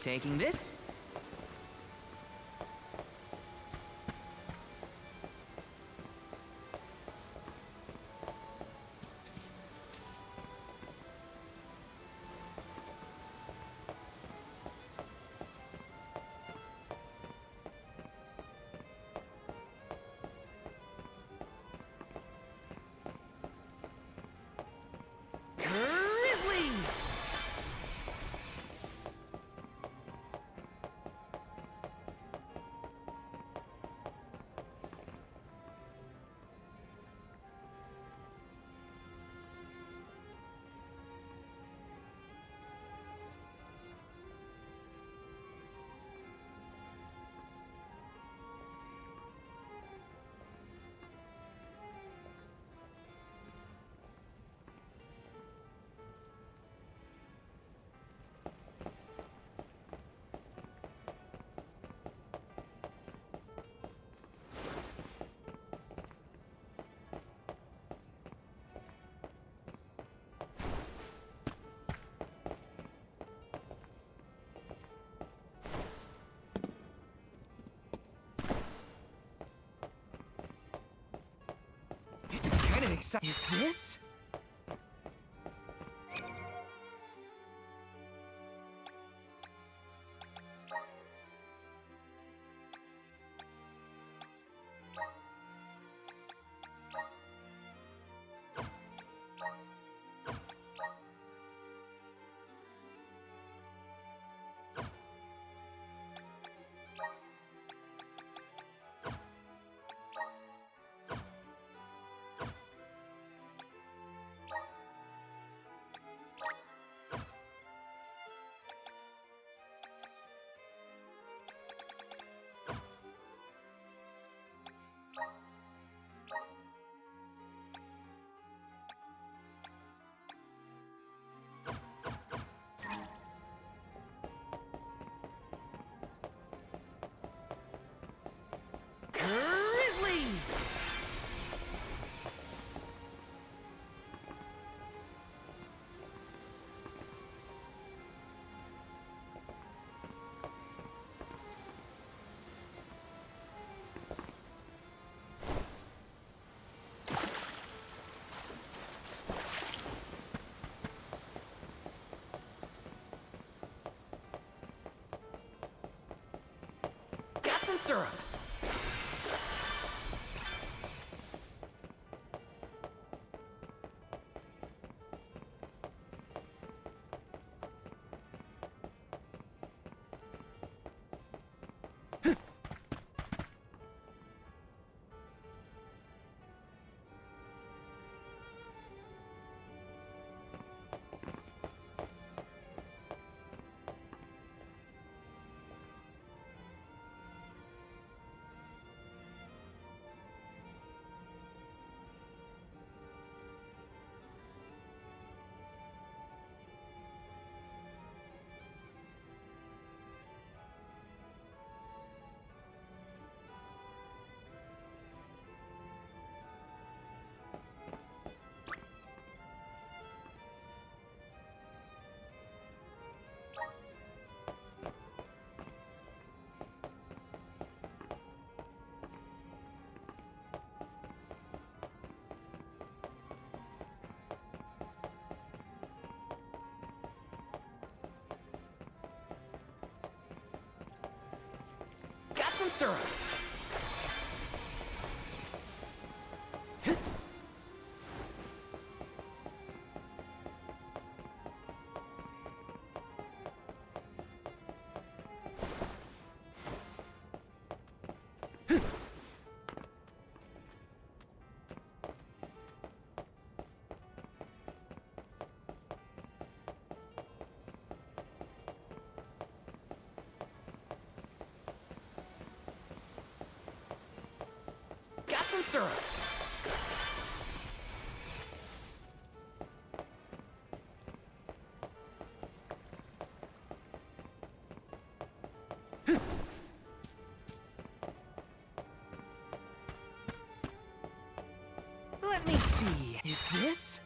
Taking this? This is kind of exciting. Is this? Some syrup. Some syrup. Some syrup. Let me see. Is this?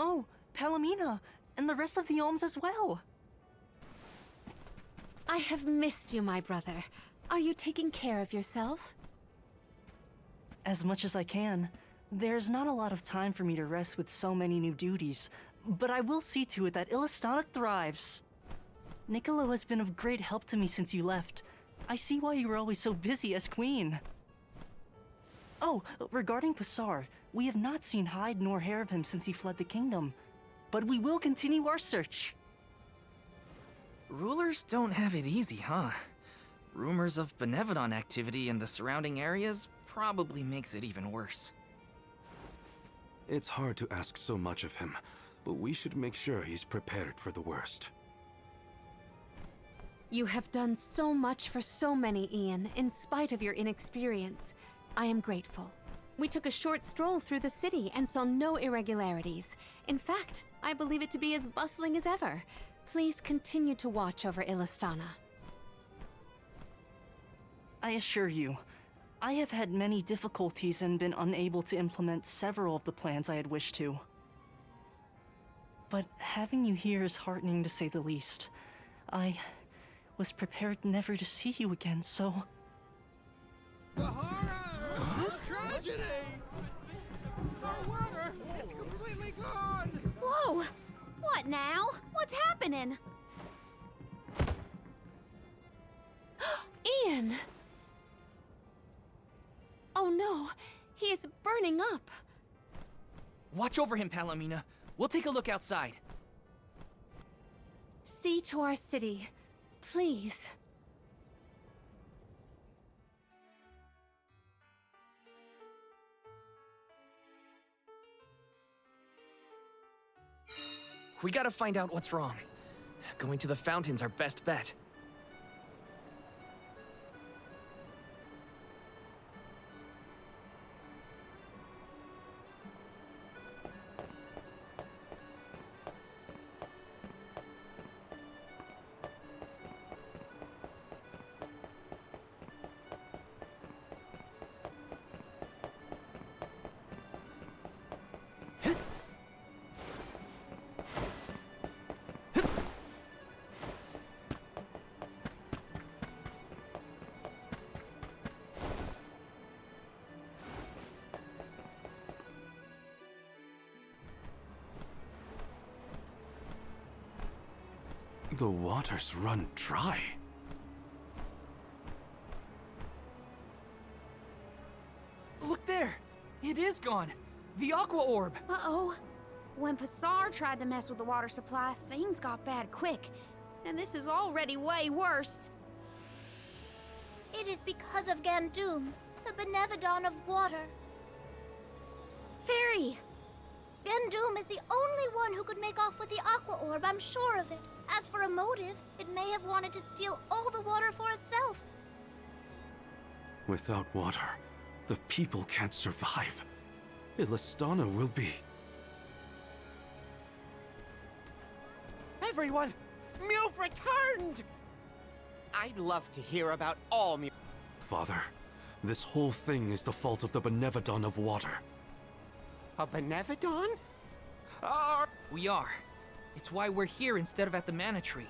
Oh, Palomina, and the rest of the Alms as well. I have missed you, my brother. Are you taking care of yourself? As much as I can. There's not a lot of time for me to rest with so many new duties, but I will see to it that Illistana thrives. Niccolo has been of great help to me since you left. I see why you were always so busy as queen. Oh, regarding Passar, we have not seen hide nor hair of him since he fled the kingdom, but we will continue our search. Rulers don't have it easy, huh? Rumors of Benevodon activity in the surrounding areas probably makes it even worse. It's hard to ask so much of him, but we should make sure he's prepared for the worst. You have done so much for so many, Ian, in spite of your inexperience. I am grateful. We took a short stroll through the city and saw no irregularities. In fact, I believe it to be as bustling as ever. Please continue to watch over Illistana. I assure you, I have had many difficulties and been unable to implement several of the plans I had wished to. But having you here is heartening to say the least. I was prepared never to see you again, so... The horror! The tragedy! The water! It's completely gone! Whoa! What now? What's happening? Ian! Oh no, he is burning up. Watch over him, Palomina. We'll take a look outside. See to our city, please. We gotta find out what's wrong. Going to the fountain's our best bet. The waters run dry. Look there! It is gone! The Aqua Orb! Uh-oh. When Passar tried to mess with the water supply, things got bad quick. And this is already way worse. It is because of Gandum, the Benevodon of water. Fairy! Gandum is the only one who could make off with the Aqua Orb, I'm sure of it. As for a motive, it may have wanted to steal all the water for itself. Without water, the people can't survive. Illistana will be... Everyone! Mewf returned! I'd love to hear about all Mewf. Father, this whole thing is the fault of the Benevodon of water. A Benevodon? We are. It's why we're here instead of at the Mana Tree.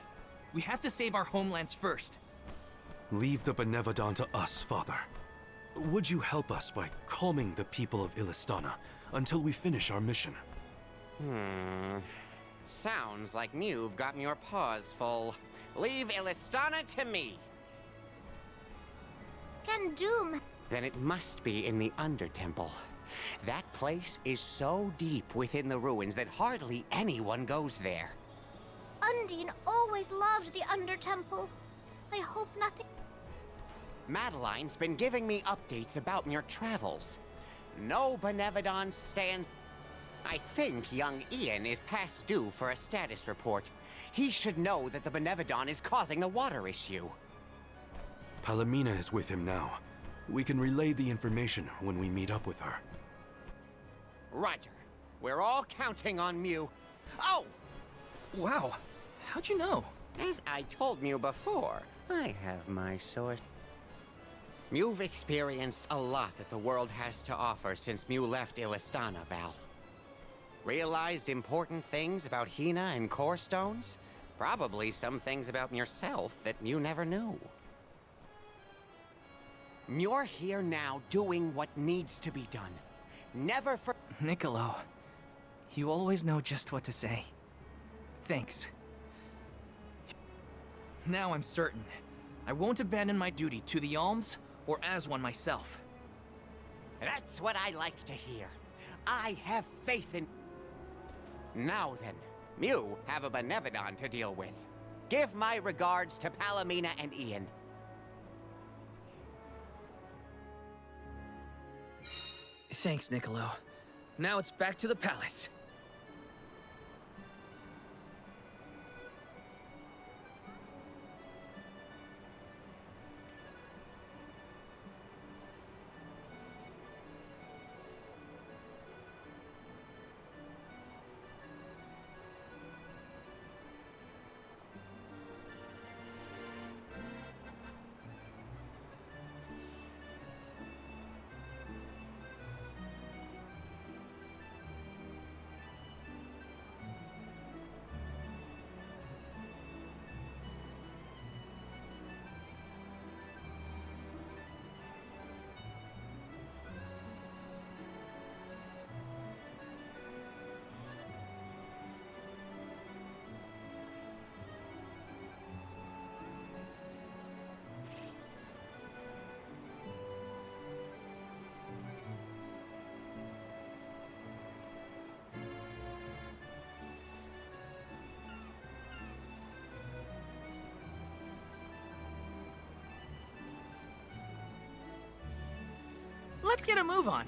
We have to save our homelands first. Leave the Benevodon to us, Father. Would you help us by calming the people of Illistana until we finish our mission? Sounds like you've got your paws full. Leave Illistana to me. Gandum, Then it must be in the Undertemple. That place is so deep within the ruins that hardly anyone goes there. Undine always loved the Undertemple. I hope nothing... Madeline's been giving me updates about your travels. No Benevodon stands... I think young Ian is past due for a status report. He should know that the Benevodon is causing the water issue. Palomina is with him now. We can relay the information when we meet up with her. Roger. We're all counting on Mew. Oh! Wow, how'd you know? As I told Mew before, I have my source. Mew've experienced a lot that the world has to offer since Mew left Illistana, Val. Realized important things about Hina and core stones? Probably some things about yourself that you never knew. You're here now doing what needs to be done. Never for- Niccolo, you always know just what to say. Thanks. Now I'm certain. I won't abandon my duty to the Alms or as one myself. That's what I like to hear. I have faith in... Now then, you have a Benevodon to deal with. Give my regards to Palomina and Ian. Thanks, Niccolo. Now it's back to the palace. Let's get a move on.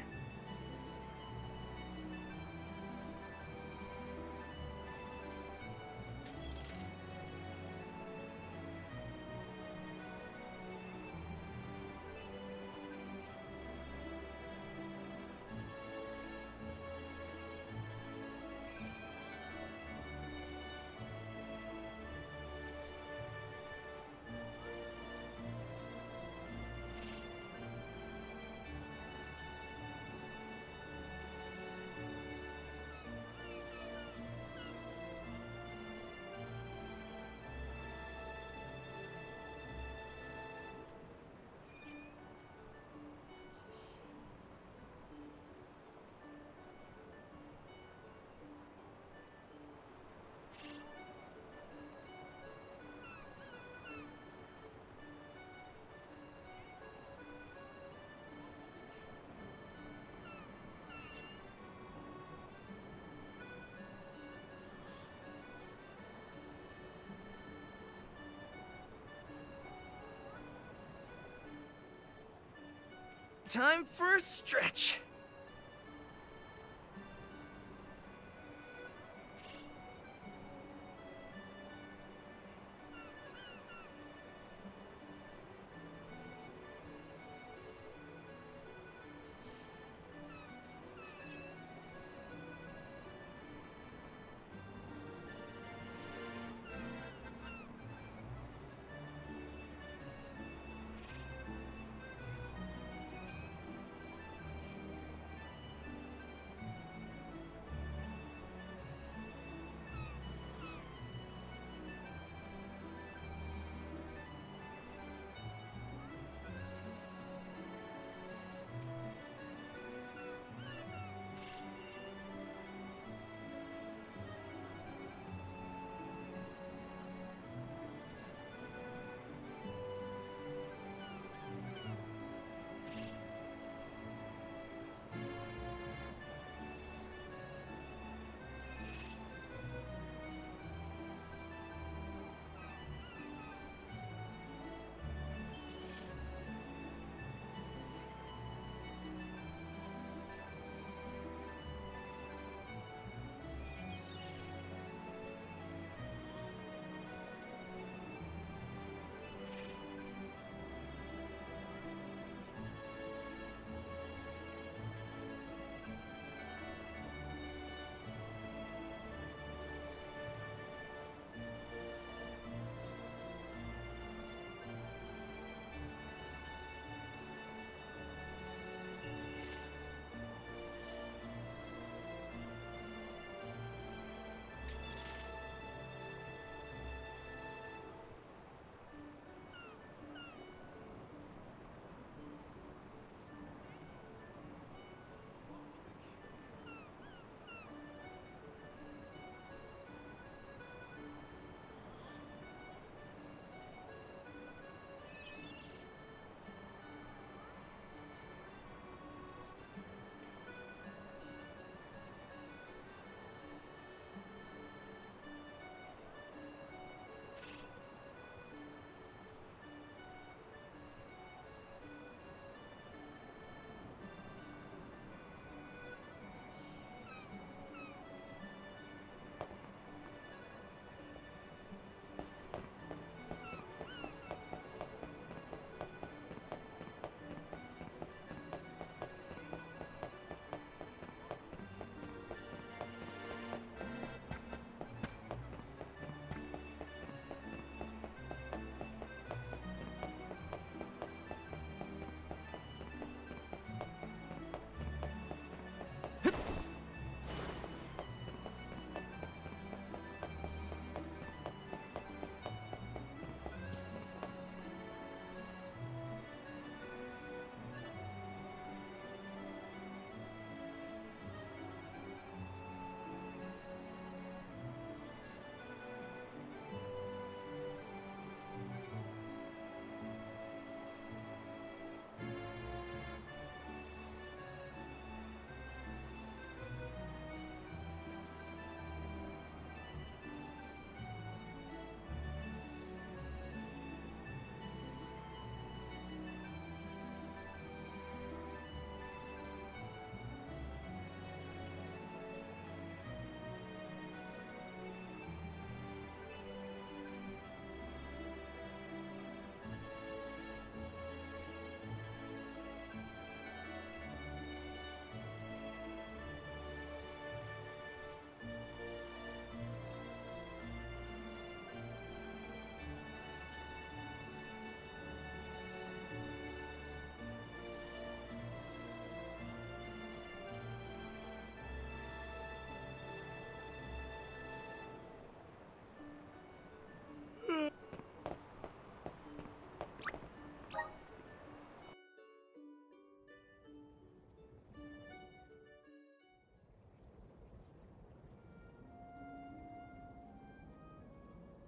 Time for a stretch.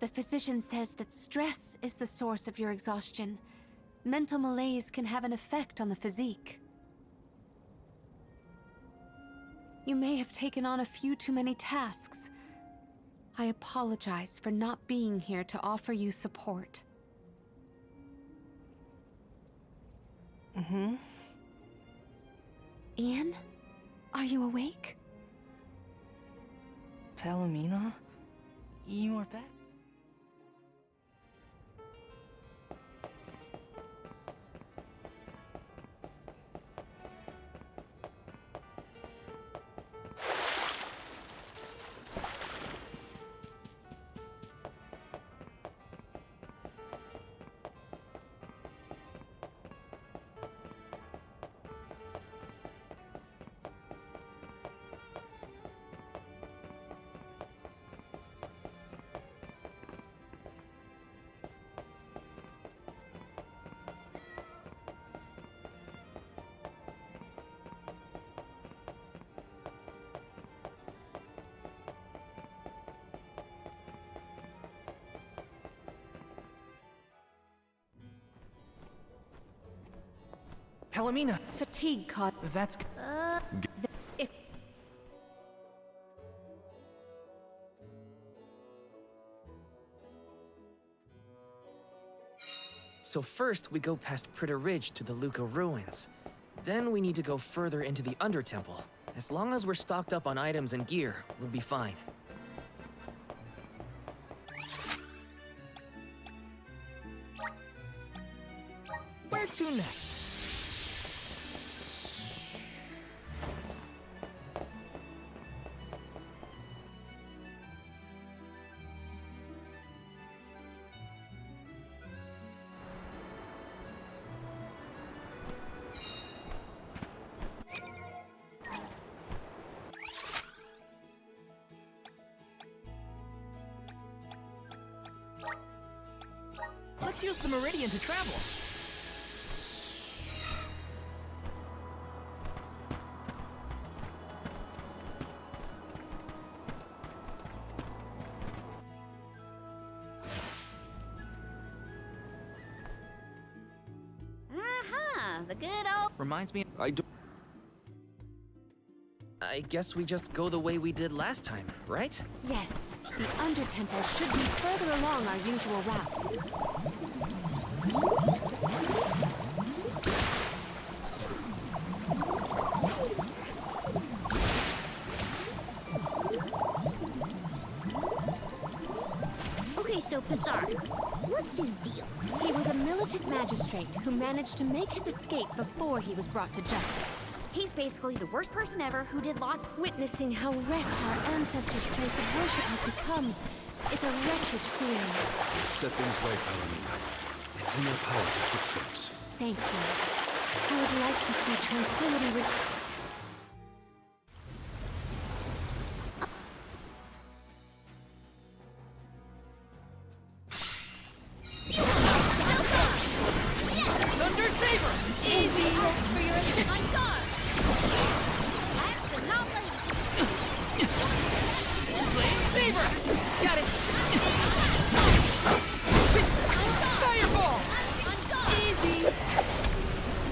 The physician says that stress is the source of your exhaustion. Mental malaise can have an effect on the physique. You may have taken on a few too many tasks. I apologize for not being here to offer you support. Ian? Are you awake? Palomina? You are back? Palomina, Fatigue caught. that's... If So first, we go past Pritter Ridge to the Luca ruins. Then we need to go further into the Undertemple. As long as we're stocked up on items and gear, we'll be fine. Where to next? Let's use the Meridian to travel. The good old. Reminds me... I do. I guess we just go the way we did last time, right? yes, the Undertemple should be further along our usual route. Okay, so Pizarro, what's his deal? He was a militant magistrate who managed to make his escape before he was brought to justice. He's basically the worst person ever who did lots. Witnessing how wrecked our ancestors' place of worship has become is a wretched feeling. Set things right, Palomina. It's in your power to fix things. Thank you. I would like to see tranquility with... Thunder Saber! Easy! On guard! Last but not least, Flame Saber! Got it! Fireball! Easy!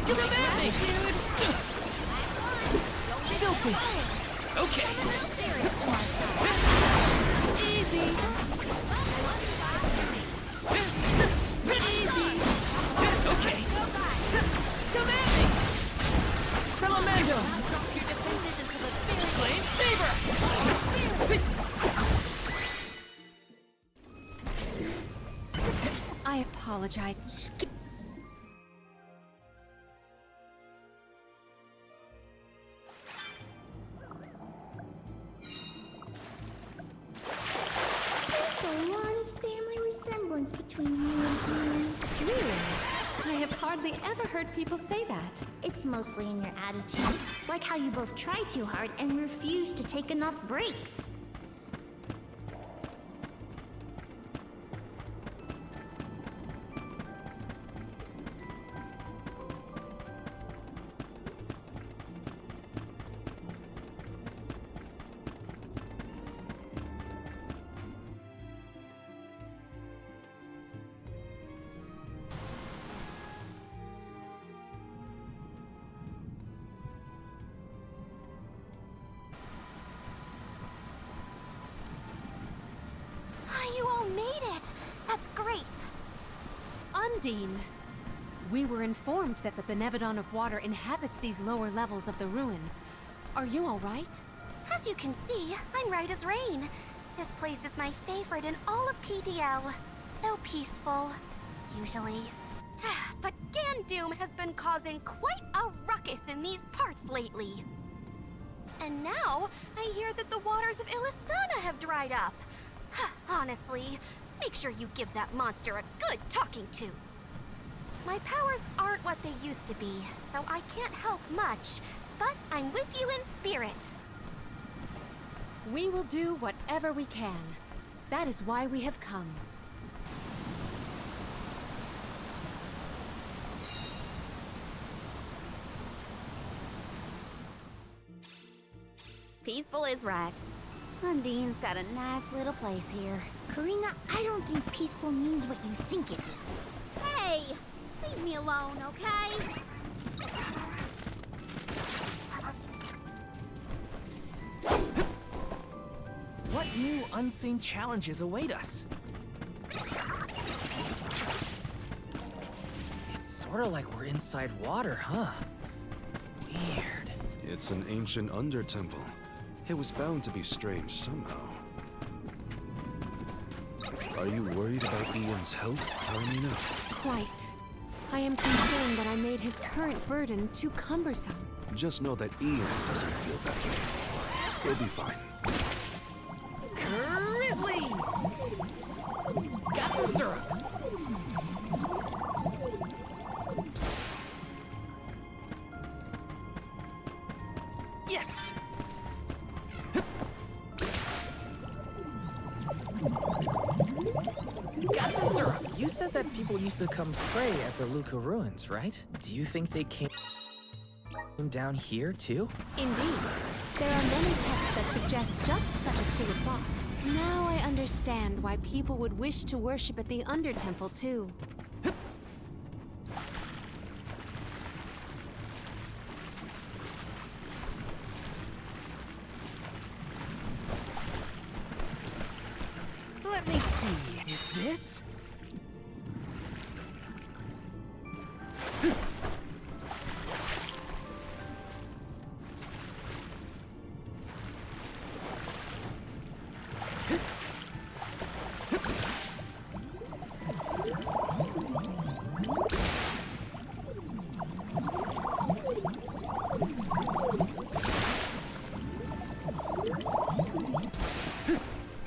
Come at me! Dude! Silky! Okay. spirits to our side. Easy! Easy! Okay. Come at me! Salamando! Drop your defenses into the spirit. Flame Saber! I apologize. There's a lot of family resemblance between you and Ian. Really? I have hardly ever heard people say that. It's mostly in your attitude. Like how you both try too hard and refuse to take enough breaks. That's great. Undine! We were informed that the Benevodon of Water inhabits these lower levels of the ruins. Are you all right? As you can see, I'm right as rain. This place is my favorite in all of KDL. So peaceful, usually. But Gandoom has been causing quite a ruckus in these parts lately. And now, I hear that the waters of Illistana have dried up. Honestly, make sure you give that monster a good talking to. My powers aren't what they used to be, so I can't help much, but I'm with you in spirit. We will do whatever we can. That is why we have come. Peaceful is right. Undine's got a nice little place here. Karina, I don't think peaceful means what you think it means. Hey! Leave me alone, okay? What new unseen challenges await us? It's sort of like we're inside water, huh? Weird. It's an ancient under-temple. It was bound to be strange somehow. Are you worried about Ian's health, Palomino? Quite. I am concerned that I made his current burden too cumbersome. Just know that Ian doesn't feel that way. He'll be fine. Grizzly! Got some syrup. Yes! Got some syrup. You said that people used to come pray at the Luca ruins, right? Do you think they came down here too? Indeed. There are many texts that suggest just such a school of thought. Now I understand why people would wish to worship at the Undertemple too. Let me see. Is this?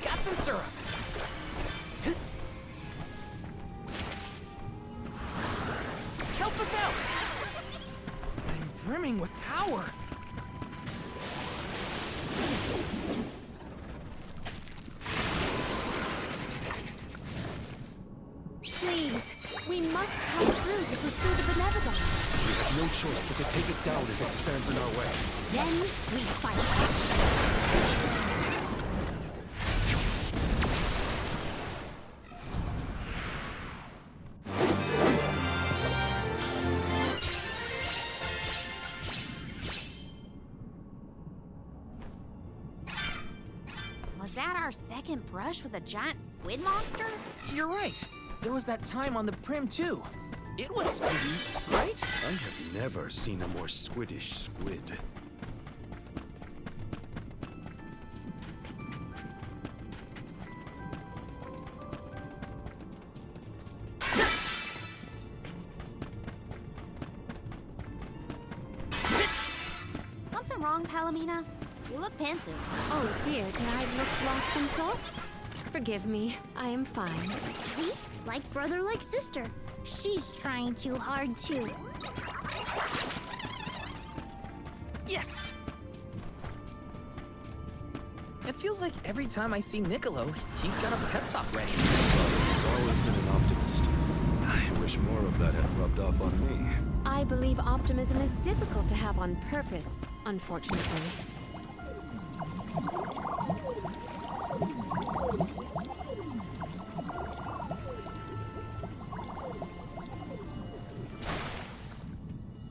Got some syrup. Help us out! I'm brimming with power. Please, we must pass through to pursue the Benevolence. We have no choice but to take it down if it stands in our way. Then we fight. Was that our second brush with a giant squid monster? You're right. There was that time on the Prim too. It was squiddy, right? I have never seen a more squiddish squid. Something wrong, Palomina? You look pensive. Oh dear, did I look lost in thought? Forgive me, I am fine. See? Like brother, like sister. She's trying too hard, too. Yes! It feels like every time I see Niccolo, he's got a pep talk ready. He's always been an optimist. I wish more of that had rubbed off on me. I believe optimism is difficult to have on purpose, unfortunately.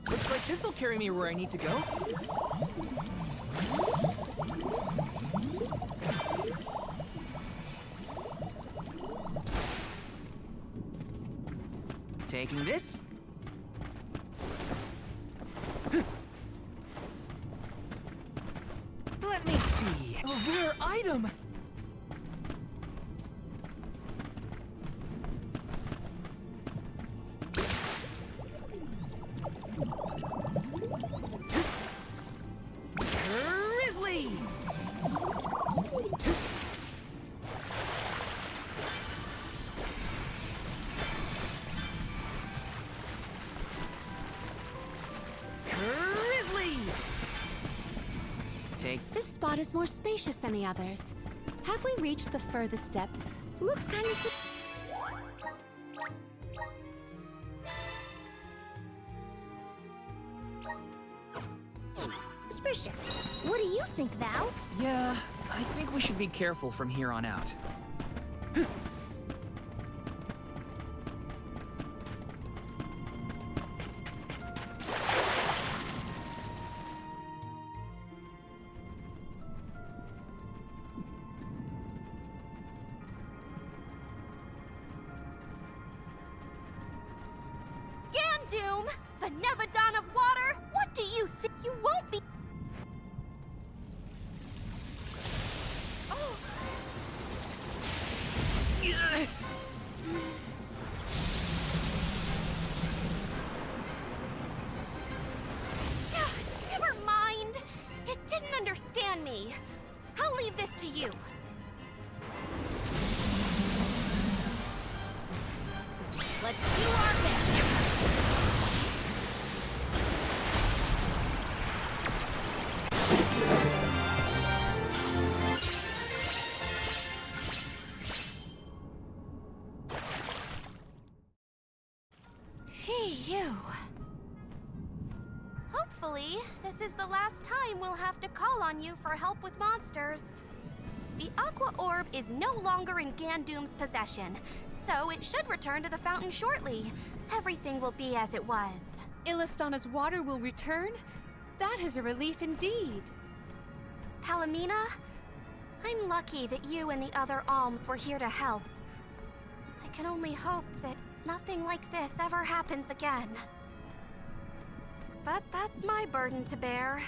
Looks like this'll carry me where I need to go. Taking this. Let me see. A rare item! Grizzly! This spot is more spacious than the others. Have we reached the furthest depths? Looks kind of suspicious. What do you think, Val? Yeah, I think we should be careful from here on out. Gandoom! Benevodon of water! What do you think? You won't be... Oh! Never mind. It didn't understand me. I'll leave this to you. Let's do our best. Phew. Hopefully, this is the last time we'll have to call on you for help with monsters. The Aqua Orb is no longer in Gandoom's possession, so it should return to the fountain shortly. Everything will be as it was. Illistana's water will return? That is a relief indeed. Palomina, I'm lucky that you and the other alms were here to help. I can only hope that nothing like this ever happens again. But that's my burden to bear.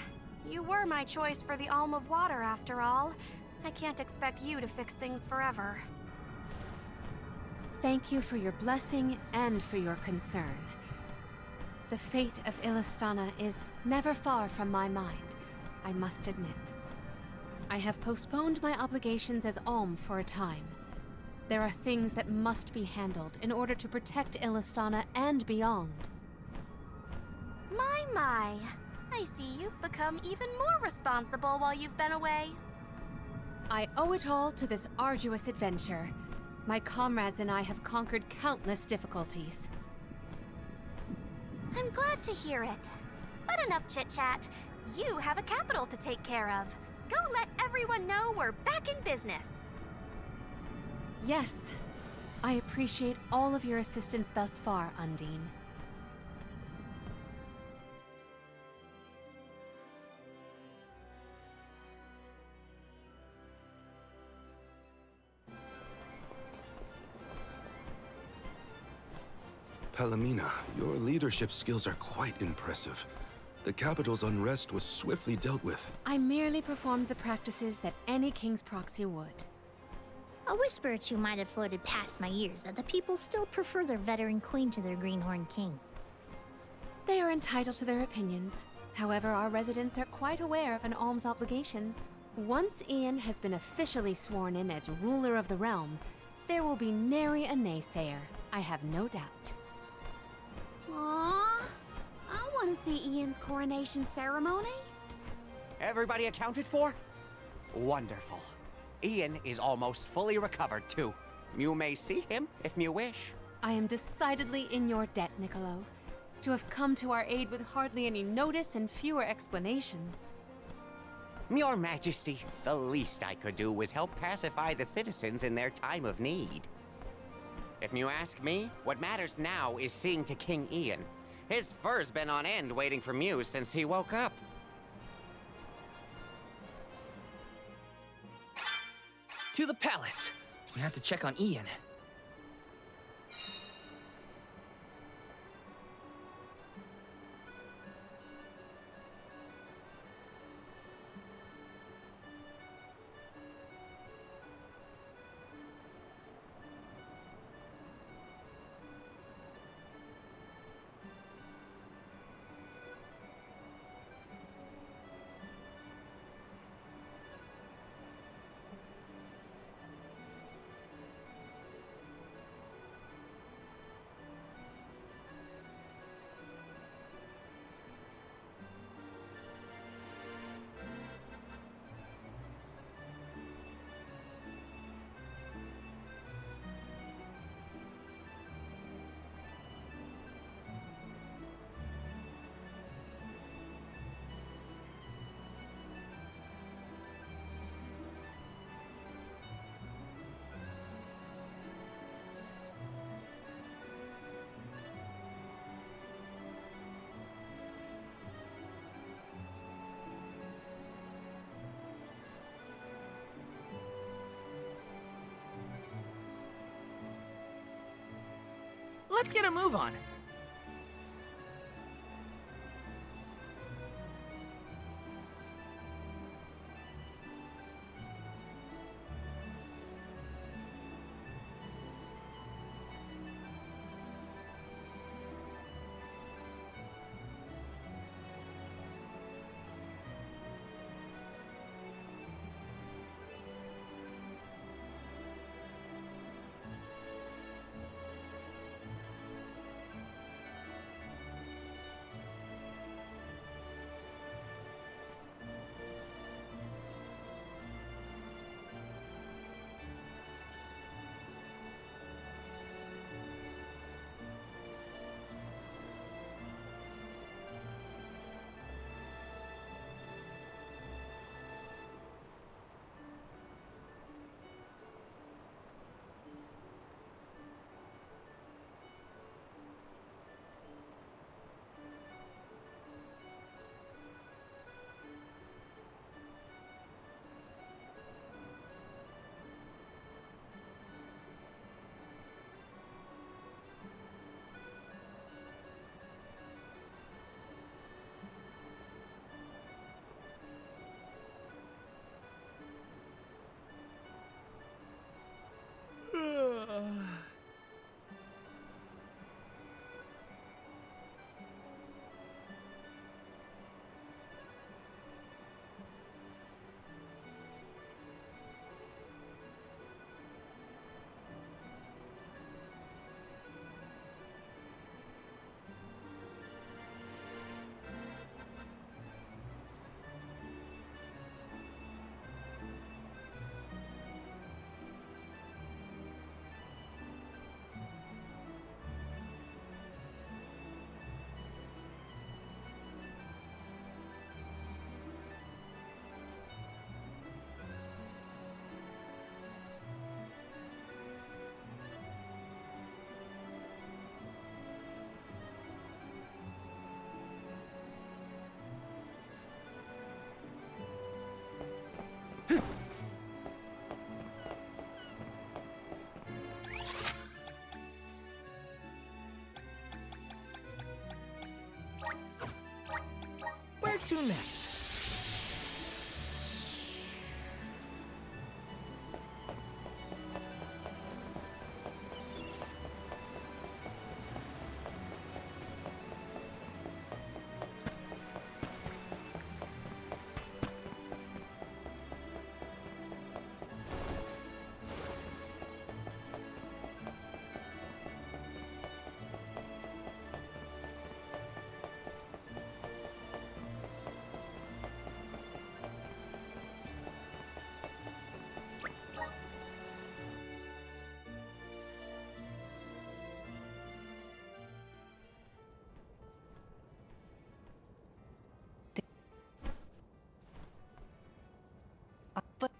You were my choice for the Alm of Water, after all. I can't expect you to fix things forever. Thank you for your blessing and for your concern. The fate of Illistana is never far from my mind, I must admit. I have postponed my obligations as Alm for a time. There are things that must be handled in order to protect Illistana and beyond. My. I see you've become even more responsible while you've been away. I owe it all to this arduous adventure. My comrades and I have conquered countless difficulties. I'm glad to hear it. But enough chit-chat. You have a capital to take care of. Go let everyone know we're back in business. Yes. I appreciate all of your assistance thus far, Undine. Palomina, your leadership skills are quite impressive. The capital's unrest was swiftly dealt with. I merely performed the practices that any king's proxy would. A whisper or two might have floated past my ears that the people still prefer their veteran queen to their greenhorn king. They are entitled to their opinions. However, our residents are quite aware of an alm's obligations. Once Ian has been officially sworn in as ruler of the realm, there will be nary a naysayer, I have no doubt. Aww, I want to see Ian's coronation ceremony. Everybody accounted for? Wonderful. Ian is almost fully recovered, too. You may see him if you wish. I am decidedly in your debt, Niccolo. To have come to our aid with hardly any notice and fewer explanations. Your Majesty, the least I could do was help pacify the citizens in their time of need. If you ask me, what matters now is seeing to King Ian. His fur's been on end waiting for Muse since he woke up. To the palace. We have to check on Ian. Let's get a move on. Where to next? But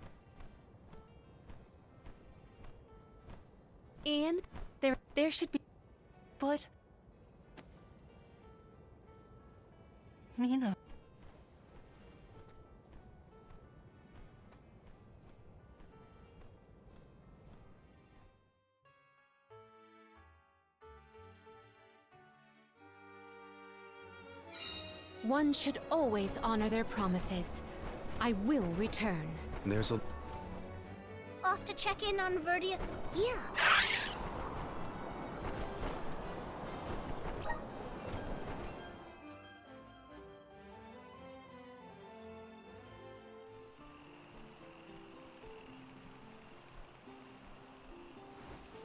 Ian, there should be. but Mina. One should always honor their promises. I will return. There's a... Off to check in on Verdius. Yeah.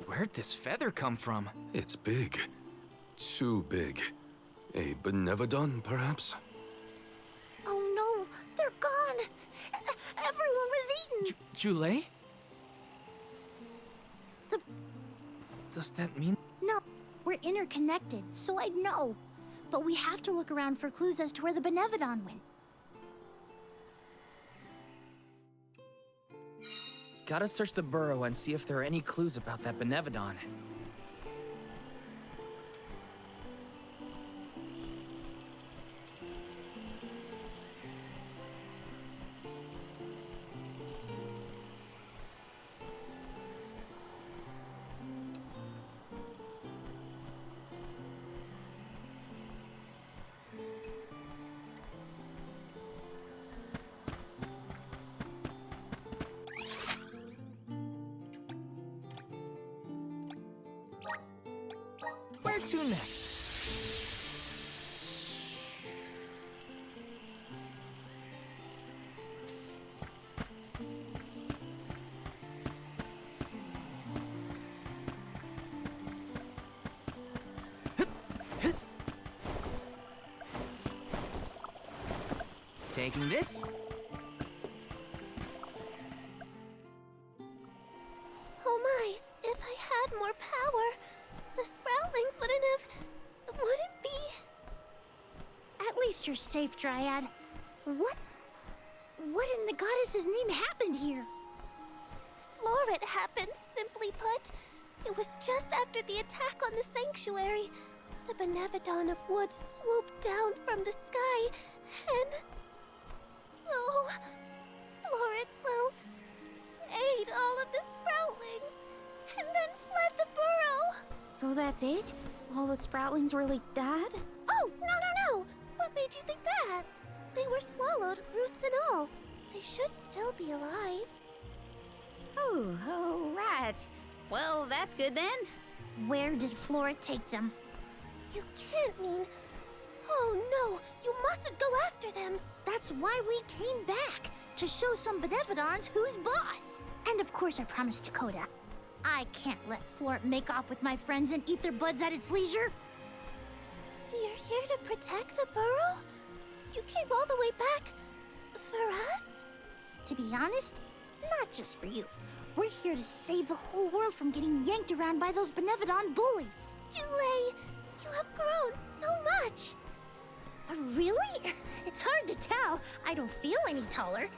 Where'd this feather come from? It's big. Too big. A Benevodon, perhaps? Oh no, they're gone. Everyone was eaten. Jule? The- Does that mean... No, we're interconnected, so I'd know. But we have to look around for clues as to where the Benevodon went. Gotta search the burrow and see if there are any clues about that Benevodon. to next? Taking this? Oh my, if I had more power, the Sproutlings wouldn't be... At least you're safe, Dryad. What in the goddess's name happened here? Floret happened, simply put. It was just after the attack on the sanctuary. The Benevodon of Wood swooped down from the sky, and... Oh, Floret, well, ate all of the Sproutlings, and then fled the burrow. So that's it? All the Sproutlings really died? Oh, no. What made you think that? They were swallowed, roots and all. They should still be alive. Oh, right. Well, that's good then. Where did Floret take them? You can't mean... Oh no, you mustn't go after them. That's why we came back, to show some Benevodons who's boss. And of course I promised Dakota. I can't let Floret make off with my friends and eat their buds at its leisure. You're here to protect the burrow? You came all the way back for us? To be honest, not just for you. We're here to save the whole world from getting yanked around by those Benevodon bullies. Jule, you have grown so much. Really? It's hard to tell. I don't feel any taller.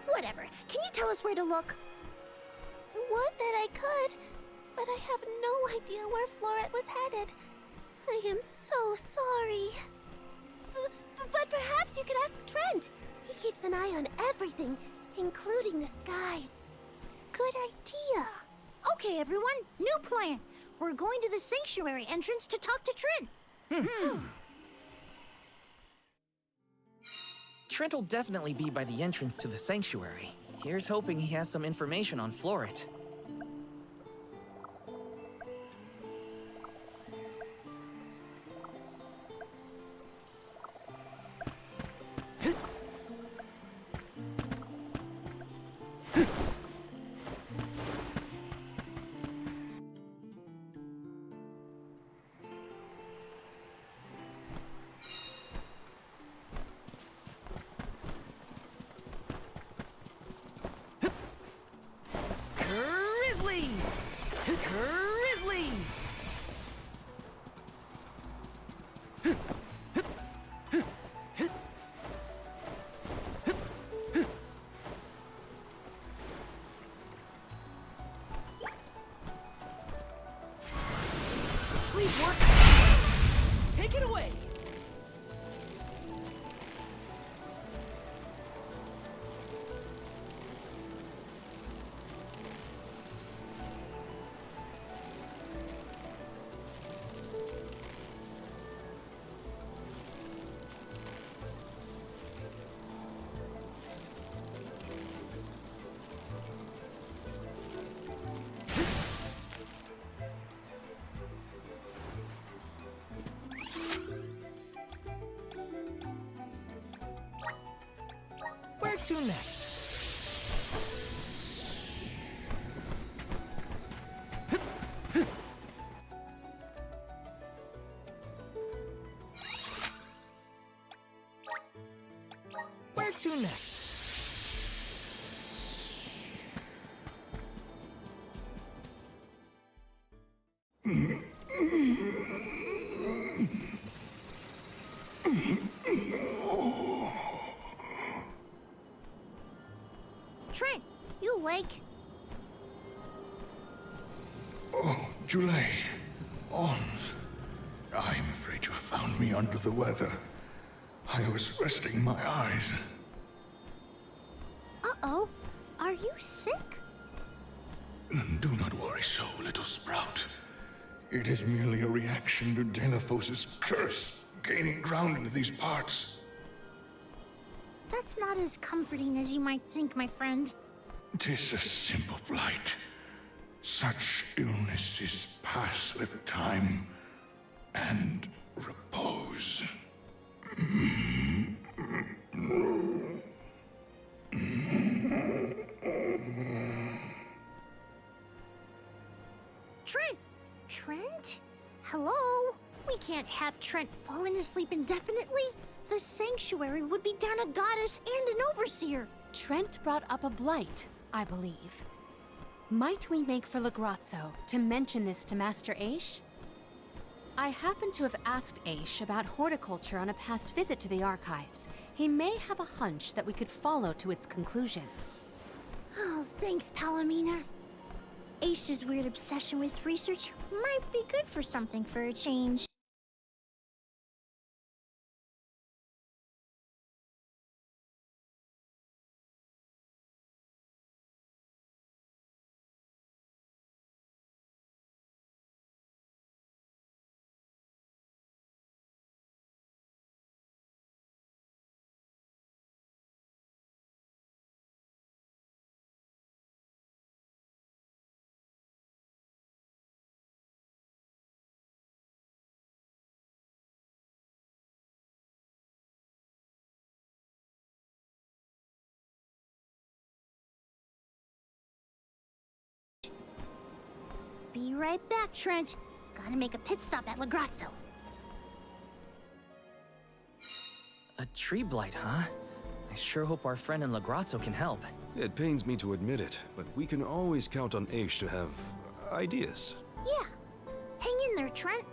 Whatever. Can you tell us where to look? Would that I could, but I have no idea where Floret was headed. I am so sorry. But perhaps you could ask Trent. He keeps an eye on everything, including the skies. Good idea. Okay, everyone, new plan. We're going to the sanctuary entrance to talk to Trent. Trent will definitely be by the entrance to the sanctuary. Here's hoping he has some information on Floret. Grizzly! Please work. Take it away. Where to next? Where to next? Trent, you awake? Oh, Julie. Ons. I'm afraid you found me under the weather. I was resting my eyes. Uh-oh. Are you sick? Do not worry so, little sprout. It is merely a reaction to Delaphos's curse gaining ground in these parts. That's not as comforting as you might think, my friend. 'Tis a simple blight. Such illnesses pass with time. and repose. Trent? Hello? We can't have Trent falling asleep indefinitely. The sanctuary would be down a goddess and an overseer. Trent brought up a blight, I believe. Might we make for Legrazzo to mention this to Master Aish? I happen to have asked Aish about horticulture on a past visit to the archives. He may have a hunch that we could follow to its conclusion. Oh, thanks, Palomina. Aish's weird obsession with research might be good for something for a change. Be right back, Trent. Gotta make a pit stop at Legrazzo. A tree blight, huh? I sure hope our friend in Legrazzo can help. It pains me to admit it, but we can always count on Aish to have ideas. Yeah. Hang in there, Trent.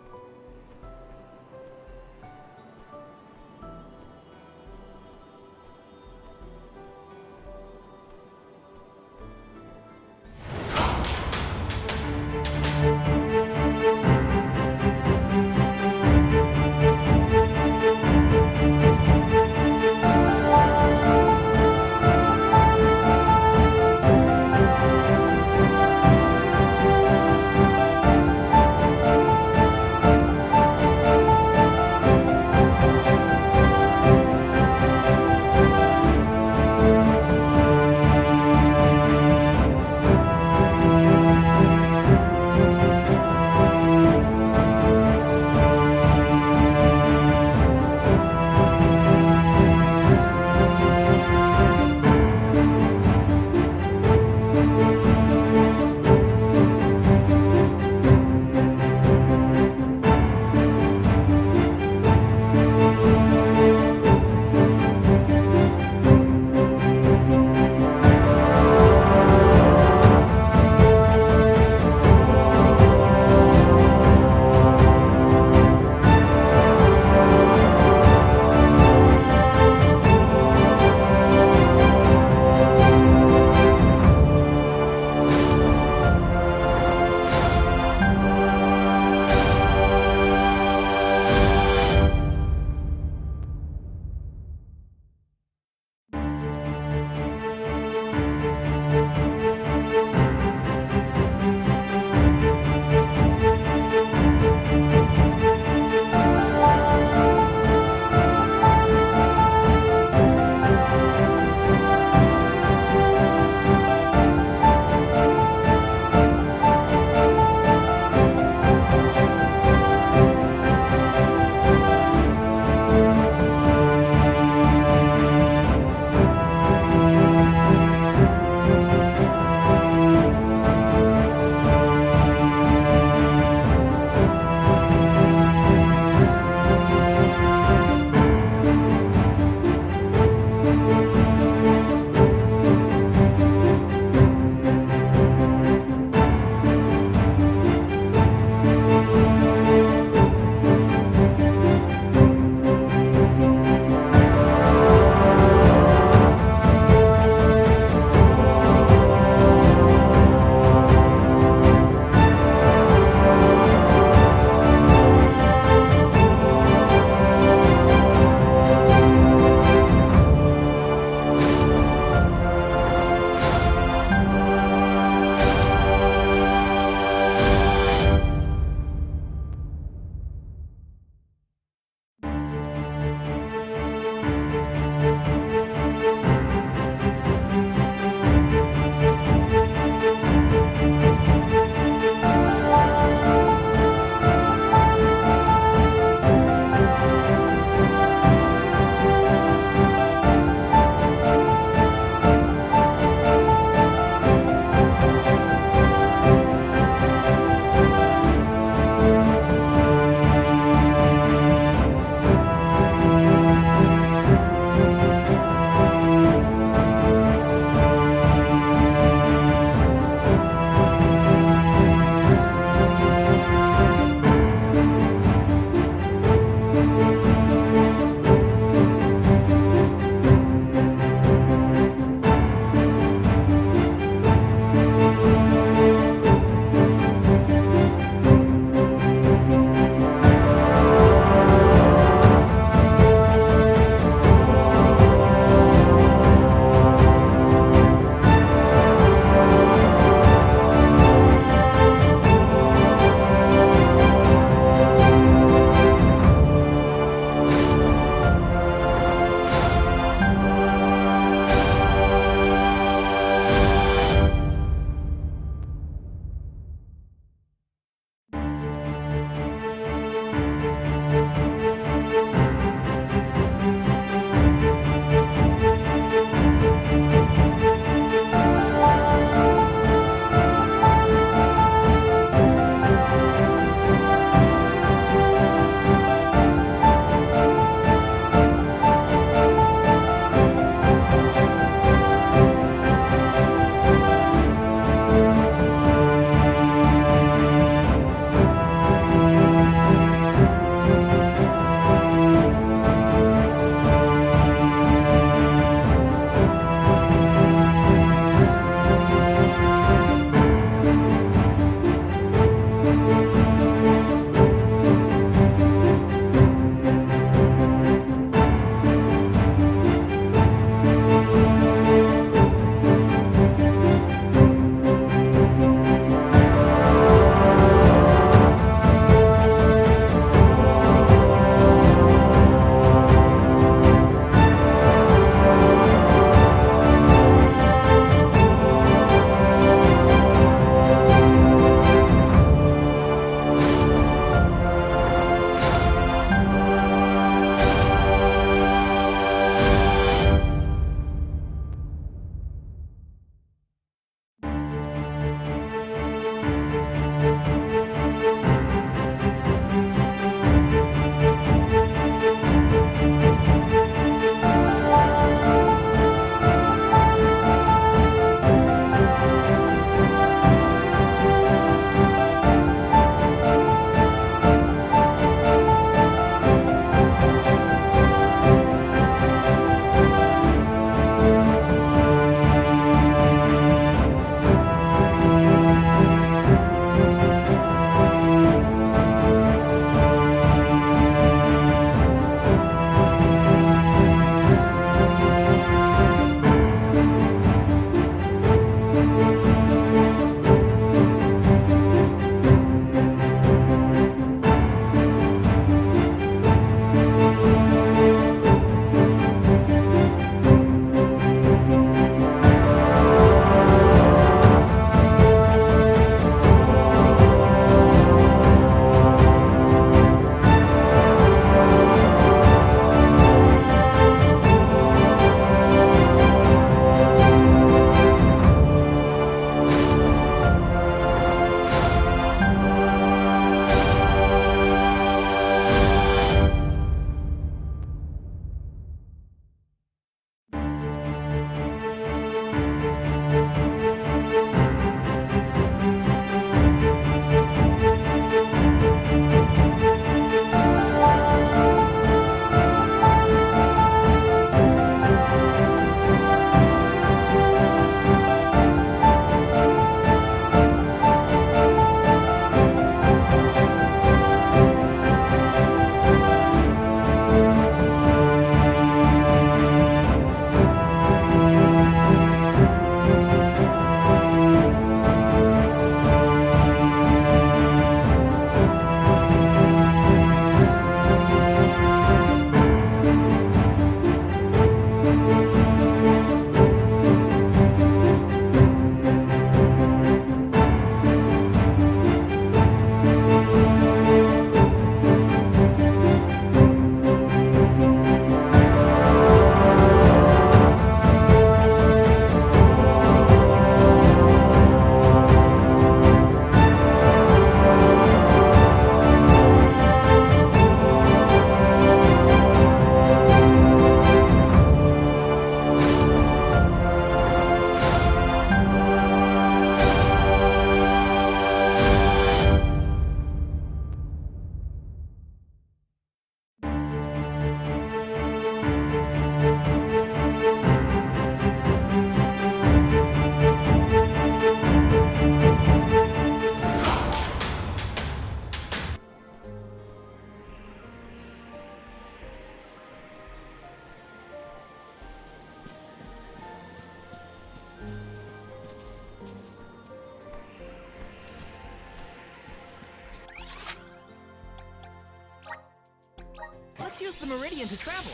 use the meridian to travel.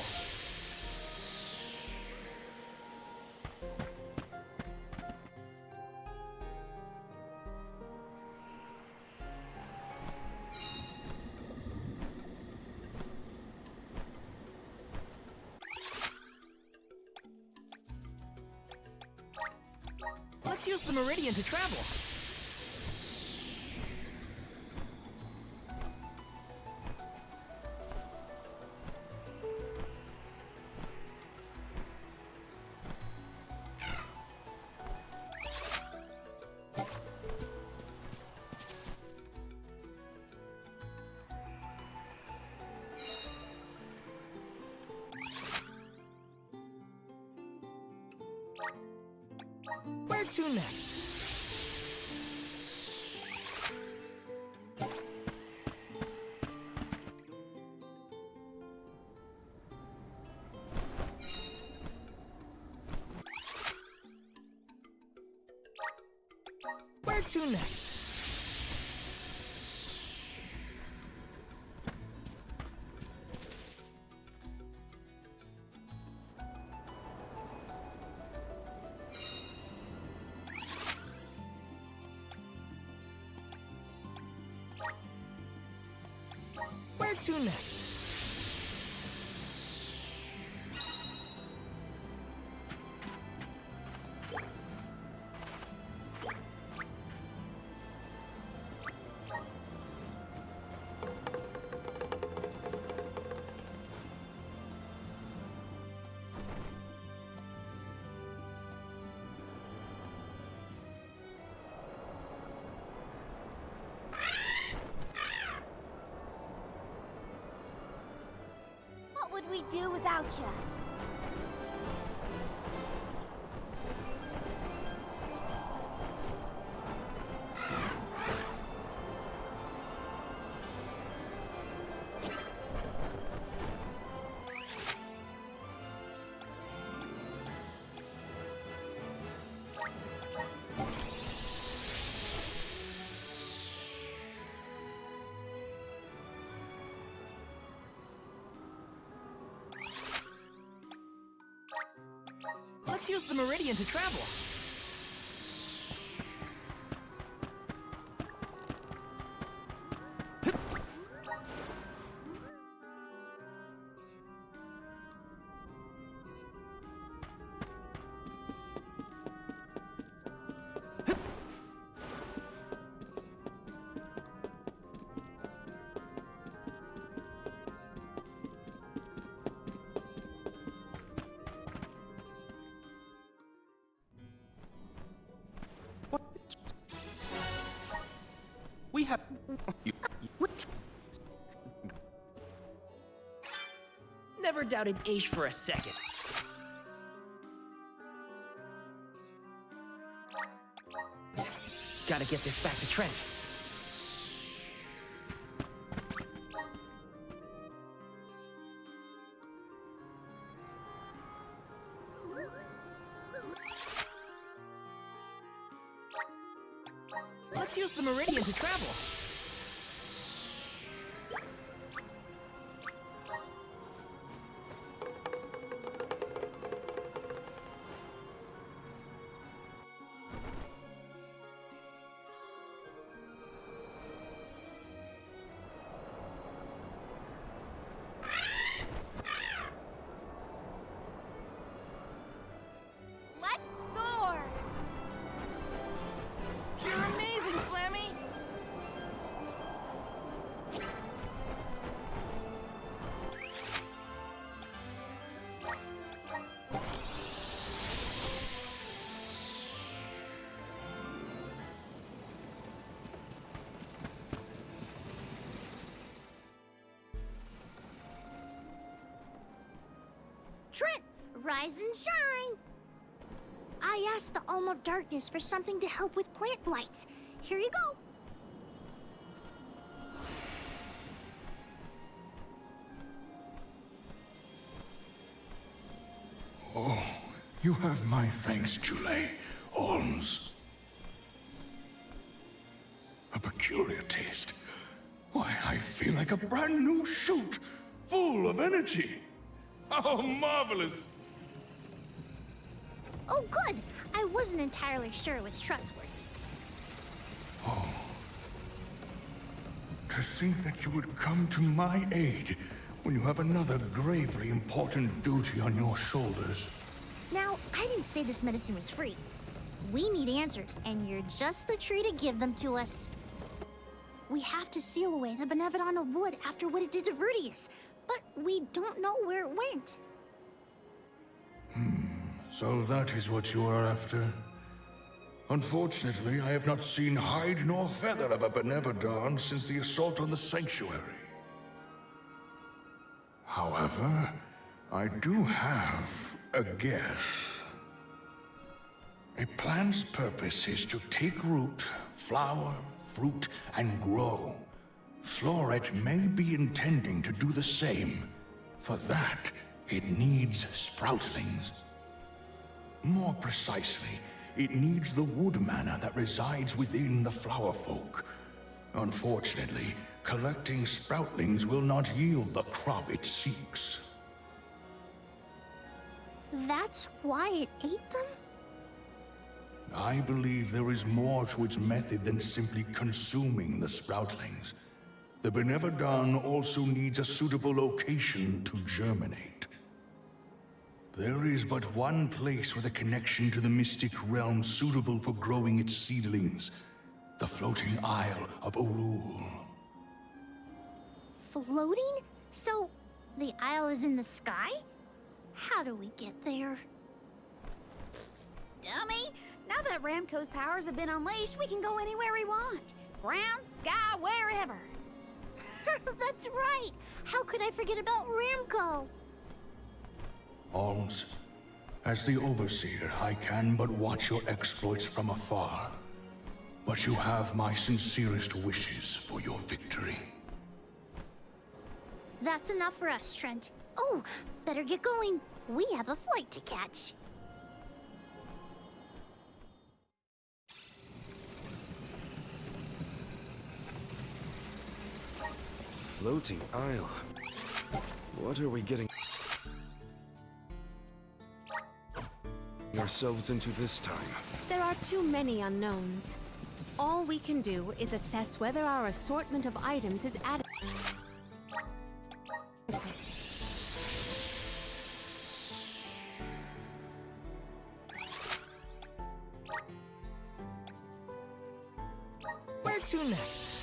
Let's use the meridian to travel. Where to next? Where to next? Where to next? What would we do without you? Let's use the meridian to travel. We have... Never doubted Aish for a second. Gotta get this back to Trent. Let's use the meridian to travel. Let's soar! You're amazing, Flammy! Trent, rise and shine! I asked the Alm of Darkness for something to help with plant blights. Here you go. Oh, you have my thanks, Chule. Alms. A peculiar taste. Why, I feel like a brand new shoot. full of energy. How marvelous! Oh, good. I wasn't entirely sure it was trustworthy. To think that you would come to my aid when you have another gravely important duty on your shoulders. Now, I didn't say this medicine was free. We need answers, and you're just the tree to give them to us. We have to seal away the Benevodon of Wood after what it did to Vertius, but we don't know where it went. So that is what you are after. Unfortunately, I have not seen hide nor feather of a Benevodon since the assault on the Sanctuary. However, I do have a guess. A plant's purpose is to take root, flower, fruit, and grow. Floret may be intending to do the same. For that, it needs sproutlings. More precisely, it needs the wood mana that resides within the flower folk. Unfortunately, collecting sproutlings will not yield the crop it seeks. That's why it ate them? I believe there is more to its method than simply consuming the sproutlings. The Benevodon also needs a suitable location to germinate. There is but one place with a connection to the mystic realm suitable for growing its seedlings. The floating isle of Orul. Floating? So, the isle is in the sky? How do we get there? Dummy! Now that Ramco's powers have been unleashed, we can go anywhere we want. Ground, sky, wherever. That's right! How could I forget about Ramco? Alms, as the Overseer, I can but watch your exploits from afar. But you have my sincerest wishes for your victory. That's enough for us, Trent. Oh, better get going. We have a flight to catch. Floating isle. What are we getting ourselves into this time? There are too many unknowns. All we can do is assess whether our assortment of items is adequate. Where to next?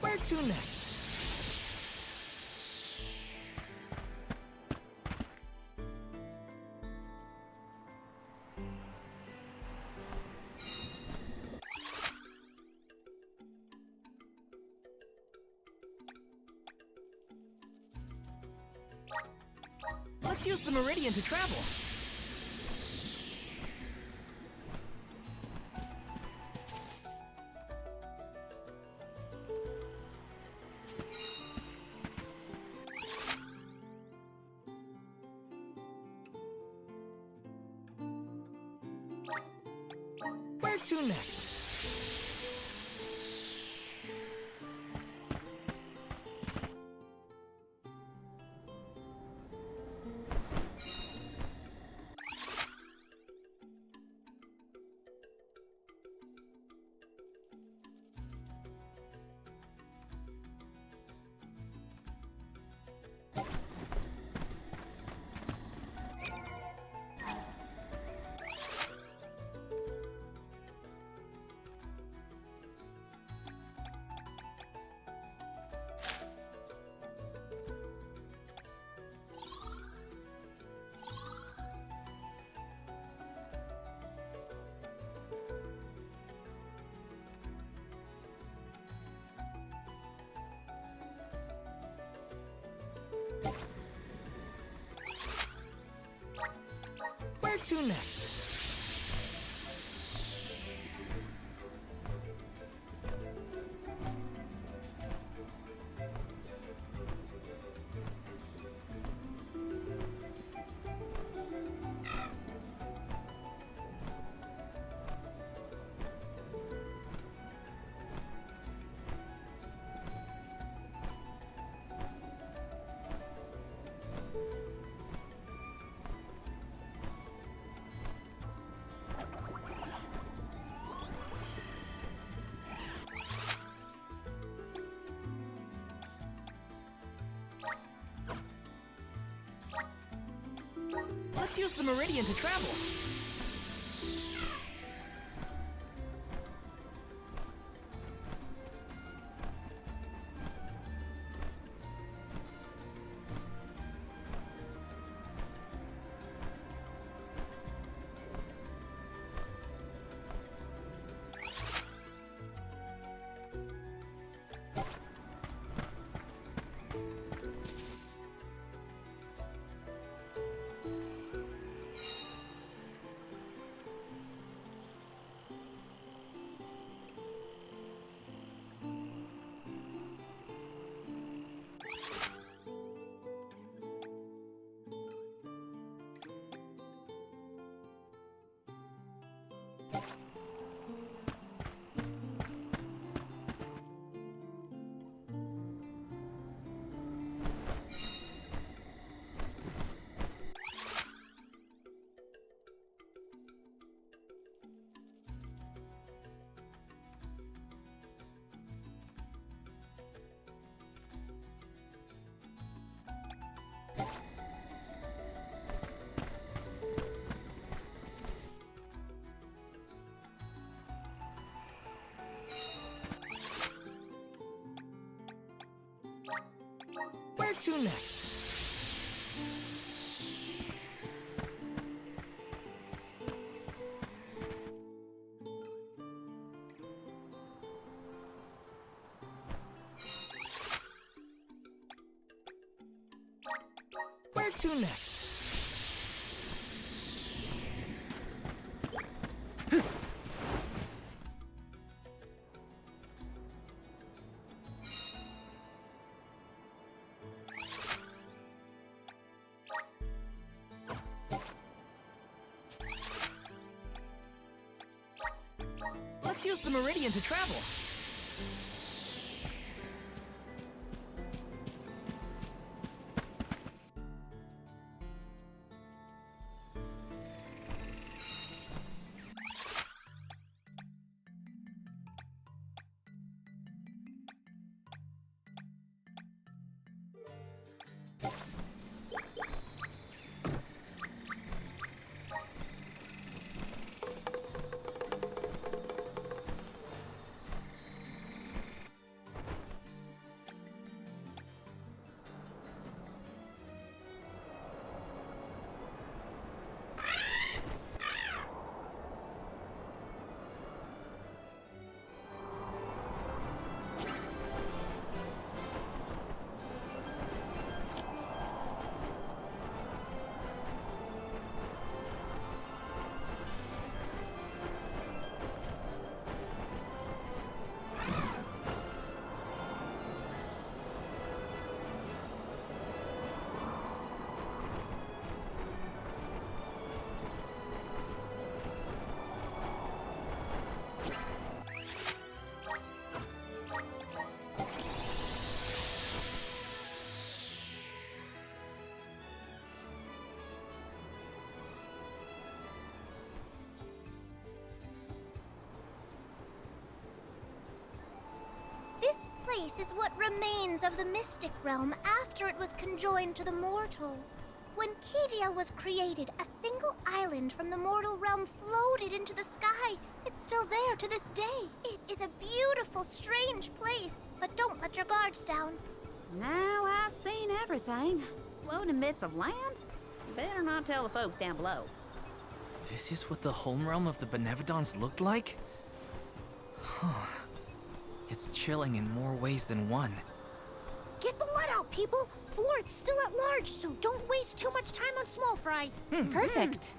Where to next? Let's use the meridian to travel. Where to next? to next? Let's use the meridian to travel. Where to next? Where to next? Let's use the meridian to travel. This place is what remains of the mystic realm after it was conjoined to the mortal. When KDL was created, a single island from the mortal realm floated into the sky. It's still there to this day. It is a beautiful, strange place, but don't let your guards down. Now I've seen everything. Floating bits of land? Better not tell the folks down below. This is what the home realm of the Benevodons looked like? Huh. It's chilling in more ways than one. Get the let out, people! Flort's still at large, so don't waste too much time on small fry. Perfect.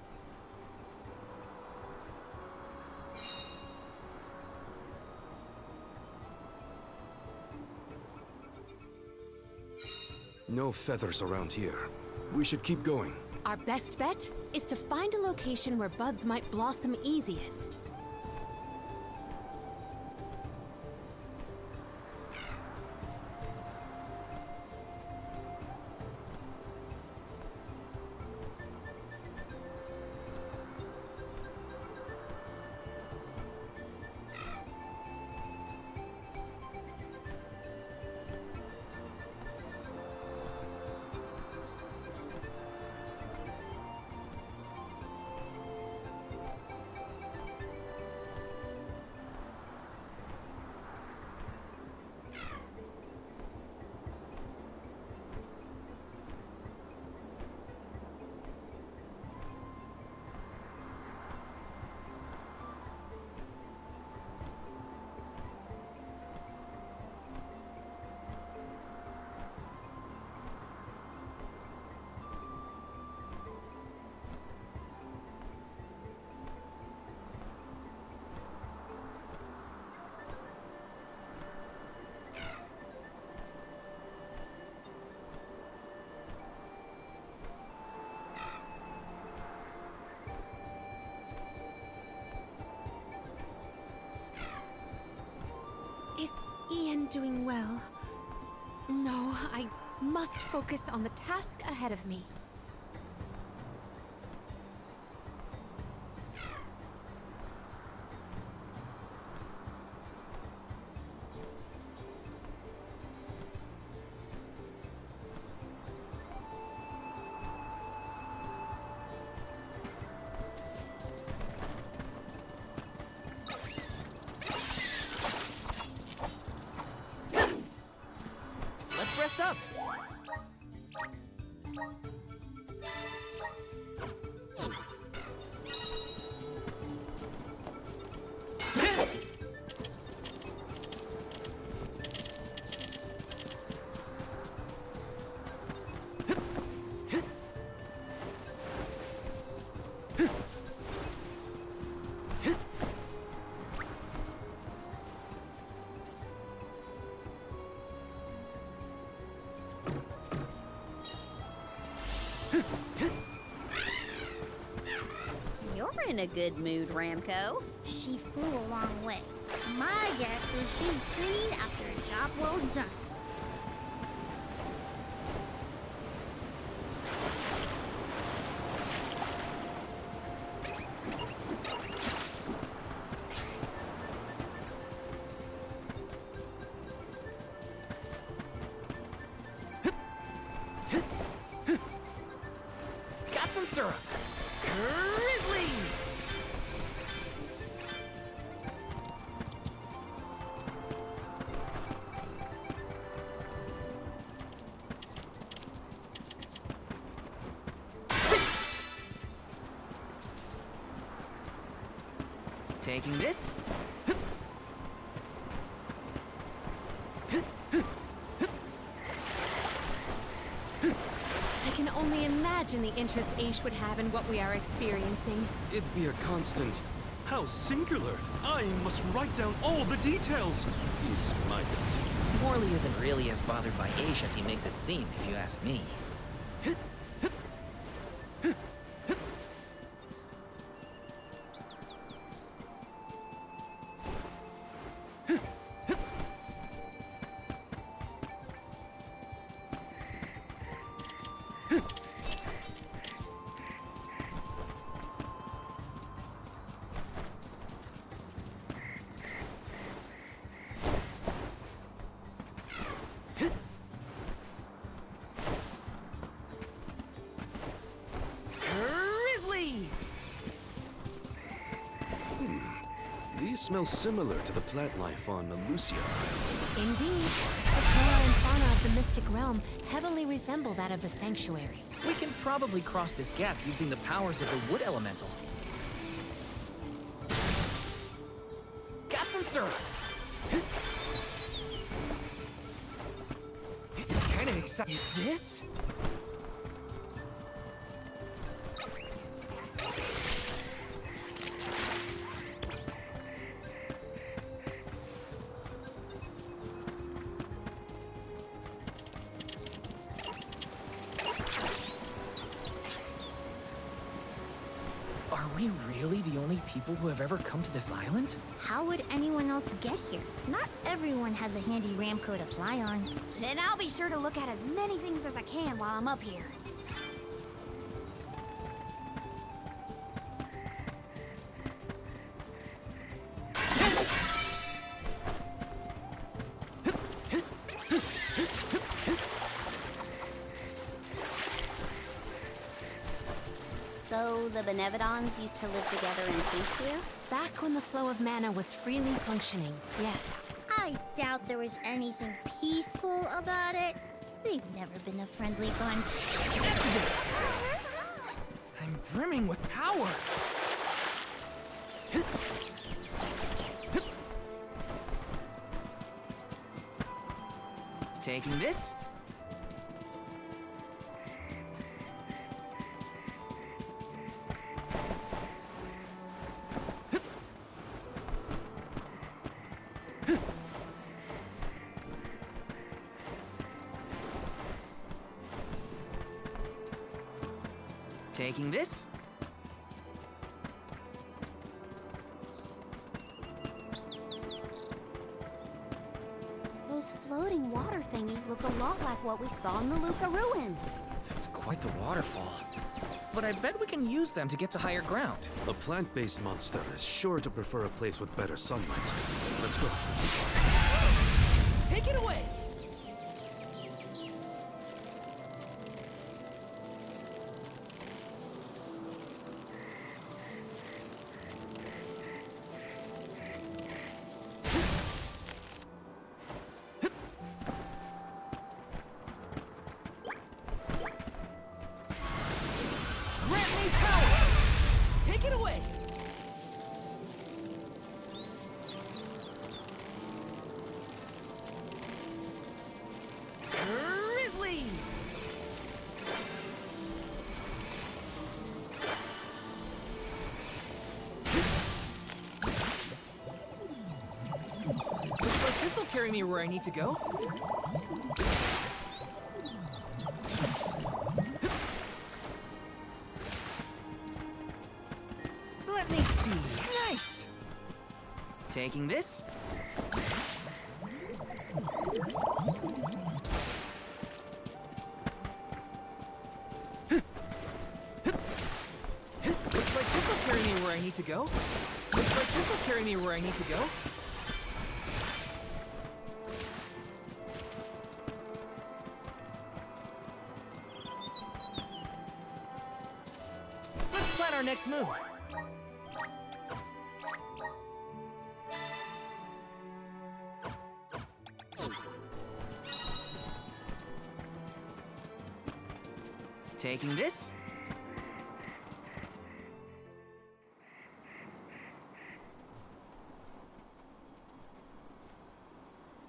No feathers around here. We should keep going. Our best bet is to find a location where buds might blossom easiest. Is Ian doing well? No, I must focus on the task ahead of me. Let's rest up. You're in a good mood, Ramco. She flew a long way. My guess is she's clean after a job well done. Got some syrup. Grizzly! Taking this. I can only imagine the interest Aish would have in what we are experiencing. It'd be a constant. How singular! I must write down all the details! He's my Morley isn't really as bothered by Aish as he makes it seem, if you ask me. These smell similar to the plant life on Lucia Isle. Indeed. The flora and fauna of the mystic realm heavily resemble that of the sanctuary. We can probably cross this gap using the powers of the wood elemental. Got some syrup. This is kind of exciting. Is this? we really the only people who have ever come to this island? How would anyone else get here? Not everyone has a handy Ramco to fly on. Then I'll be sure to look at as many things as I can while I'm up here. So the Benevodons used to live together in peace here? Back when the flow of mana was freely functioning, yes. I doubt there was anything peaceful about it. They've never been a friendly bunch. I'm brimming with power. Taking this. Taking this. Those floating water thingies look a lot like what we saw in the Luca ruins. It's quite the waterfall. But I bet we can use them to get to higher ground. A plant-based monster is sure to prefer a place with better sunlight. Let's go. Take it away! Carry me where I need to go. Let me see. Nice! Taking this. Looks like this'll carry me where I need to go. Looks like this'll carry me where I need to go. Our next move. Taking this.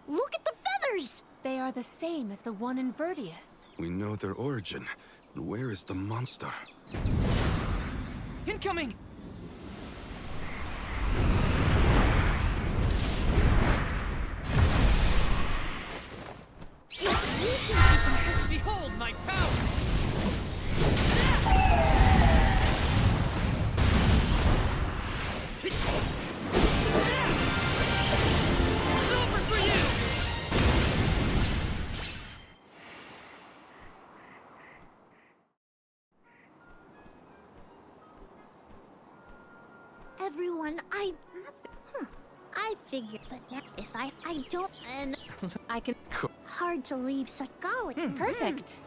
Look at the feathers! They are the same as the one in Verdius. We know their origin. Where is the monster? Incoming! Behold my power! It's over for you! Everyone, I figured, but now if I don't, and I can... hard to leave such golly. Perfect.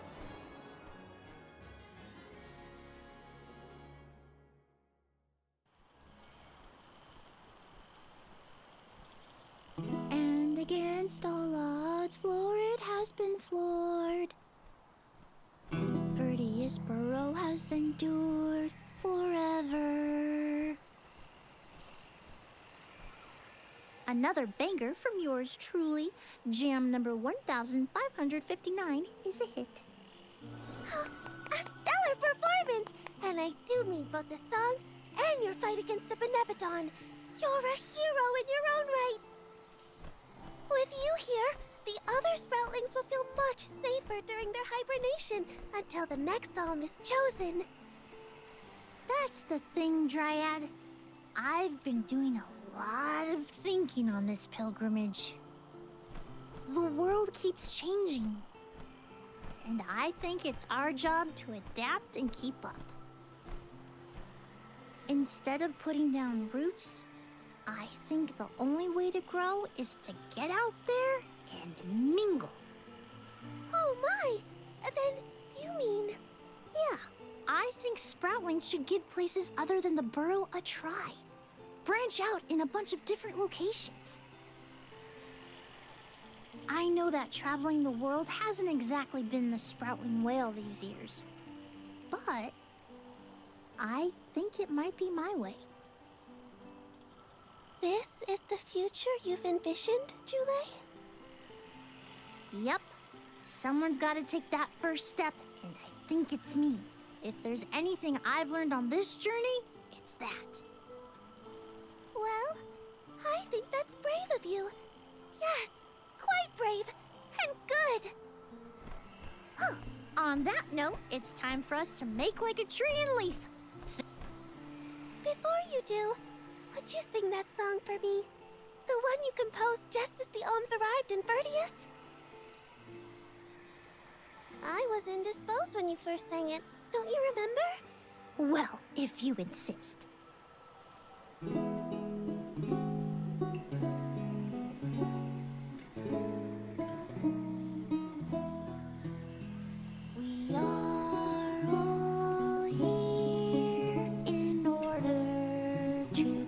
And against all odds, Florid has been floored. Verdius Burrow has endured forever. Another banger from yours truly. Jam number 1559 is a hit. A stellar performance! And I do mean both the song and your fight against the Benevodon. You're a hero in your own right. With you here, the other Sproutlings will feel much safer during their hibernation until the next alm is chosen. That's the thing, Dryad. I've been doing a lot of thinking on this pilgrimage. The world keeps changing. And I think it's our job to adapt and keep up. Instead of putting down roots, I think the only way to grow is to get out there and mingle. Oh my! Then you mean... Yeah, I think Sproutlings should give places other than the burrow a try. Branch out in a bunch of different locations. I know that traveling the world hasn't exactly been the Sproutling whale these years. But I think it might be my way. This is the future you've envisioned, Jule? Yep. Someone's gotta take that first step, and I think it's me. If there's anything I've learned on this journey, it's that. Well, I think that's brave of you. Yes, quite brave and good. On that note, it's time for us to make like a tree and leaf. Before you do, would you sing that song for me? The one you composed just as the Ohms arrived in Vertius? I was indisposed when you first sang it. Don't you remember? Well, if you insist. We are all here in order to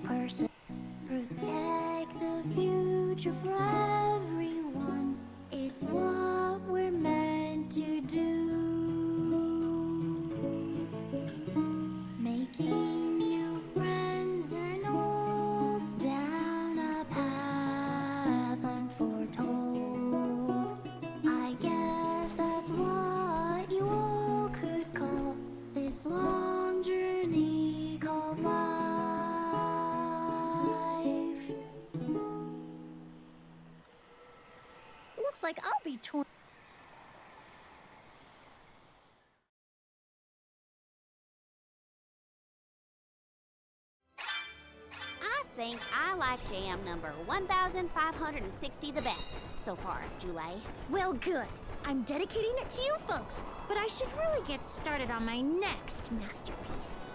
protect the future for everyone. It's what we're meant to do. Making new friends and old down a path unforetold. I guess that's what you all could call this long journey called life. Looks like I'll be torn. I think I like jam number 1560 the best so far, Jule. Well, good. I'm dedicating it to you folks, but I should really get started on my next masterpiece.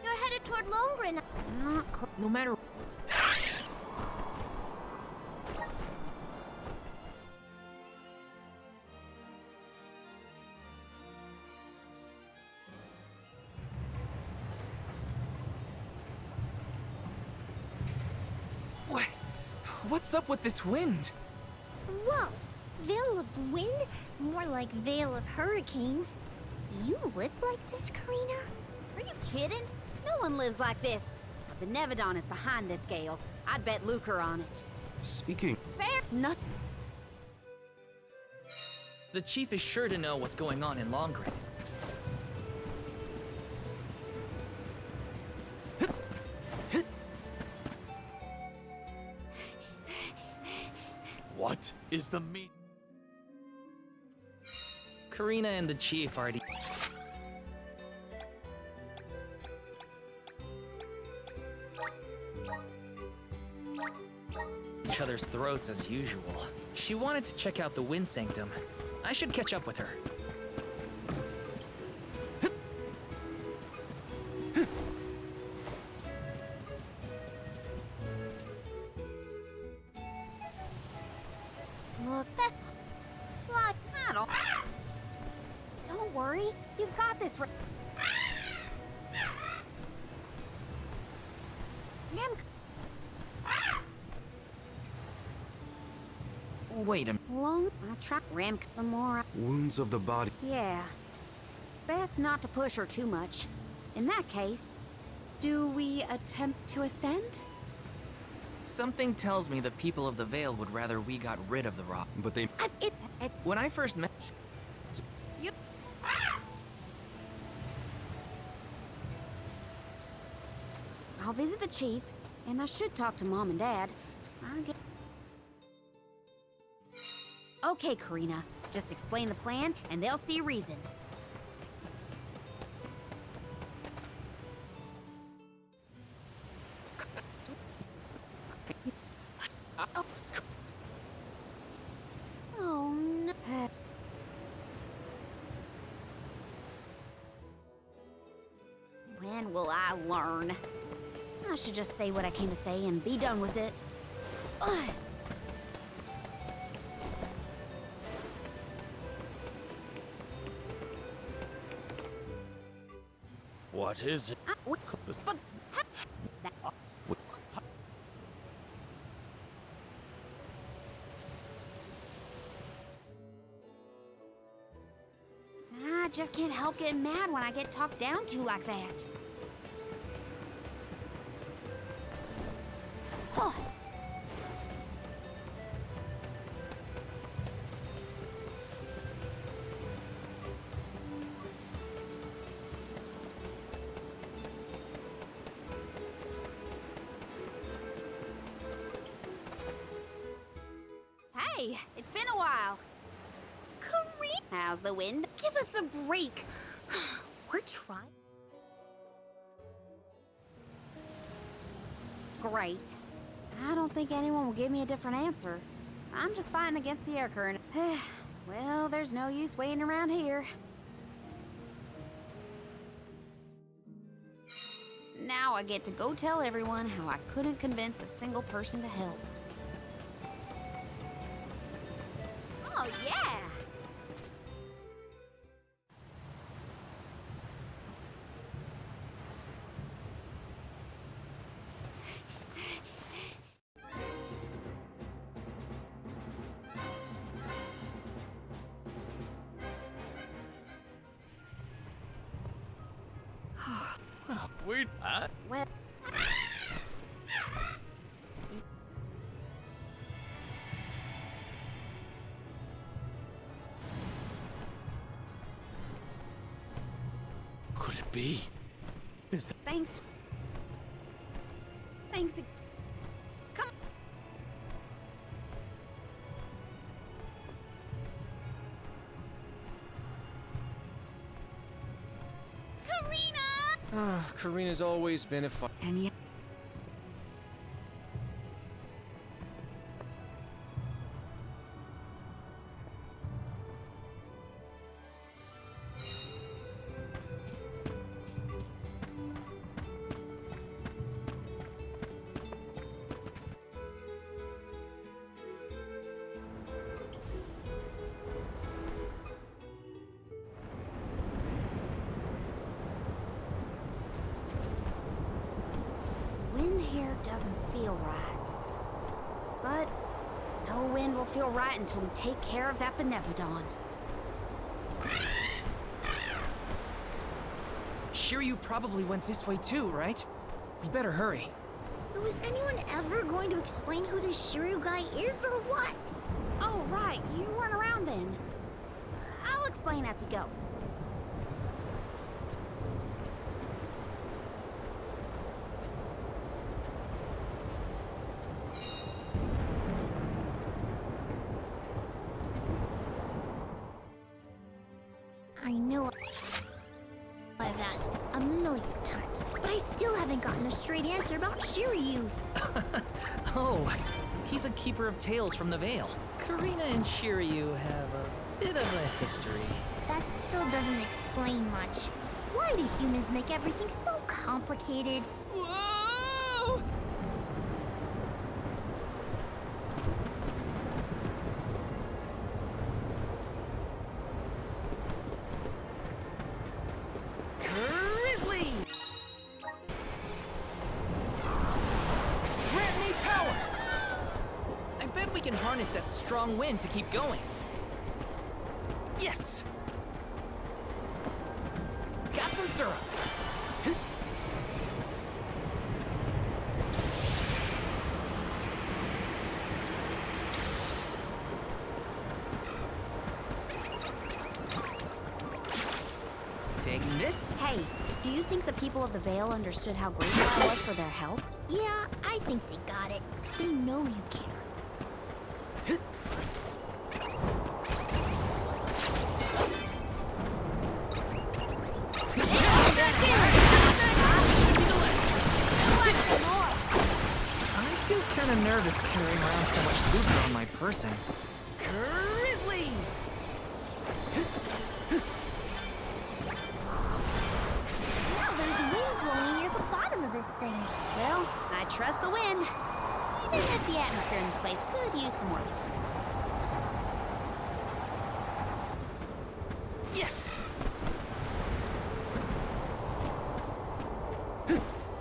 You're headed toward Longren. No matter. What's up with this wind? Whoa! Veil of wind? More like veil of hurricanes. You live like this, Karina? Are you kidding? No one lives like this. Benevodon is behind this gale. I'd bet lucre on it. Speaking... Fair? Nothing. The chief is sure to know what's going on in Longren. What is the meat? Karina and the chief already... each other's throats as usual. She wanted to check out the Wind Sanctum. I should catch up with her. Look, like metal. Don't worry, you've got this. Wait a minute. Long, I try Ram the more. Wounds of the body. Yeah. Best not to push her too much. In that case, Do we attempt to ascend? Something tells me the people of the Vale would rather we got rid of the rock. But they... it's When I first met... you. I'll visit the chief, and I should talk to Mom and Dad. Okay, Karina. Just explain the plan, and they'll see reason. Oh, no. When will I learn? I should just say what I came to say and be done with it. Ugh. What is it? I just can't help getting mad when I get talked down to like that. Huh. Hey, it's been a while. Karina! How's the wind? Give us a break. We're trying. Great. I don't think anyone will give me a different answer. I'm just fighting against the air current. Well, there's no use waiting around here. Now I get to go tell everyone how I couldn't convince a single person to help. Oh, yeah! Wait, Well, could it be? Is that thanks. Thanks. Come. Karina! Karina's always been a fun. And yet. Wind here doesn't feel right. But no wind will feel right until we take care of that Benevodon. Shiryu probably went this way too, right? We better hurry. So is anyone ever going to explain who this Shiryu guy is or what? Oh, right. You weren't around then. I'll explain as we go. I know I've asked a million times, but I still haven't gotten a straight answer about Shiryu. Oh, he's a keeper of tales from the Vale. Karina and Shiryu have a bit of a history. That still doesn't explain much. Why do humans make everything so complicated? Whoa! Grizzly! Grant me power! I bet we can harness that strong wind to keep going. Yes! Got some syrup. Take Taking this? Hey, do you think the people of the Vale understood how grateful I was for their help? Yeah, I think they got it. They know you care. I feel kind of nervous carrying around so much loot on my person. Grizzly! Now there's wind blowing near the bottom of this thing. Well, I trust the wind. Even if the atmosphere in this place could use some work. Yes!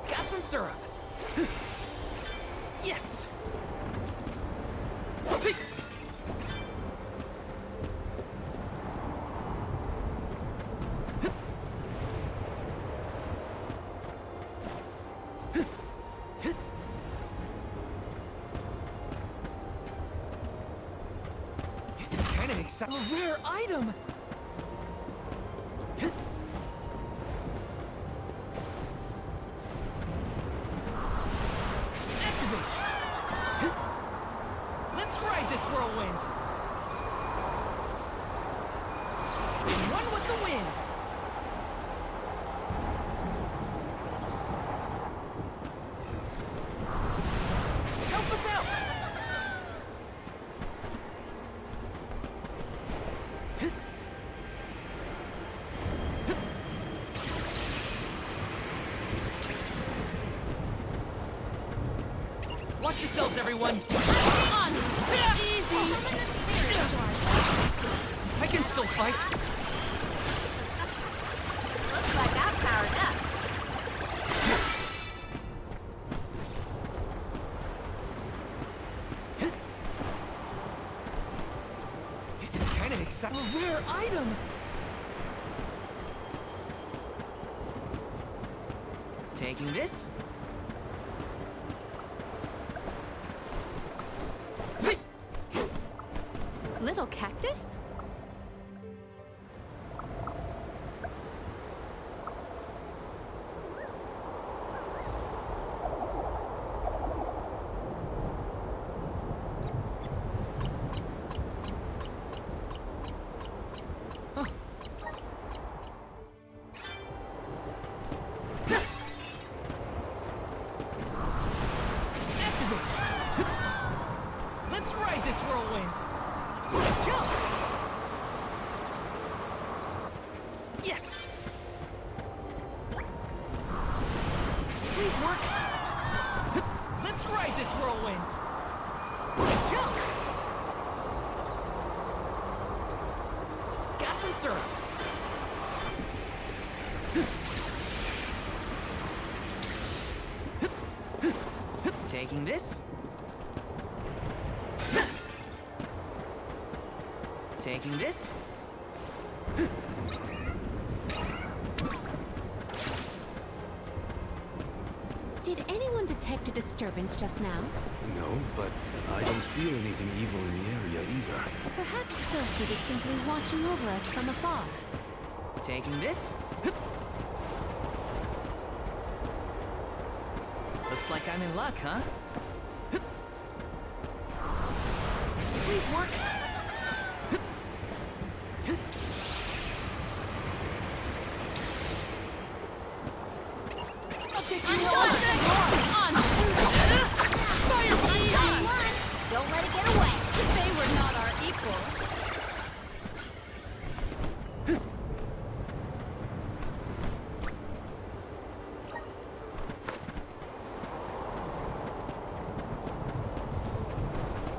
Got some syrup. Yes! See! This is kind of exciting. A rare item! Activate! Let's ride this whirlwind! And run with the wind! Help us out! Watch yourselves, everyone! On! Easy! I can still fight! Looks like I'm powered up. This is kind of exciting. A rare item! Taking this? Little cactus? Activate! Let's ride this whirlwind! Jump! Yes! Please work! Let's ride this whirlwind! Jump! Got some syrup! Taking this? Taking this? Did anyone detect a disturbance just now? No, but I don't feel anything evil in the area either. Perhaps Silphid is simply watching over us from afar. Taking this? Looks like I'm in luck, huh? Please work! I'll take you on! Fire beam! Don't let it get away. They were not our equal.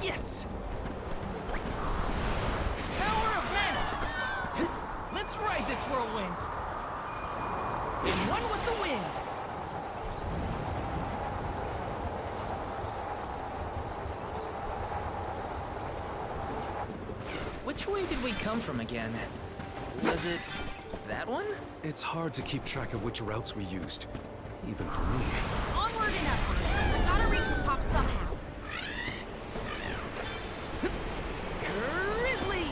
Yes! Power of mana! Let's ride this whirlwind! And run with the wind! Which way did we come from again? Was it that one? It's hard to keep track of which routes we used, even for me. Onward and upward. Gotta reach the top somehow. Grizzly!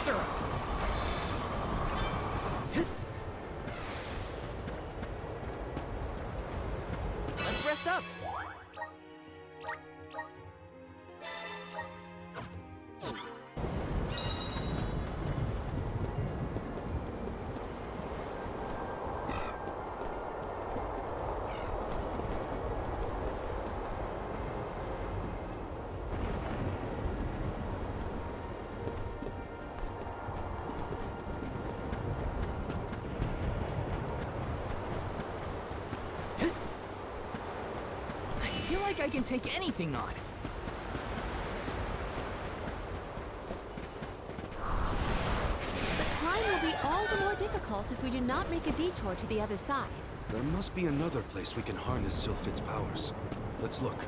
syrup! Let's rest up! I feel like I can take anything on. The climb will be all the more difficult if we do not make a detour to the other side. There must be another place we can harness Sylphid's powers. Let's look.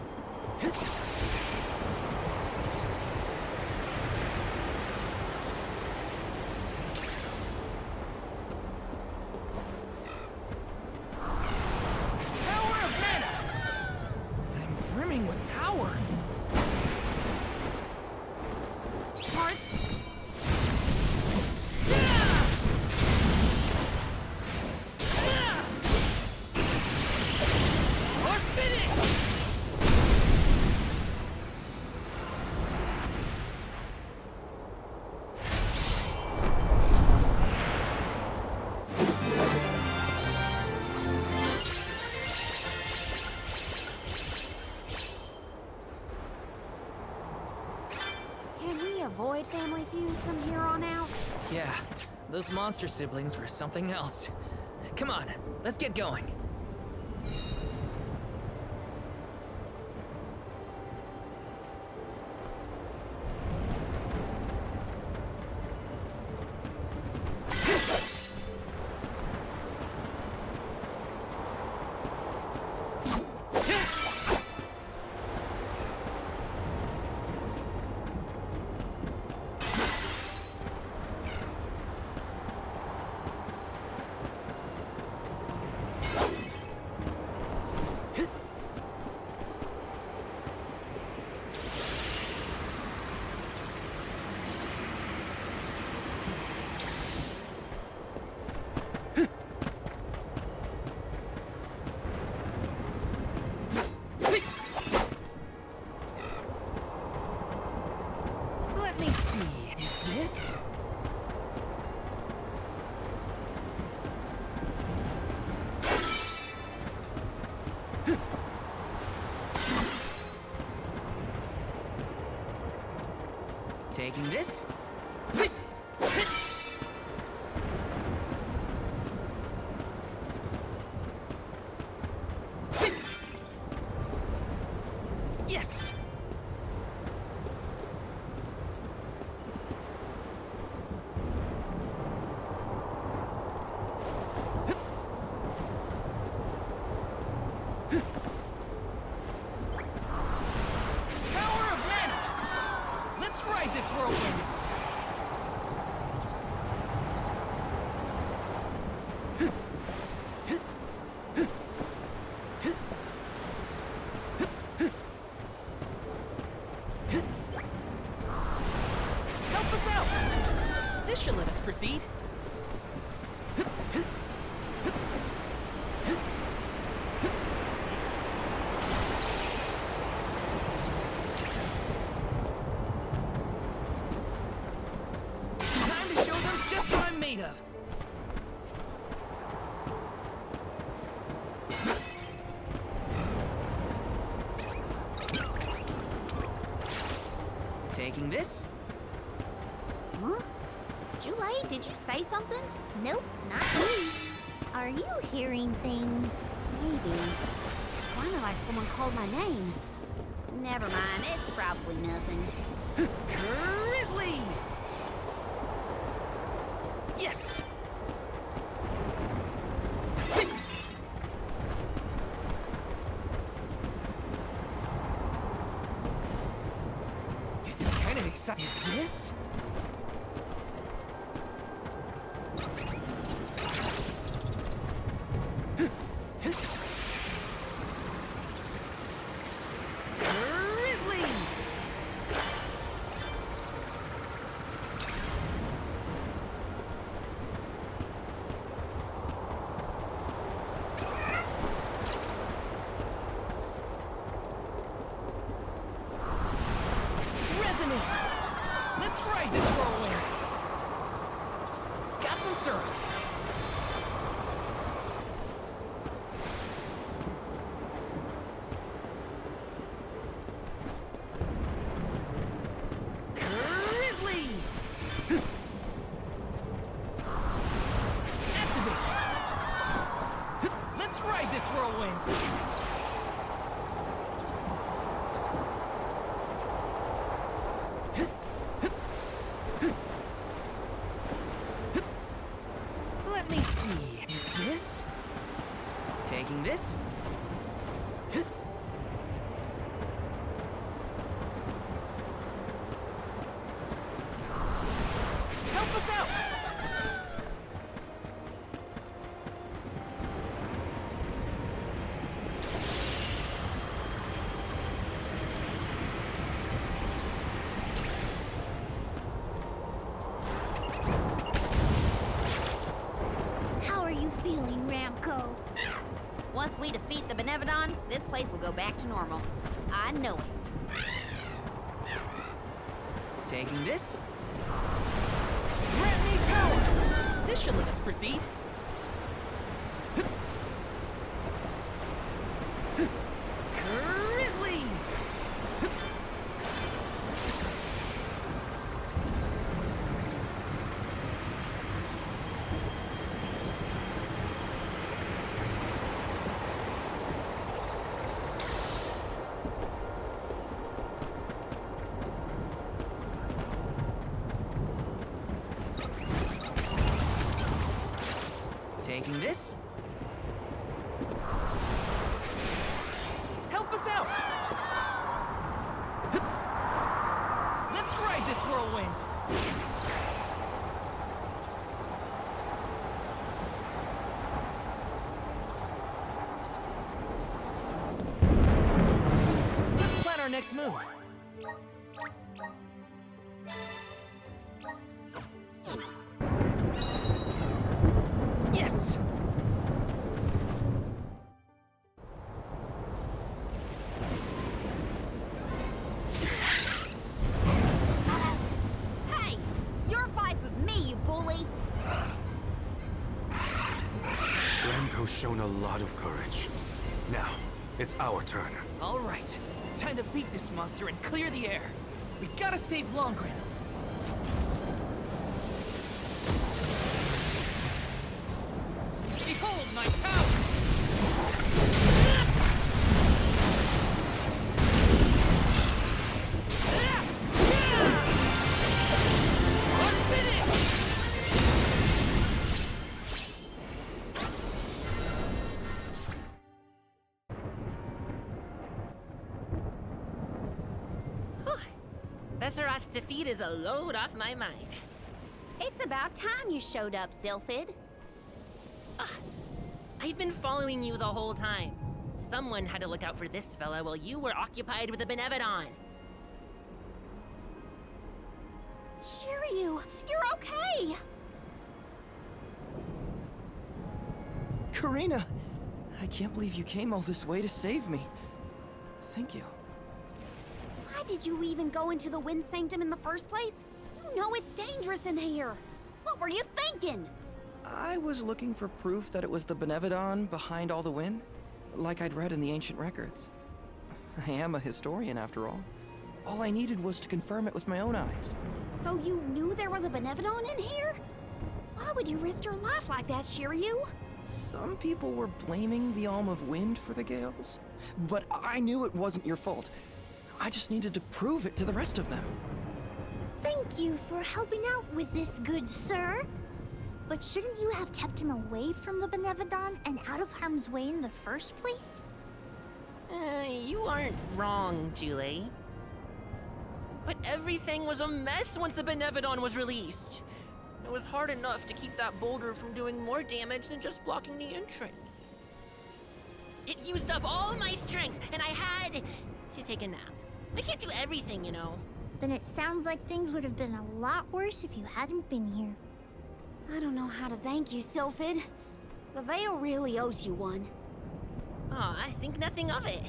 Power of mana! I'm brimming with power. Part. Or finish! Can we avoid family feuds from here on out? Yeah, those monster siblings were something else. Come on, let's get going. Let me see. Is this? Taking this? Yes! Power of mana! Let's ride this whirlwind! Help us out! This should let us proceed. Time to show them just what I'm made of. Taking this? Huh? Jule, did you say something? Nope, not me. Are you hearing things? Maybe. Sounded like someone called my name. Never mind, it's probably nothing. Grizzly! Yes! This is kind of exciting. Is this? Grizzly! Activate! Let's ride this whirlwind! Got some syrup. Grizzly! Activate! Let's ride this whirlwind! Let me see. Is this? Taking this? Help us out! How are you feeling, Ramco? Once we defeat the Benevodon, this place will go back to normal. I know it. Taking this? Grant me power! This should let us proceed. Grizzly! Taking this? Help us out! Let's ride this whirlwind! Let's plan our next move. Yes! Hey! Your fight's with me, you bully! Ramco's shown a lot of courage. Now, it's our turn. All right, time to beat this monster and clear the air. We gotta save Longren. Behold my power! Besserot's defeat is a load off my mind. It's about time you showed up, Sylphid. I've been following you the whole time. Someone had to look out for this fella while you were occupied with the Benevodon. Shiryu, you're okay! Karina! I can't believe you came all this way to save me. Thank you. Why did you even go into the Wind Sanctum in the first place? You know it's dangerous in here. What were you thinking? I was looking for proof that it was the Benevodon behind all the wind, like I'd read in the ancient records. I am a historian, after all. All I needed was to confirm it with my own eyes. So you knew there was a Benevodon in here? Why would you risk your life like that, Shiryu? Some people were blaming the Alm of Wind for the gales, but I knew it wasn't your fault. I just needed to prove it to the rest of them. Thank you for helping out with this, good sir. But shouldn't you have kept him away from the Benevodon and out of harm's way in the first place? You aren't wrong, Julie. But everything was a mess once the Benevodon was released. It was hard enough to keep that boulder from doing more damage than just blocking the entrance. It used up all my strength, and I had to take a nap. I can't do everything, you know. Then it sounds like things would have been a lot worse if you hadn't been here. I don't know how to thank you, Sylphid. The Veil really owes you one. Aw, I think nothing of it.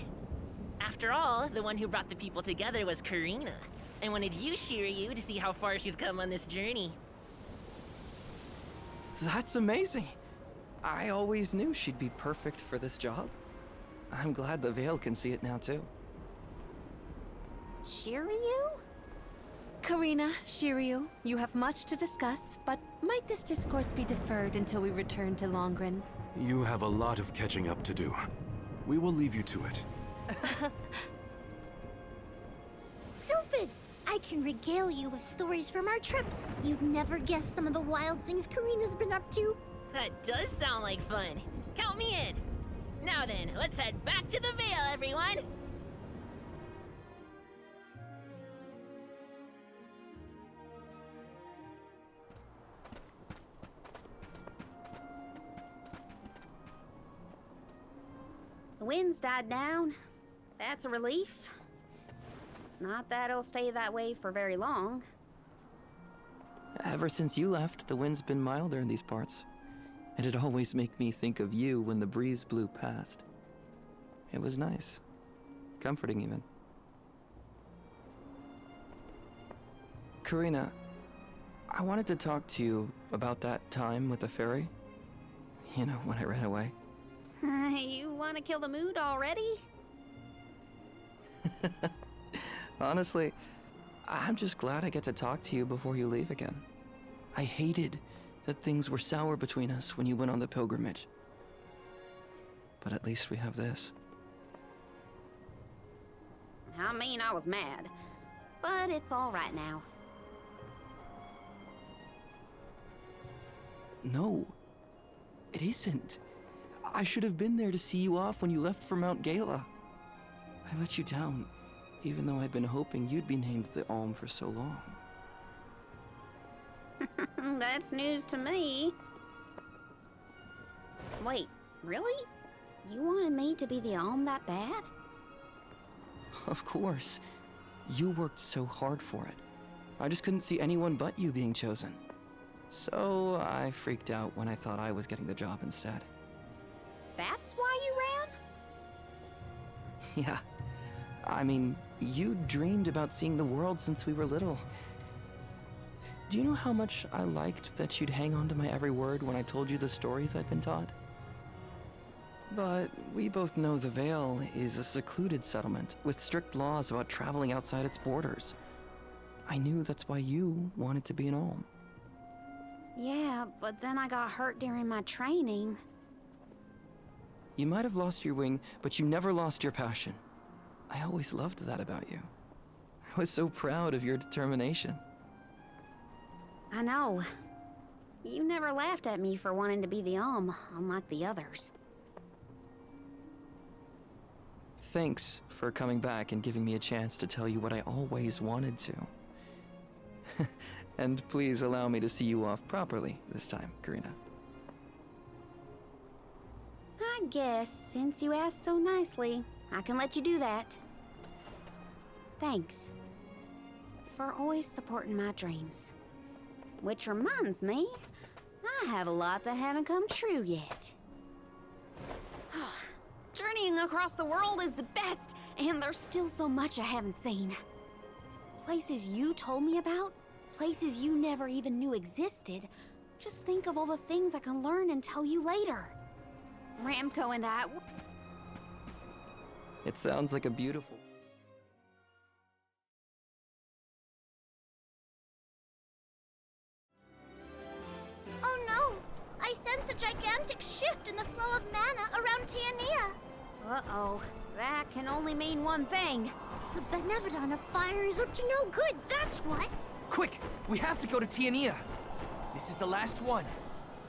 After all, the one who brought the people together was Karina. I wanted you, Shiryu, to see how far she's come on this journey. That's amazing. I always knew she'd be perfect for this job. I'm glad the Veil can see it now, too. Shiryu? Karina, Shiryu, you have much to discuss, but might this discourse be deferred until we return to Longren? You have a lot of catching up to do. We will leave you to it. Sylphid, I can regale you with stories from our trip. You'd never guess some of the wild things Karina's been up to. That does sound like fun. Count me in. Now then, let's head back to the Veil, everyone! The wind's died down. That's a relief. Not that it'll stay that way for very long. Ever since you left, the wind's been milder in these parts. It'd always make me think of you when the breeze blew past. It was nice. Comforting, even. Karina, I wanted to talk to you about that time with the fairy. You know, when I ran away. You want to kill the mood already? Honestly, I'm just glad I get to talk to you before you leave again. I hated that things were sour between us when you went on the pilgrimage. But at least we have this. I mean, I was mad. But it's all right now. No, it isn't. I should have been there to see you off when you left for Mount Gala. I let you down, even though I'd been hoping you'd be named the Alm for so long. That's news to me. Wait, really? You wanted me to be the Alm that bad? Of course. You worked so hard for it. I just couldn't see anyone but you being chosen. So I freaked out when I thought I was getting the job instead. That's why you ran? Yeah. I mean, you dreamed about seeing the world since we were little. Do you know how much I liked that you'd hang on to my every word when I told you the stories I'd been taught? But we both know the Veil is a secluded settlement with strict laws about traveling outside its borders. I knew that's why you wanted to be an Alm. Yeah, but then I got hurt during my training. You might have lost your wing, but you never lost your passion. I always loved that about you. I was so proud of your determination. I know. You never laughed at me for wanting to be the Alm, unlike the others. Thanks for coming back and giving me a chance to tell you what I always wanted to. And please allow me to see you off properly this time, Karina. I guess, since you asked so nicely, I can let you do that. Thanks. For always supporting my dreams. Which reminds me, I have a lot that haven't come true yet. Journeying across the world is the best, and there's still so much I haven't seen. Places you told me about, places you never even knew existed. Just think of all the things I can learn and tell you later. Ramco and I... It sounds like a beautiful... Oh no! I sense a gigantic shift in the flow of mana around Tiania. Uh-oh. That can only mean one thing. The Benevodon of Fire is up to no good, that's what! Quick! We have to go to Tiania! This is the last one.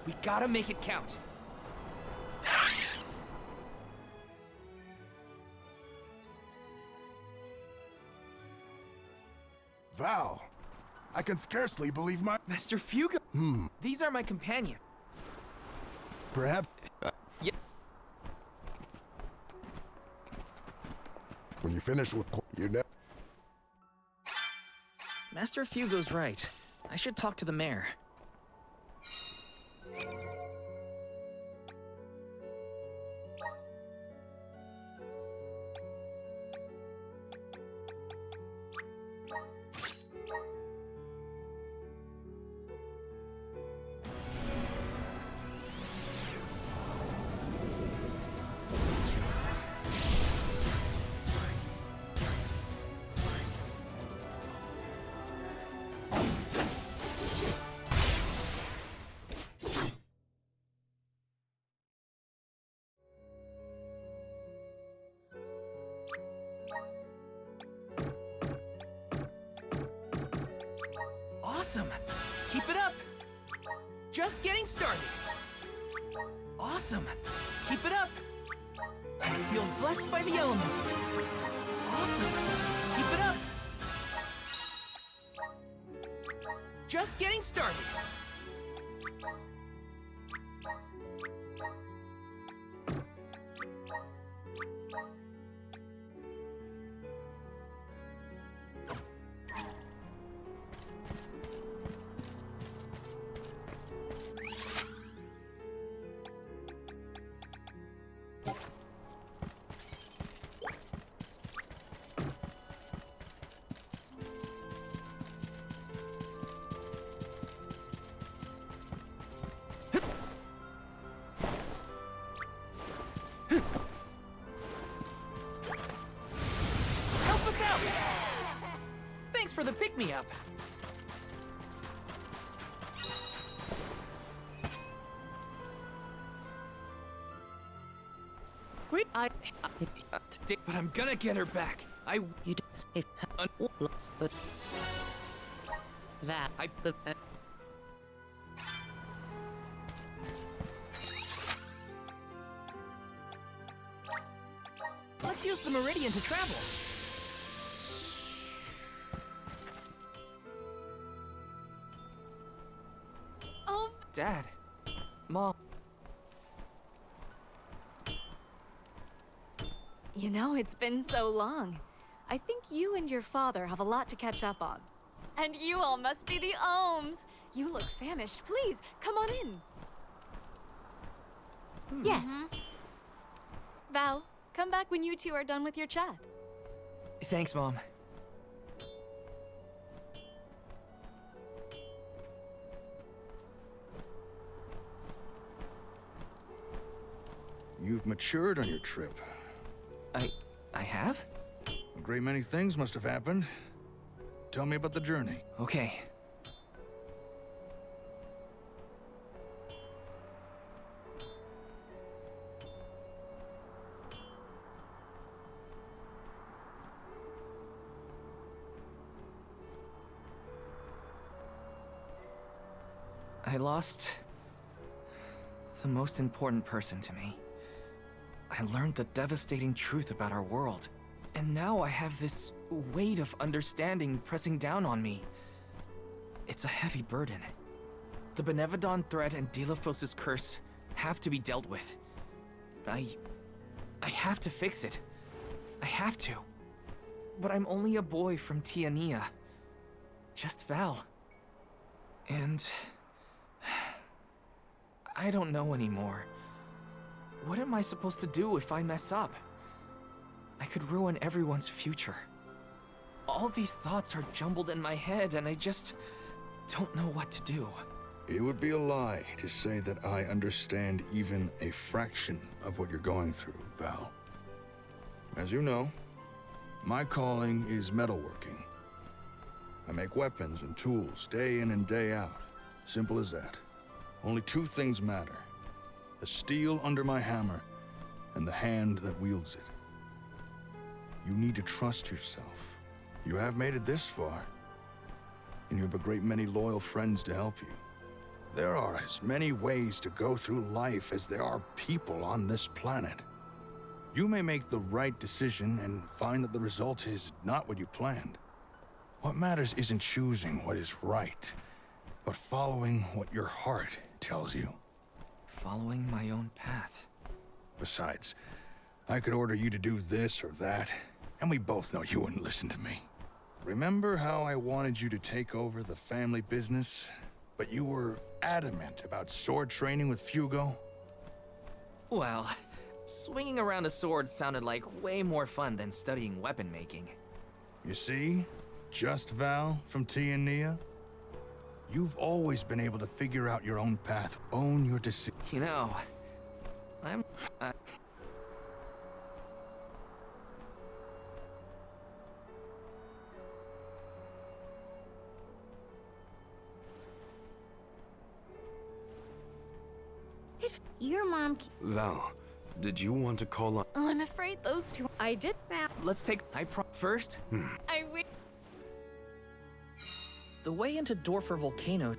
We gotta make it count. Val, I can scarcely believe my... Master Fugo! These are my companion. Perhaps... Yeah. When you finish with... You know... Master Fugo's right. I should talk to the mayor. Awesome! Keep it up! Just getting started! Awesome! Keep it up! I feel blessed by the elements! Awesome! Keep it up! Just getting started! Help us out! Thanks for the pick-me-up. Great, but I'm gonna get her back. You say but that Let's use the meridian to travel. Oh, Dad, Mom. You know, it's been so long. I think you and your father have a lot to catch up on. And you all must be the Ohms. You look famished. Please, come on in. yes. Val, come back when you two are done with your chat. Thanks, Mom. You've matured on your trip. I have? A great many things must have happened. Tell me about the journey. Okay. I lost the most important person to me. I learned the devastating truth about our world. And now I have this weight of understanding pressing down on me. It's a heavy burden. The Benevodon threat and Delphos' curse have to be dealt with. I have to fix it. I have to. But I'm only a boy from Tiania. Just Val. And I don't know anymore. What am I supposed to do if I mess up? I could ruin everyone's future. All these thoughts are jumbled in my head, and I just don't know what to do. It would be a lie to say that I understand even a fraction of what you're going through, Val. As you know, my calling is metalworking. I make weapons and tools day in and day out. Simple as that. Only two things matter: the steel under my hammer and the hand that wields it. You need to trust yourself. You have made it this far, and you have a great many loyal friends to help you. There are as many ways to go through life as there are people on this planet. You may make the right decision and find that the result is not what you planned. What matters isn't choosing what is right, but following what your heart tells you. Following my own path. Besides, I could order you to do this or that, and we both know you wouldn't listen to me. Remember how I wanted you to take over the family business, but you were adamant about sword training with Fugo? Well, swinging around a sword sounded like way more fun than studying weapon making. You see? Just Val from Tiania? You've always been able to figure out your own path, own your decision. You know, I'm... Your mom... Val, did you want to call on... Oh, I'm afraid those two... I did that. Let's take... first? I wish... The way into Dorfer Volcano...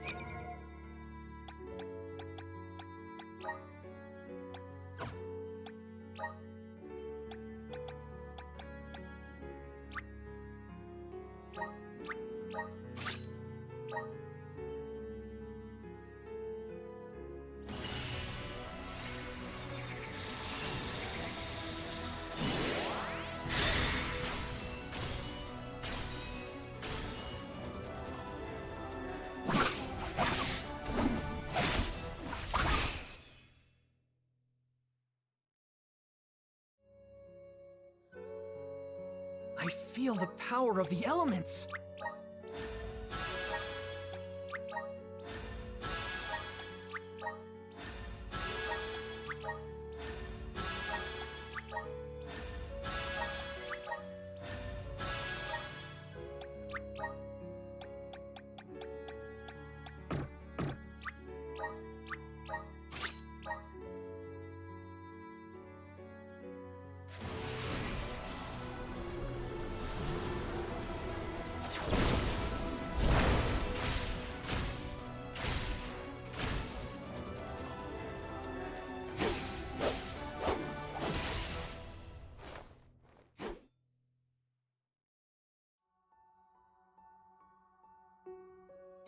I feel the power of the elements!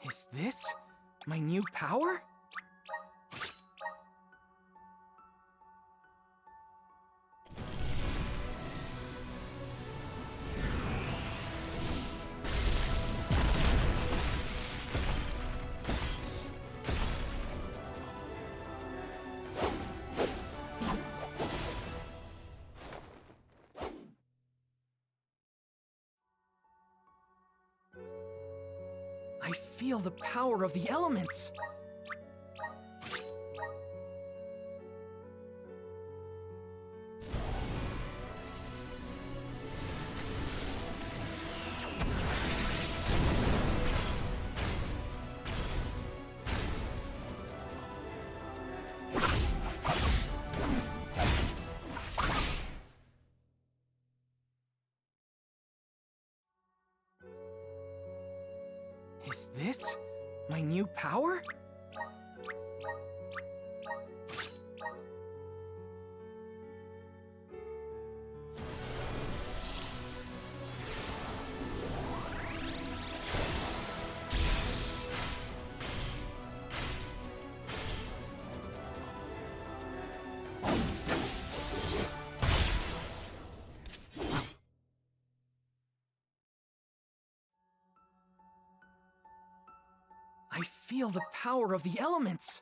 Is this my new power? I feel the power of the elements! Is this my new power? I feel the power of the elements!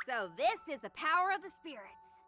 So this is the power of the spirits.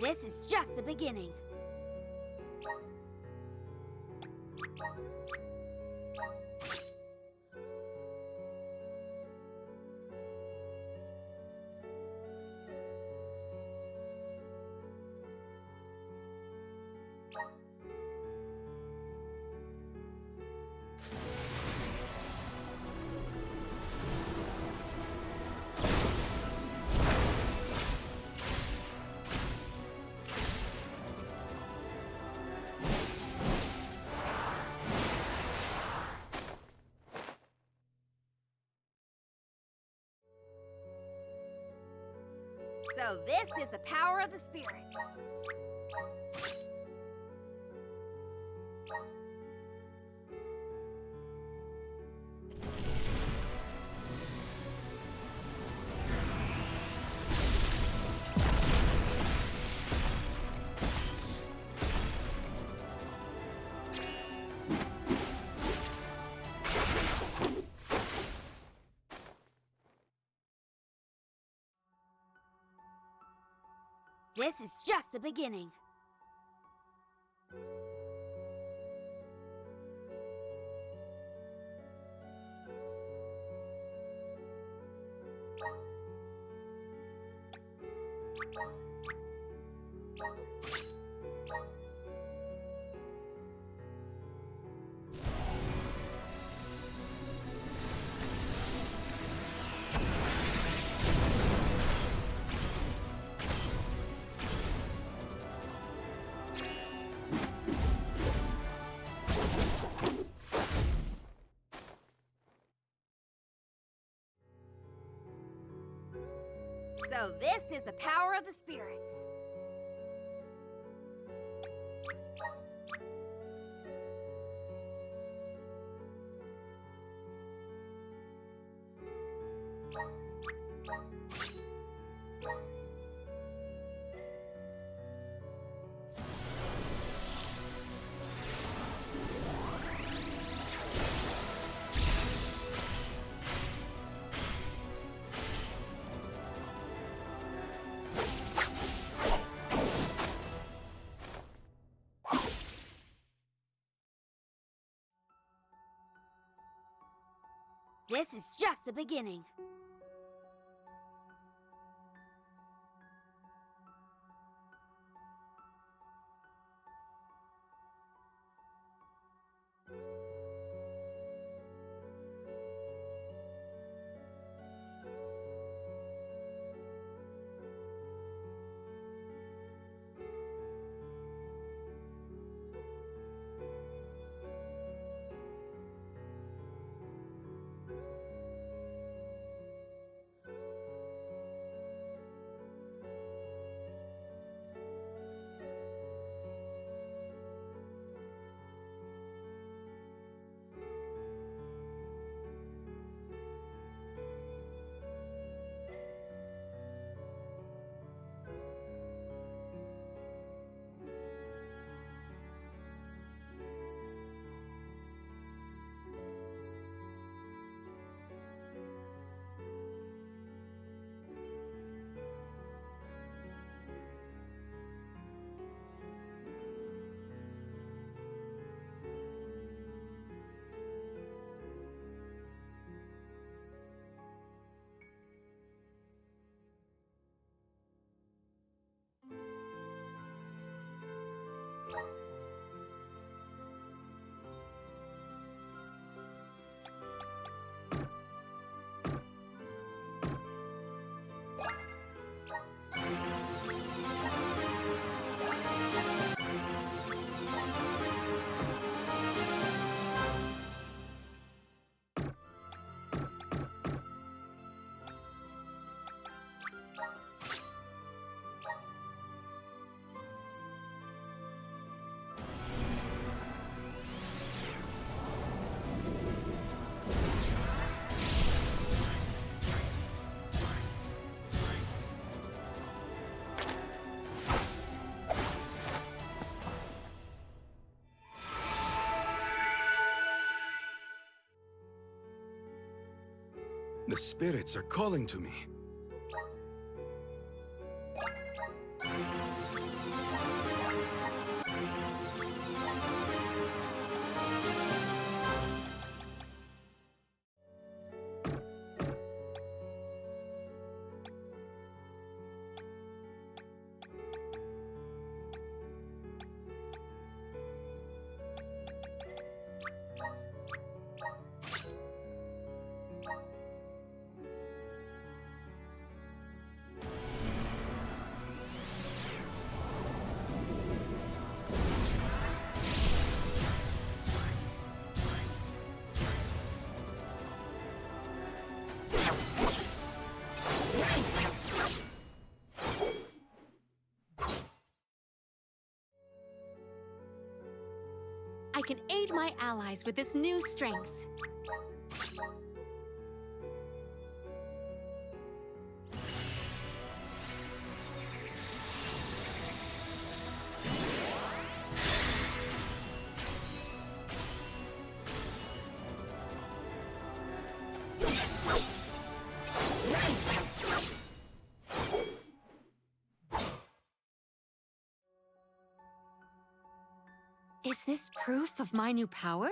This is just the beginning. So this is the power of the spirits. This is just the beginning. So this is the power of the spirits. This is just the beginning. The spirits are calling to me. can aid my allies with this new strength. Is this proof of my new power?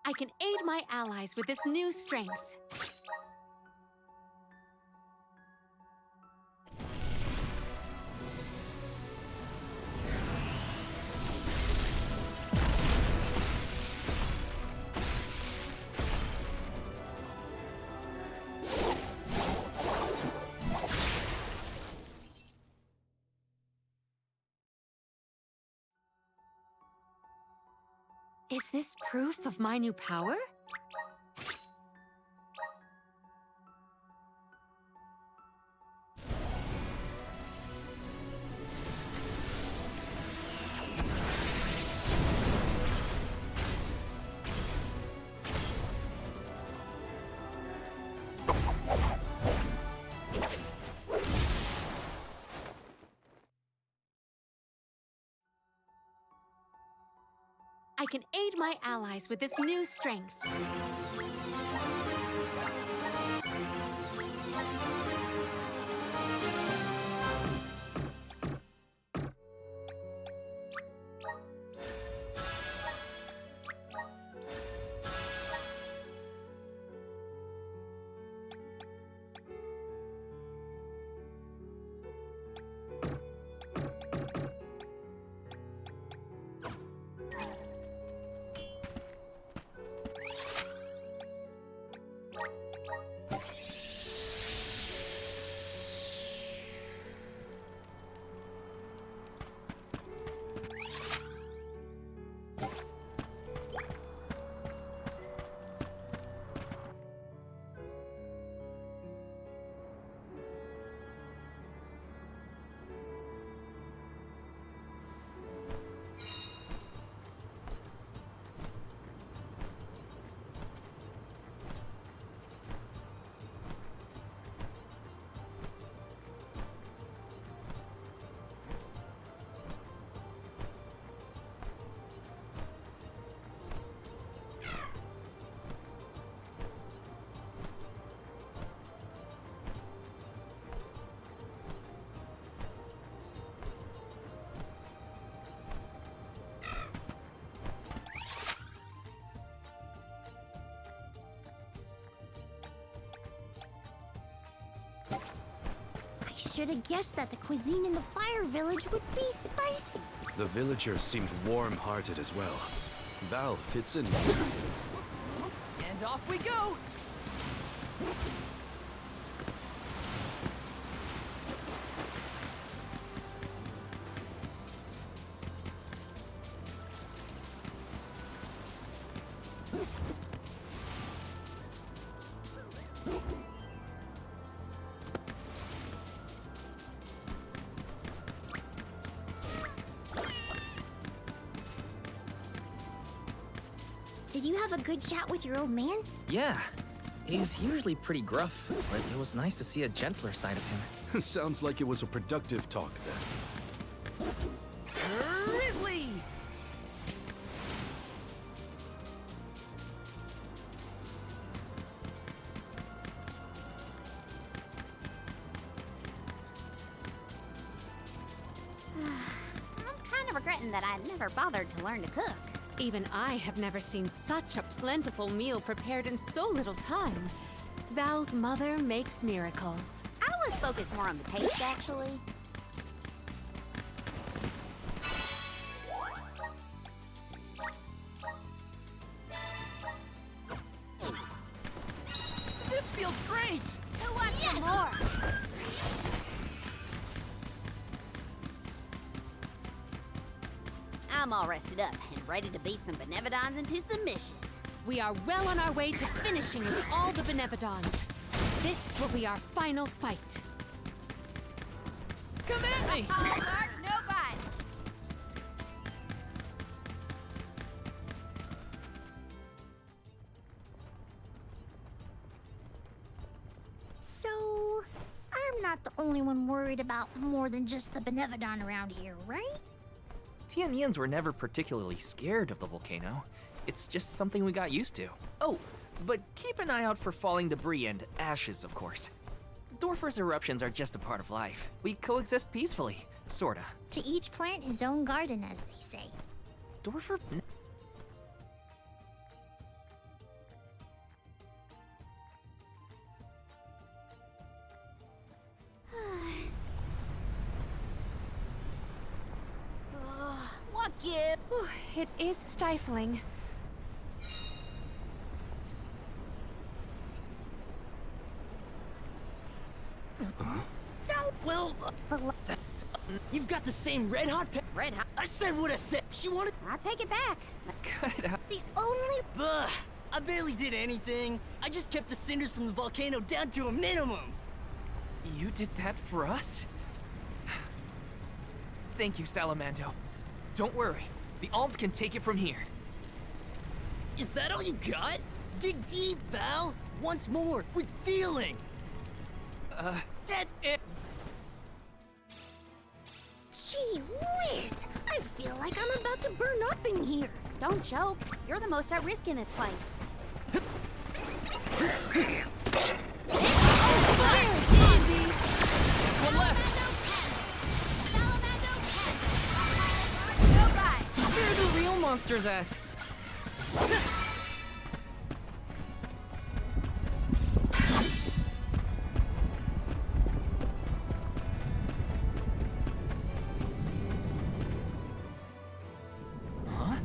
I can aid my allies with this new strength. Is this proof of my new power? I can aid my allies with this new strength. I should have guessed that the cuisine in the Fire Village would be spicy. The villagers seemed warm-hearted as well. Val fits in. And off we go! Did you have a good chat with your old man? Yeah. He's usually pretty gruff, but it was nice to see a gentler side of him. Sounds like it was a productive talk then. Grizzly! I'm kind of regretting that I never bothered to learn to cook. Even I have never seen such a plentiful meal prepared in so little time. Val's mother makes miracles. I was focused more on the taste, actually. feels great! Who wants some more? I'm all rested up and ready to beat some Benevodons into submission. We are well on our way to finishing with all the Benevodons. This will be our final fight. Come at me! All bark, no bite. So, I'm not the only one worried about more than just the Benevodon around here, right? Tianyans were never particularly scared of the volcano. It's just something we got used to. Oh, but keep an eye out for falling debris and ashes, of course. Dorfer's eruptions are just a part of life. We coexist peacefully, sorta. To each plant his own garden, as they say. Dorfer... What give? It is stifling. So, Well, that's... you've got the same red hot Red hot. I said what I said. She wanted. I'll take it back. Cut it out. The only... Ugh, I barely did anything. I just kept the cinders from the volcano down to a minimum. You did that for us? Thank you, Salamando. Don't worry. The Alms can take it from here. Is that all you got? Dig deep, Val. Once more, with feeling. That's it. Gee whiz! I feel like I'm about to burn up in here. Don't choke. You're the most at risk in this place. One left! Where are the real monsters at? Huh?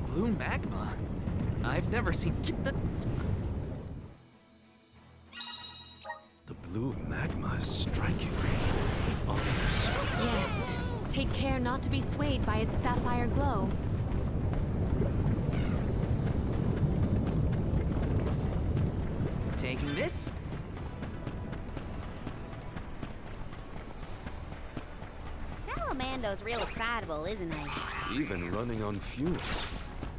Blue magma? I've never seen... The blue magma is strikingly ominous. Yes. Take care not to be swayed by its sapphire glow. Taking this? Salamando's real excitable, isn't he? Even running on fumes.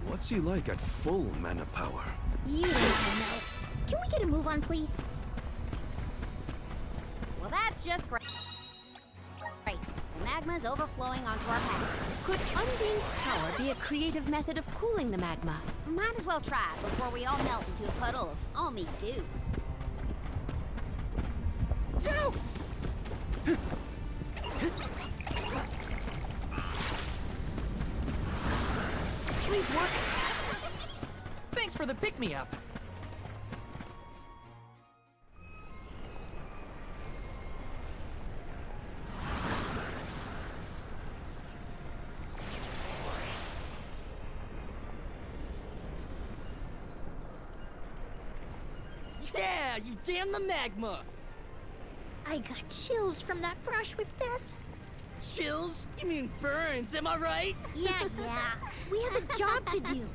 What's he like at full mana power? You don't know. Can we get a move on, please? Well, that's just great. Great. The magma's overflowing onto our path. Could Undine's power be a creative method of cooling the magma? Might as well try before we all melt into a puddle of almy goo. No! Please work. Thanks for the pick-me-up. Yeah, you damn the magma. I got chills from that brush with death. Chills? You mean burns, am I right? Yeah. We have a job to do.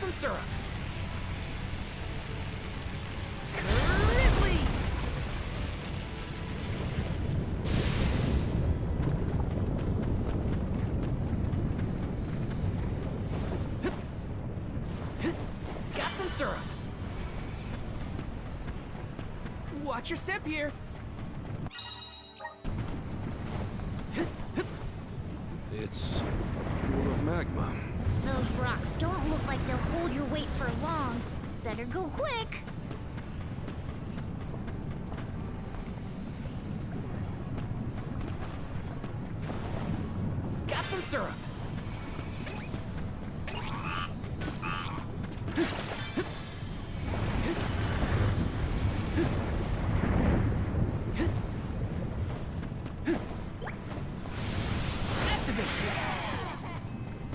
some syrup. Grizzly! Got some syrup. Watch your step here. It's full of magma. Those rocks don't look like they'll hold your weight for long. Better go quick. Got some syrup.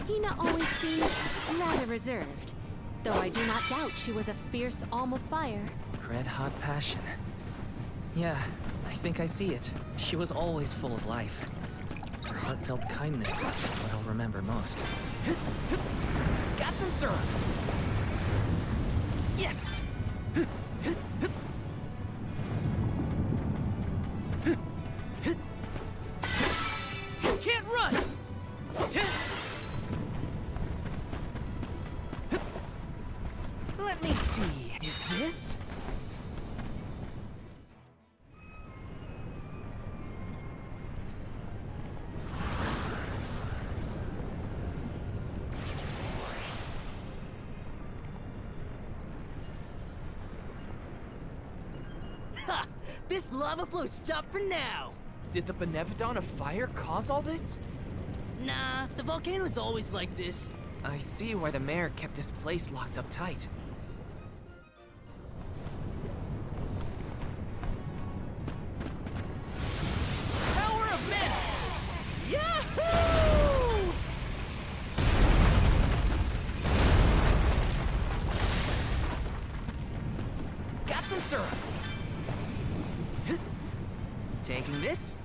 Hina always seemed rather reserved, though I do not doubt she was a fierce alm of fire. Red-hot passion. Yeah, I think I see it. She was always full of life. Her heartfelt kindness is what I'll remember most. Got some syrup! Yes! You can't run! Let me see. Is this? Ha! This lava flow stopped for now! Did the Benevodon of Fire cause all this? Nah, the volcano's always like this. I see why the mayor kept this place locked up tight. Power of Mist! Yahoo! Got some syrup. Taking this.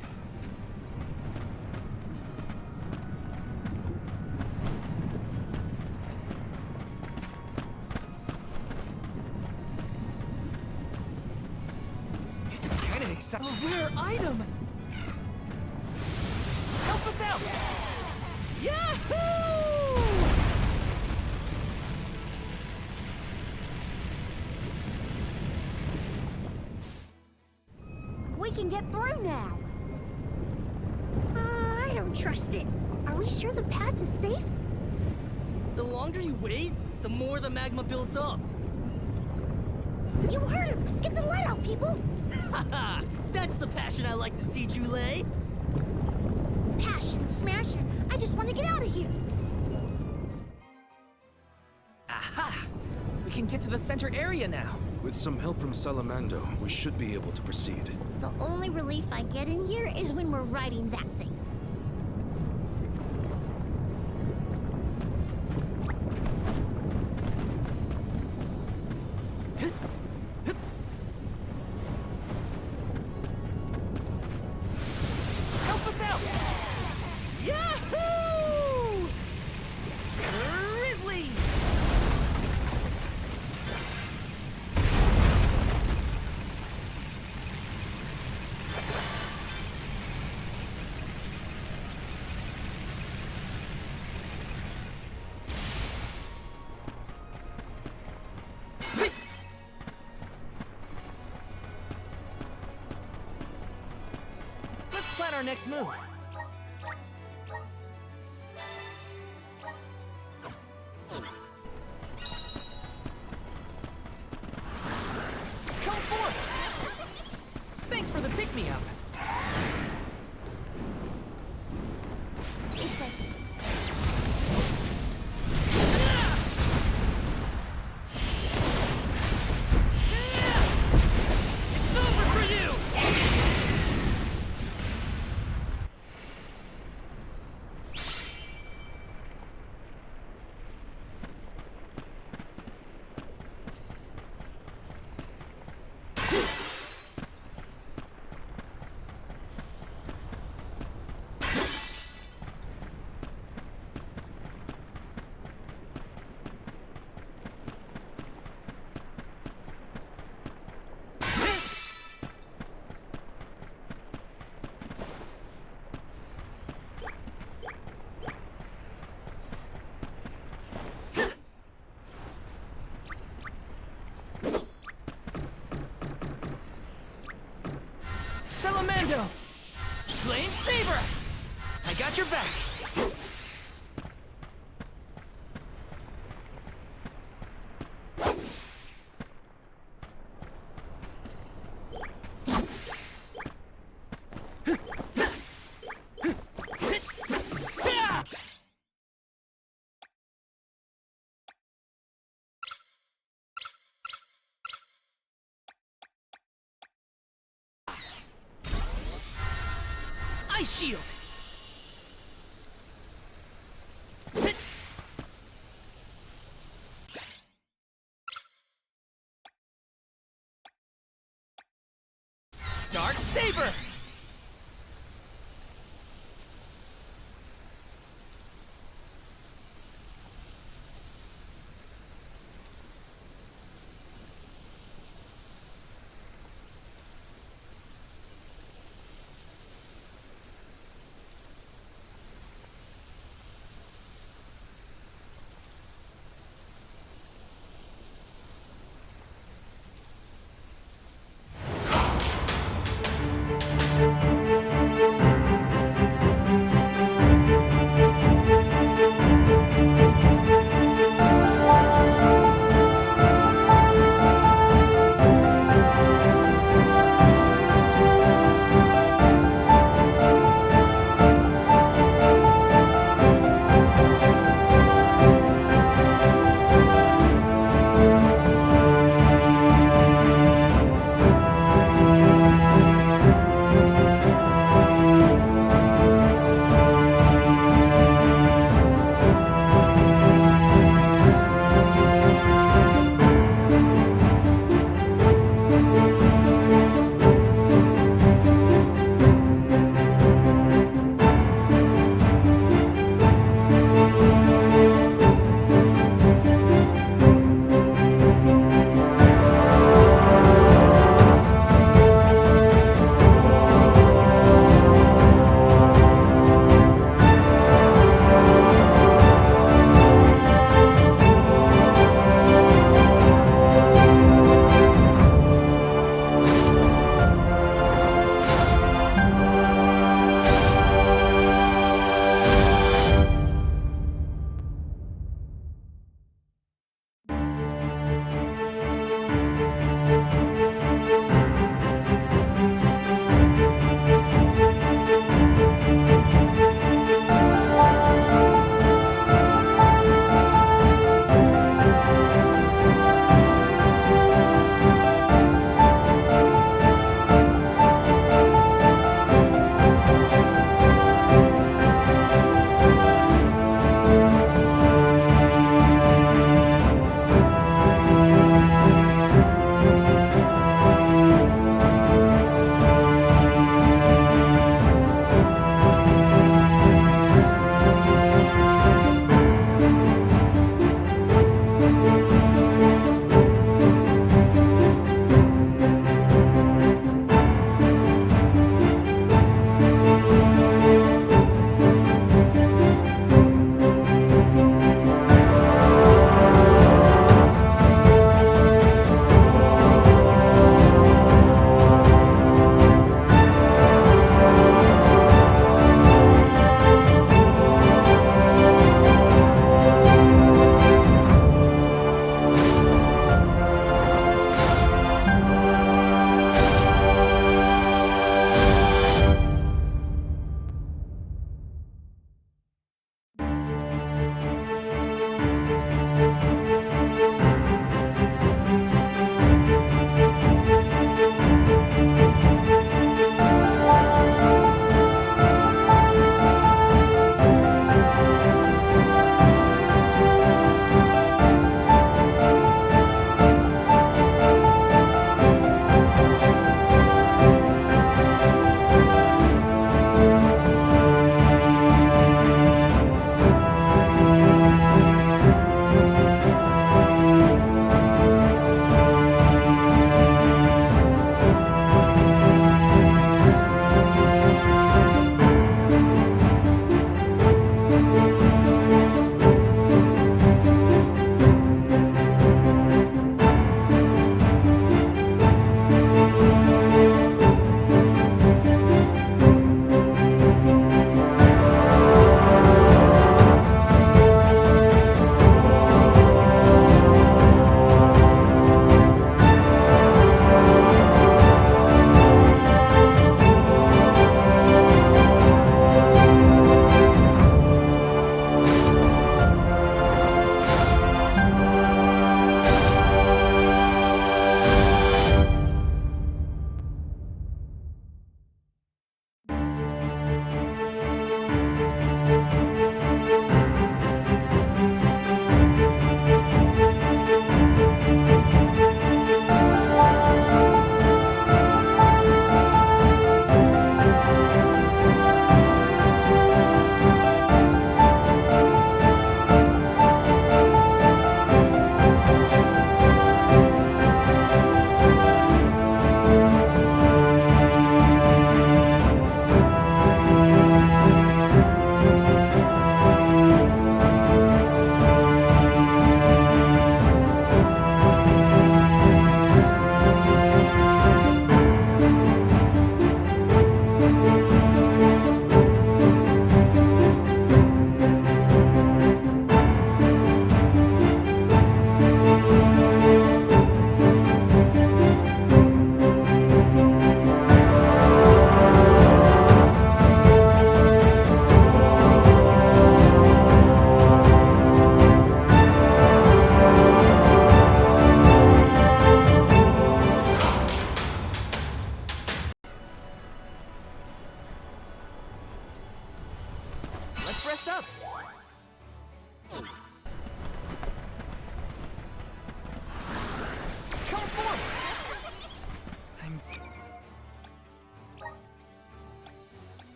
This is kind of exciting. A rare item. Help us out. Yahoo! We can get through now. I don't trust it. Are we sure the path is safe? The longer you wait, the more the magma builds up. You heard him! Get the light out, people! Haha! That's the passion I like to see, Jule. Passion, smashing. I just want to get out of here. Aha! We can get to the center area now. With some help from Salamando, we should be able to proceed. The only relief I get in here is when we're riding that thing. Help us out! Yahoo! Grizzly! Let's plan our next move. Come forth! Thanks for the pick-me-up. It's over for you! Salamando! Flame Saber! I got your back! Ice Shield! Dark Saber!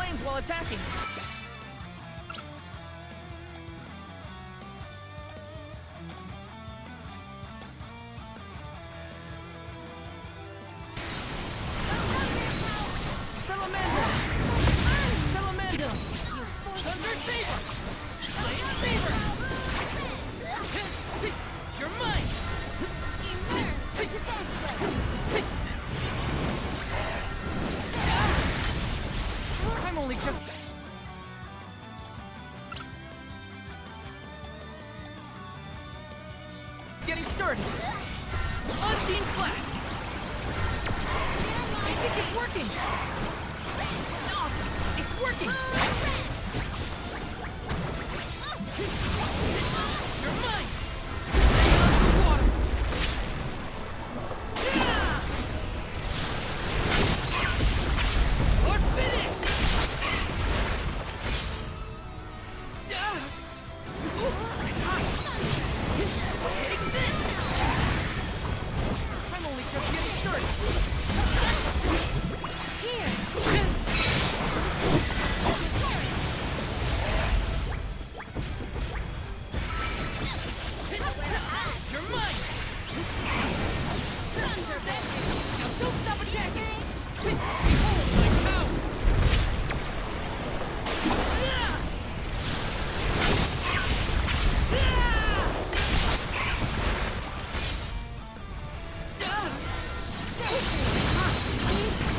flames while attacking. Salamander! Salamander! Thunder Saber! Flame Saber! You're mine! I'm only just... getting started. Unseen Flask! I think it's working! Awesome! It's working! You're mine! Water! Or finish! It's hot! Take this! I'm only just getting started! Here! You're mine! Now don't stop attacking! Hold my power!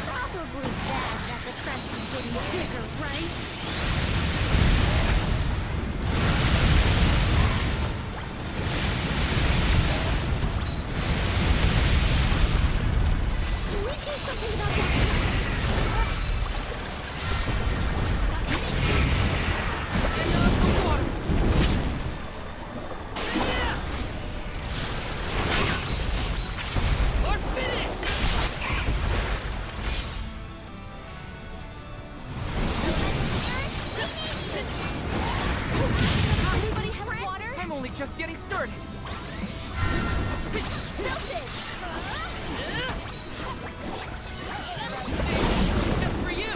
Probably bad that the crust is getting bigger, right? Can we do something about that crust? Enough of water! Or finish! Anybody have water? I'm only just getting started. Just for you.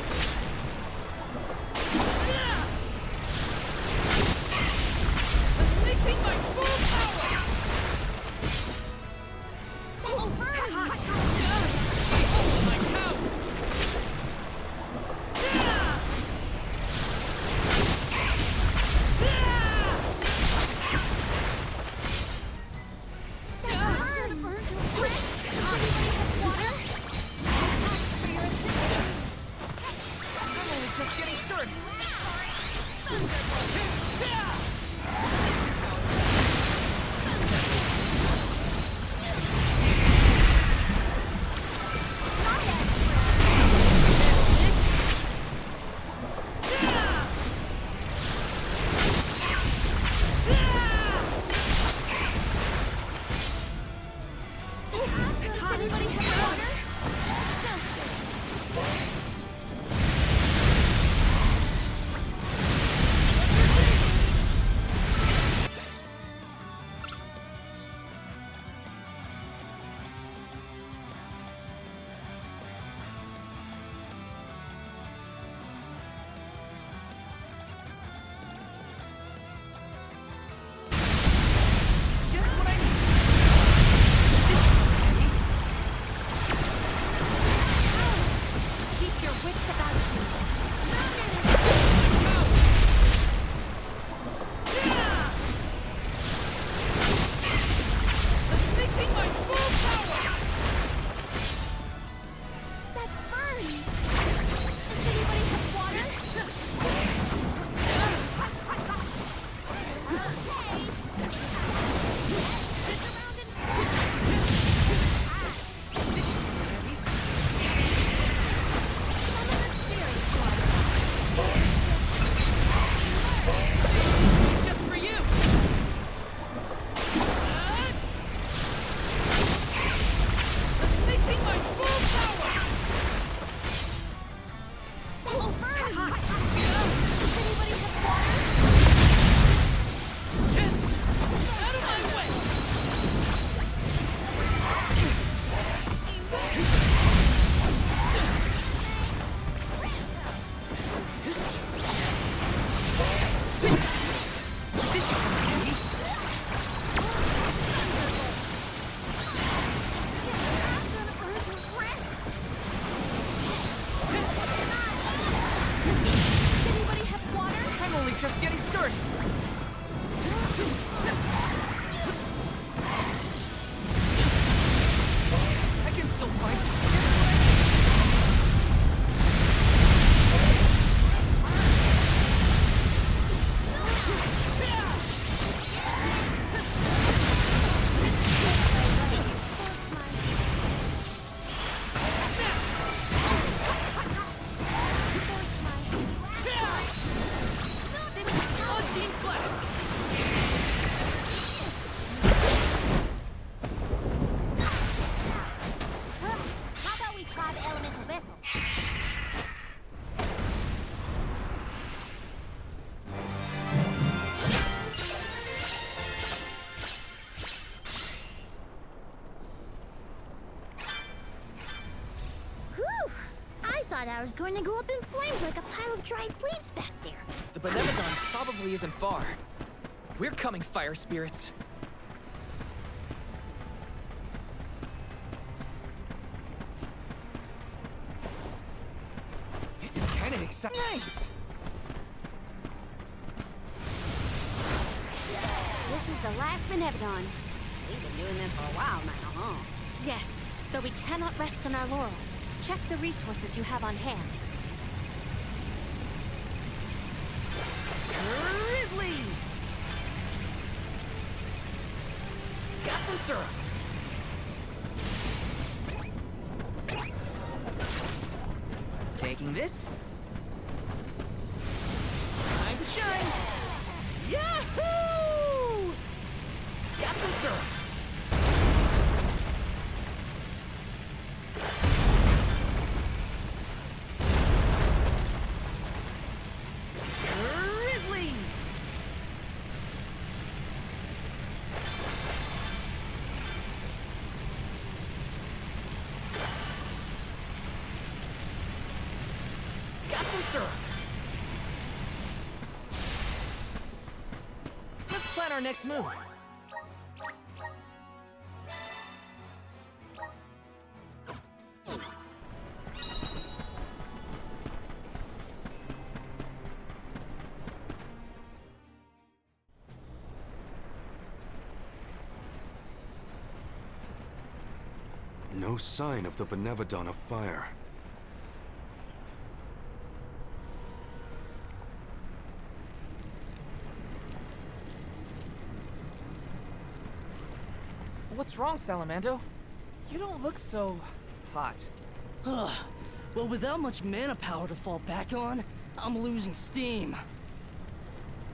Unleashing my full power. It's hot. Oh my cow. I'm only just getting started. Does anybody have water? forward! I can still fight. How about we try the elemental vessel? Whew! I thought I was going to go up in flames like a pile of dried leaves back there. The Benevodon probably isn't far. We're coming, fire spirits. This is kind of exciting. Nice! This is the last Benevodon. We've been doing this for a while now, huh? Yes, though we cannot rest on our laurels. Check the resources you have on hand. Grizzly! Got some syrup. Taking this. Time to shine. Yahoo! Got some syrup. Grizzly! Got some syrup. Let's plan our next move. No sign of the Benevodon of Fire. What's wrong, Salamando? You don't look so hot. Well, without much mana power to fall back on, I'm losing steam.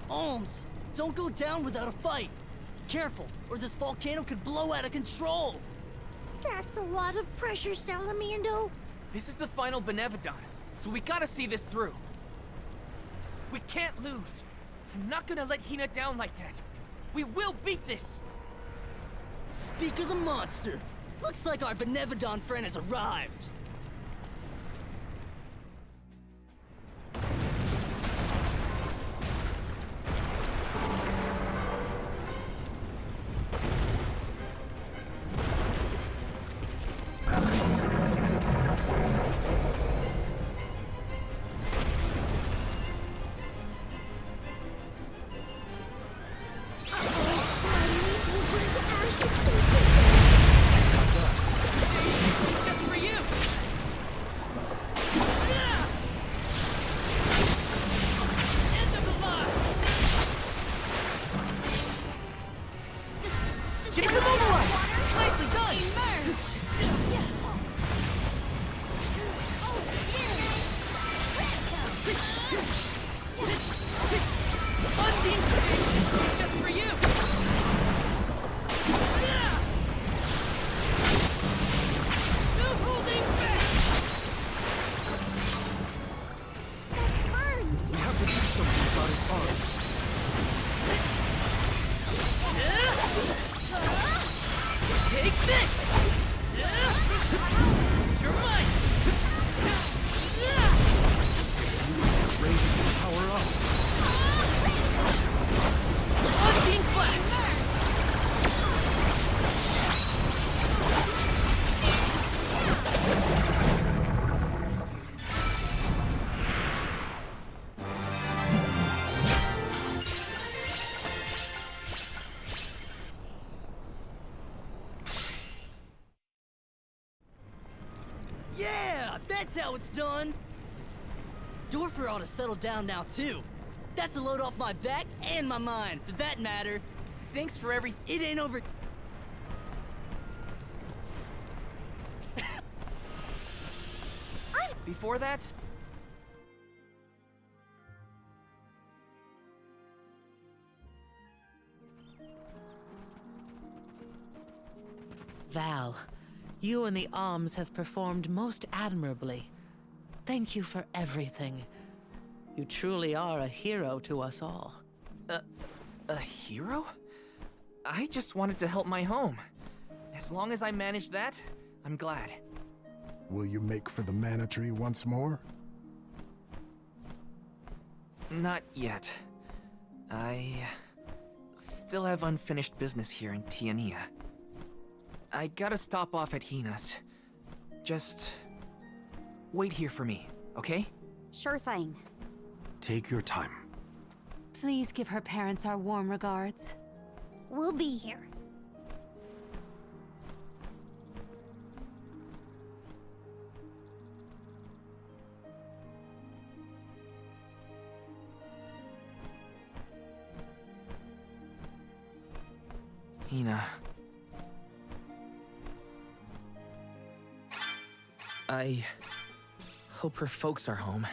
Ohms, don't go down without a fight. Careful, or this volcano could blow out of control. That's a lot of pressure, Salamando. This is the final Benevodon, so we gotta see this through. We can't lose. I'm not gonna let Hina down like that. We will beat this! Speak of the monster. Looks like our Benevodon friend has arrived. Just for you! End of the line! Get him immobilized! Nicely done! Undine! Just for you! No holding back! We have to do something about its arms. Take this! You're mine! It's using strange how it's done. Dorfer ought to settle down now, too. That's a load off my back and my mind, for that matter. Thanks for every... It ain't over... Before that... Val, you and the Alms have performed most admirably. Thank you for everything. You truly are a hero to us all. A hero? I just wanted to help my home. As long as I manage that, I'm glad. Will you make for the mana tree once more? Not yet. I still have unfinished business here in Tiania. I gotta stop off at Hina's. Just wait here for me, okay? Sure thing. Take your time. Please give her parents our warm regards. We'll be here. Hina. I hope her folks are home.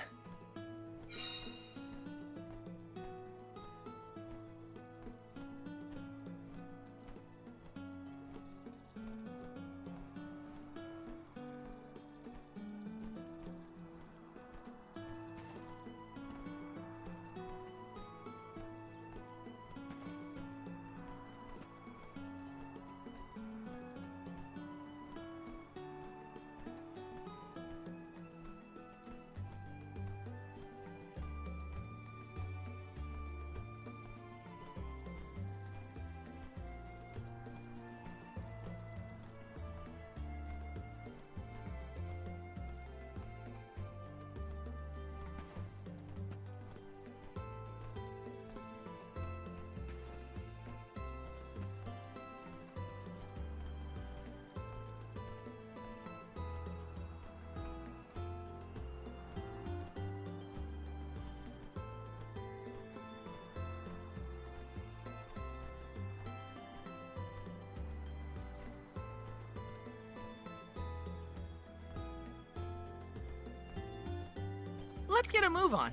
Let's get a move on.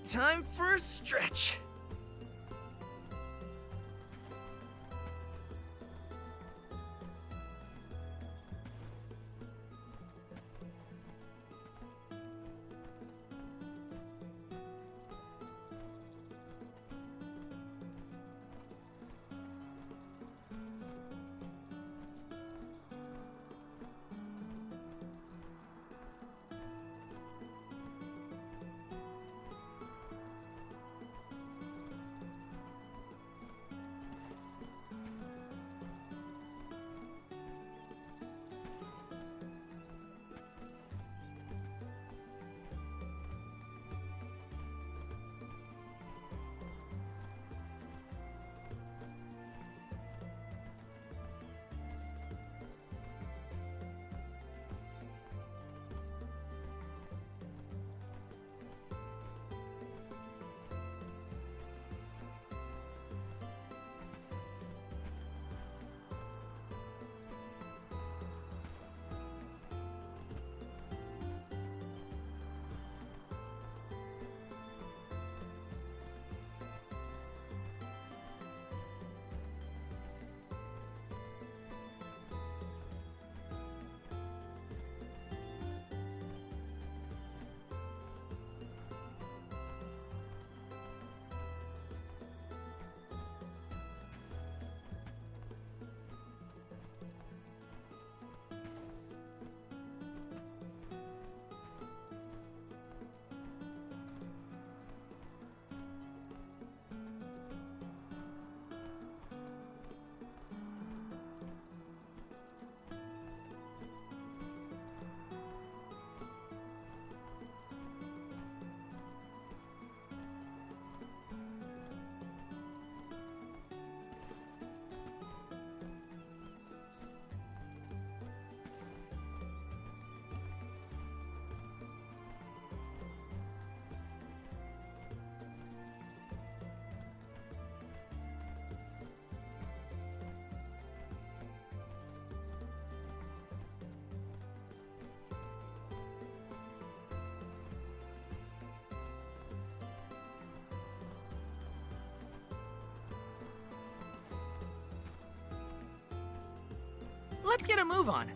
Time for a stretch. let's get a move on.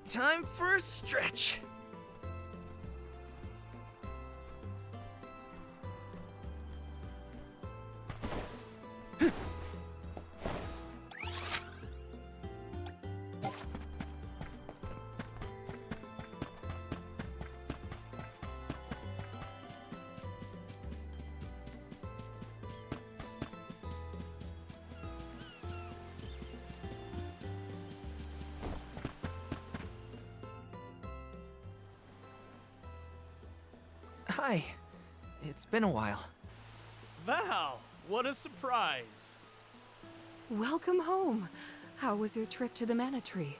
Time for a stretch. Hi. It's been a while. Val, what a surprise. Welcome home. How was your trip to the Mana Tree?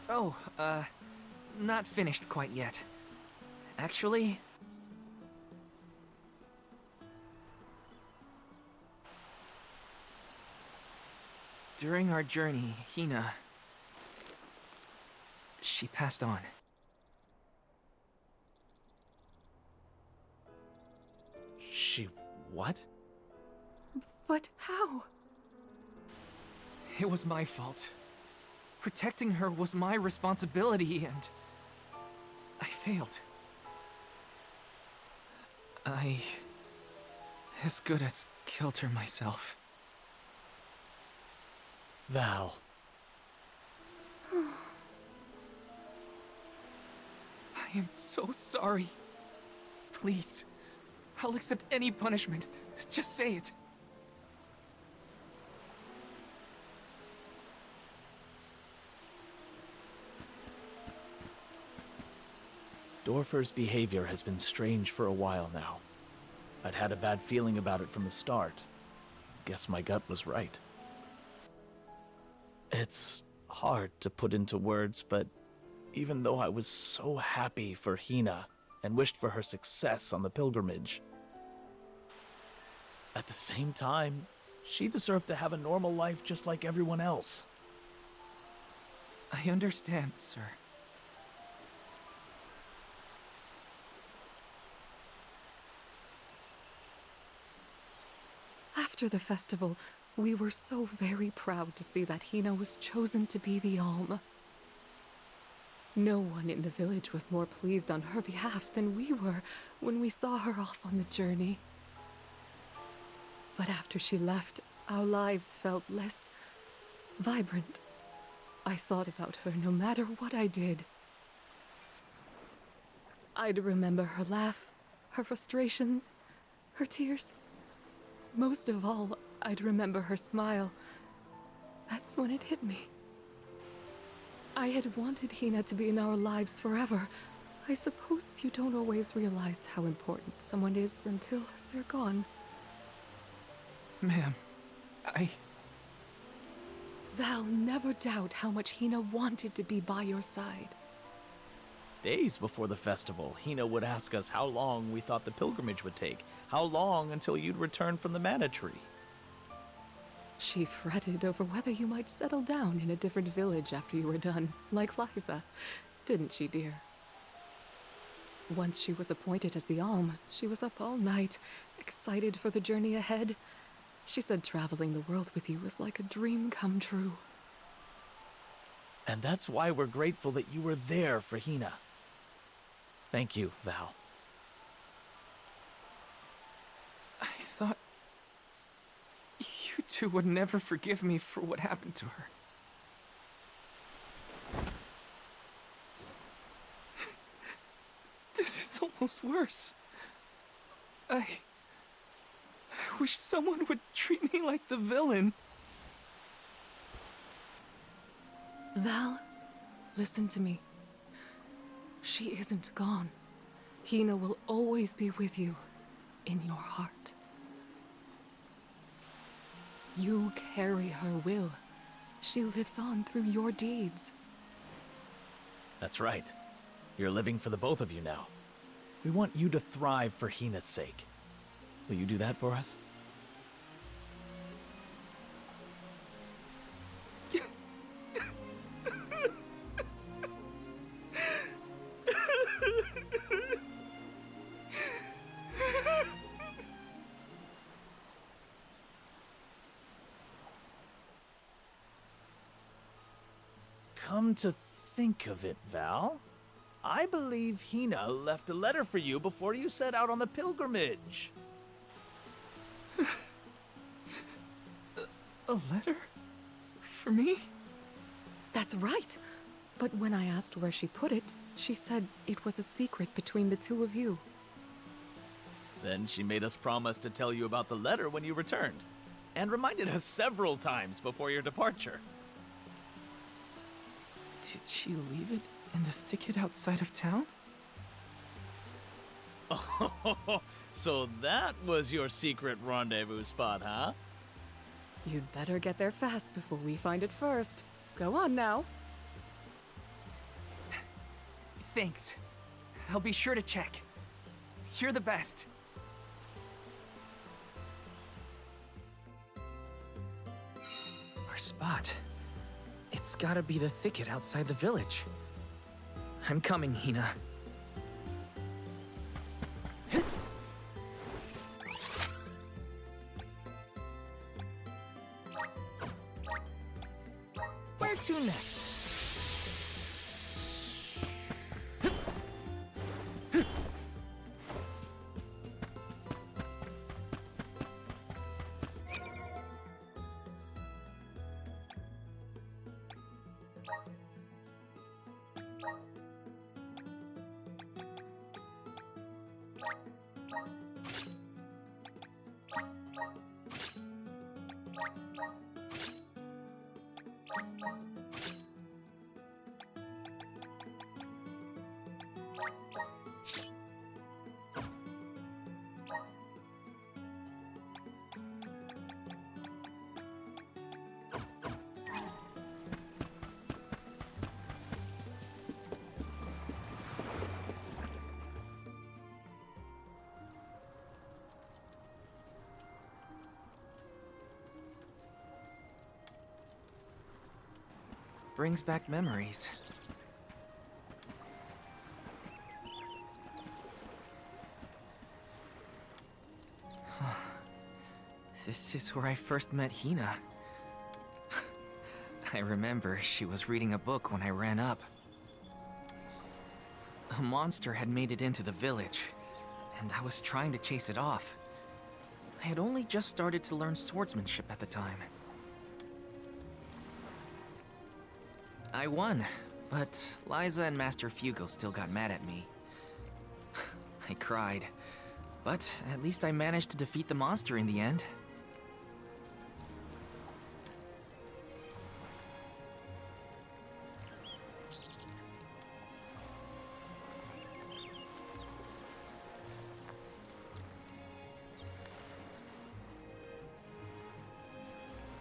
Oh, not finished quite yet. Actually... during our journey, Hina... she passed on. She... what? But how? It was my fault. Protecting her was my responsibility, and... I failed. I... as good as killed her myself. Val. I am so sorry. Please, I'll accept any punishment. Just say it. Dorfer's behavior has been strange for a while now. I'd had a bad feeling about it from the start. Guess my gut was right. It's hard to put into words, but even though I was so happy for Hina and wished for her success on the pilgrimage, at the same time, she deserved to have a normal life just like everyone else. I understand, sir. After the festival, we were so very proud to see that Hina was chosen to be the Alm. No one in the village was more pleased on her behalf than we were when we saw her off on the journey. But after she left, our lives felt less vibrant. I thought about her no matter what I did. I'd remember her laugh, her frustrations, her tears. Most of all, I'd remember her smile. That's when it hit me. I had wanted Hina to be in our lives forever. I suppose you don't always realize how important someone is until they're gone. Ma'am, Val, never doubt how much Hina wanted to be by your side. Days before the festival, Hina would ask us how long we thought the pilgrimage would take, how long until you'd return from the mana tree. She fretted over whether you might settle down in a different village after you were done, like Liza. Didn't she, dear? Once she was appointed as the Alm, she was up all night, excited for the journey ahead. She said traveling the world with you was like a dream come true. And that's why we're grateful that you were there for Hina. Thank you, Val. I thought you two would never forgive me for what happened to her. This is almost worse. I wish someone would treat me like the villain. Val, listen to me. She isn't gone. Hina will always be with you, in your heart. You carry her will. She lives on through your deeds. That's right. You're living for the both of you now. We want you to thrive for Hina's sake. Will you do that for us? Come to think of it, Val, I believe Hina left a letter for you before you set out on the pilgrimage. A letter? For me? That's right. But when I asked where she put it, she said it was a secret between the two of you. Then she made us promise to tell you about the letter when you returned, and reminded us several times before your departure. Did she leave it in the thicket outside of town? Oh, so that was your secret rendezvous spot, huh? You'd better get there fast before we find it first. Go on now. Thanks. I'll be sure to check. You're the best. Our spot. It's gotta be the thicket outside the village. I'm coming, Hina. Where to next? Brings back memories. This is where I first met Hina. I remember she was reading a book when I ran up. A monster had made it into the village, and I was trying to chase it off. I had only just started to learn swordsmanship at the time. I won, but Liza and Master Fugo still got mad at me. I cried, but at least I managed to defeat the monster in the end.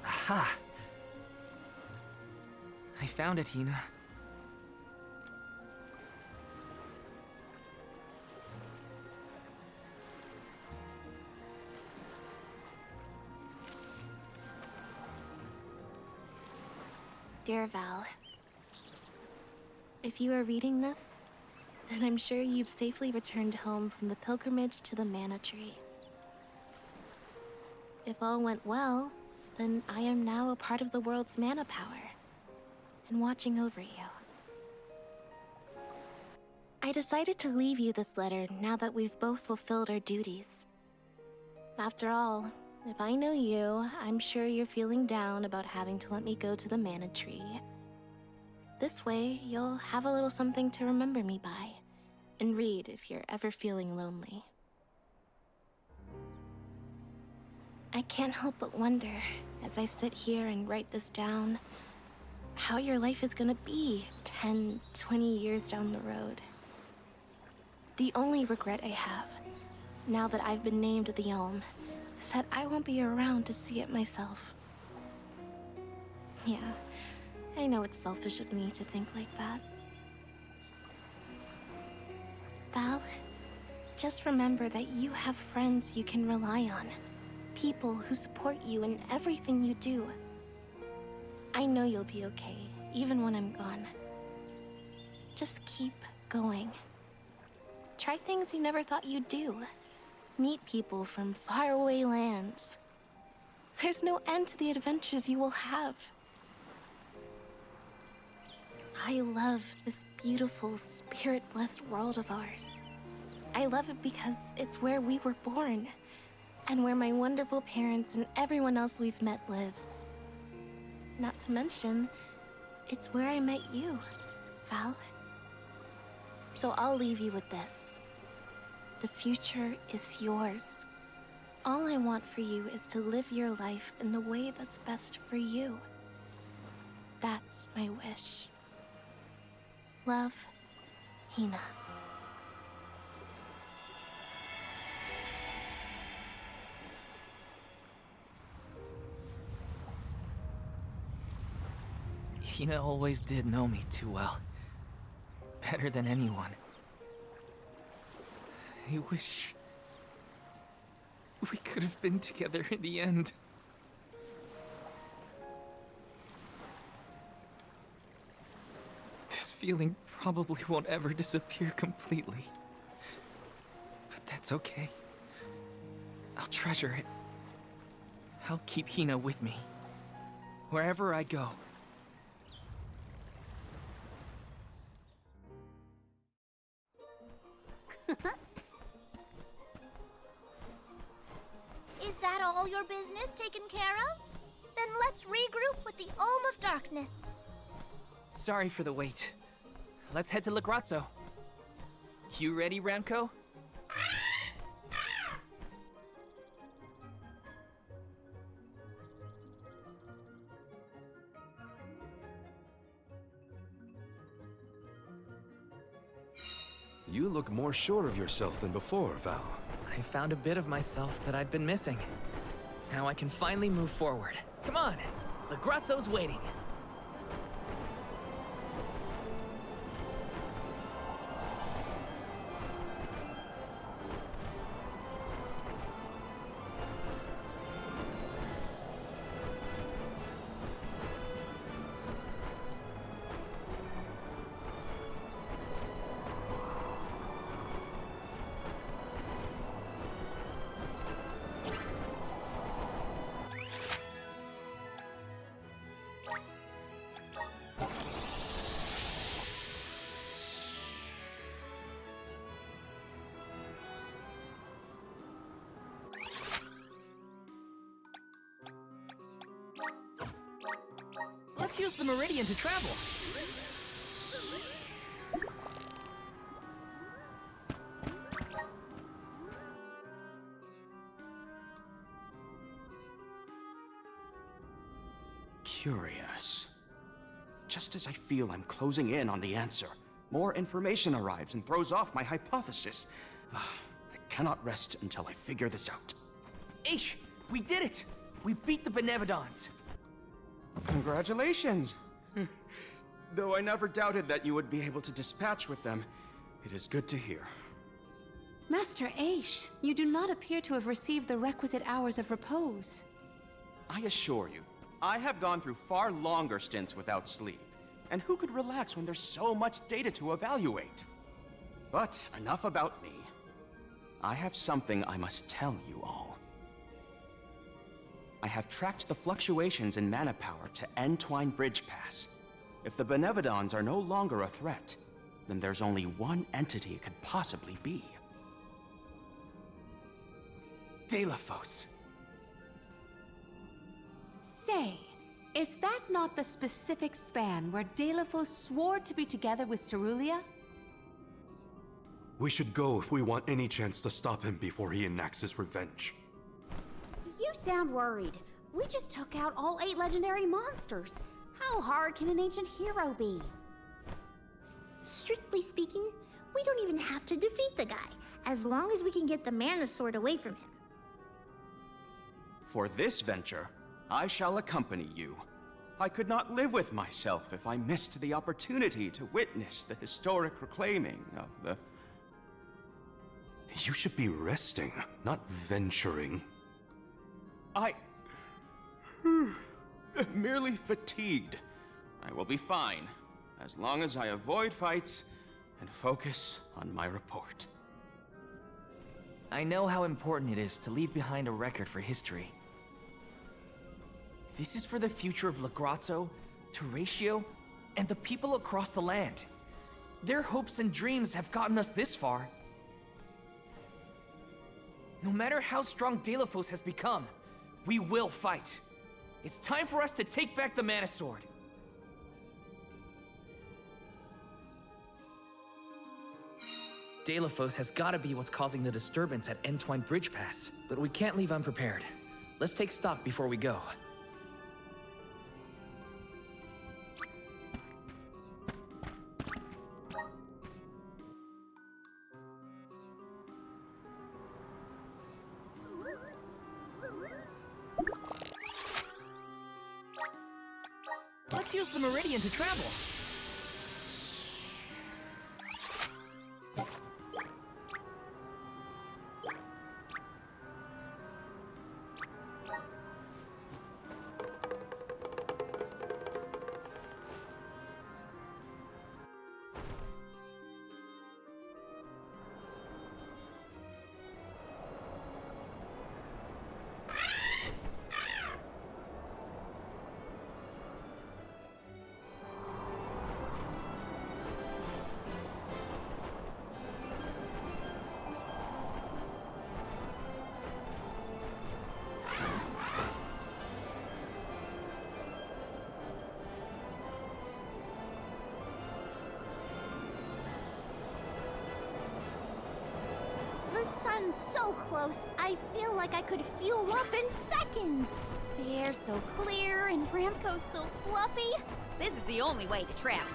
Aha! I found it, Hina. Dear Val, if you are reading this, then I'm sure you've safely returned home from the pilgrimage to the Mana Tree. If all went well, then I am now a part of the world's mana power, and watching over you. I decided to leave you this letter now that we've both fulfilled our duties. After all, if I know you, I'm sure you're feeling down about having to let me go to the Mana Tree. This way, you'll have a little something to remember me by, and read if you're ever feeling lonely. I can't help but wonder, as I sit here and write this down, how your life is gonna be 10, 20 years down the road. The only regret I have, now that I've been named the Elm, is that I won't be around to see it myself. Yeah, I know it's selfish of me to think like that. Val, just remember that you have friends you can rely on. People who support you in everything you do. I know you'll be okay, even when I'm gone. Just keep going. Try things you never thought you'd do. Meet people from faraway lands. There's no end to the adventures you will have. I love this beautiful, spirit-blessed world of ours. I love it because it's where we were born, and where my wonderful parents and everyone else we've met lives. Not to mention, it's where I met you, Val. So I'll leave you with this. The future is yours. All I want for you is to live your life in the way that's best for you. That's my wish. Love, Hina. Hina always did know me too well. Better than anyone. I wish we could have been together in the end. This feeling probably won't ever disappear completely. But that's okay. I'll treasure it. I'll keep Hina with me, wherever I go. Is that all your business taken care of? Then let's regroup with the Ulm of Darkness. Sorry for the wait. Let's head to Lagrazzo. You ready, Ramco? You look more sure of yourself than before, Val. I found a bit of myself that I'd been missing. Now I can finally move forward. Come on! Lagrazzo's waiting! use the meridian to travel. Curious. Just as I feel I'm closing in on the answer, more information arrives and throws off my hypothesis. I cannot rest until I figure this out. Aish, we did it! We beat the Benevodons! Congratulations! Though I never doubted that you would be able to dispatch with them, it is good to hear. Master Aish, you do not appear to have received the requisite hours of repose. I assure you, I have gone through far longer stints without sleep. And who could relax when there's so much data to evaluate? But enough about me. I have something I must tell you all. I have tracked the fluctuations in mana power to Entwine Bridge Pass. If the Benevodons are no longer a threat, then there's only one entity it could possibly be. Delafos. Say, is that not the specific span where Delafos swore to be together with Cerulia? We should go if we want any chance to stop him before he enacts his revenge. You sound worried. We just took out all 8 legendary monsters. How hard can an ancient hero be? Strictly speaking, we don't even have to defeat the guy, as long as we can get the mana sword away from him. For this venture, I shall accompany you. I could not live with myself if I missed the opportunity to witness the historic reclaiming of the... You should be resting, not venturing. I'm merely fatigued. I will be fine, as long as I avoid fights and focus on my report. I know how important it is to leave behind a record for history. This is for the future of Lagrazzo, Teratio, and the people across the land. Their hopes and dreams have gotten us this far. No matter how strong Delafos has become, we will fight. It's time for us to take back the Mana Sword. Delafos has gotta be what's causing the disturbance at Entwine Bridge Pass, but we can't leave unprepared. Let's take stock before we go. Let's use the meridian to travel. The sun's so close, I feel like I could fuel up in seconds. The air's so clear and Ramco's so fluffy. This is the only way to travel.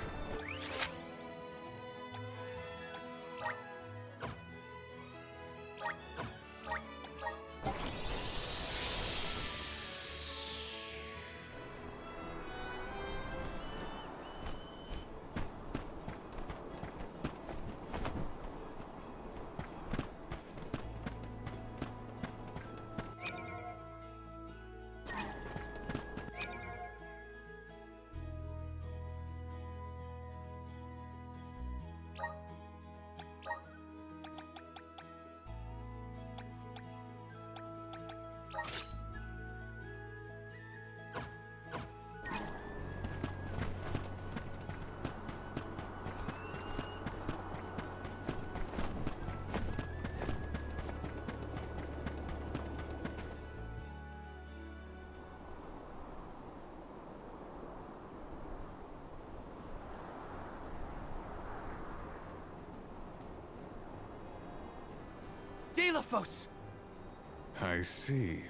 Delafos! I see.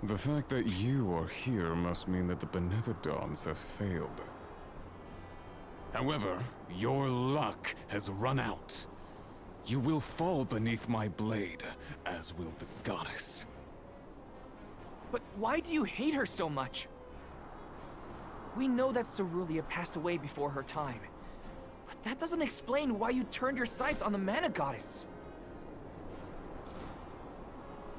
The fact that you are here must mean that the Benevodons have failed. However, your luck has run out. You will fall beneath my blade, as will the goddess. But why do you hate her so much? We know that Cerulia passed away before her time. But that doesn't explain why you turned your sights on the mana goddess.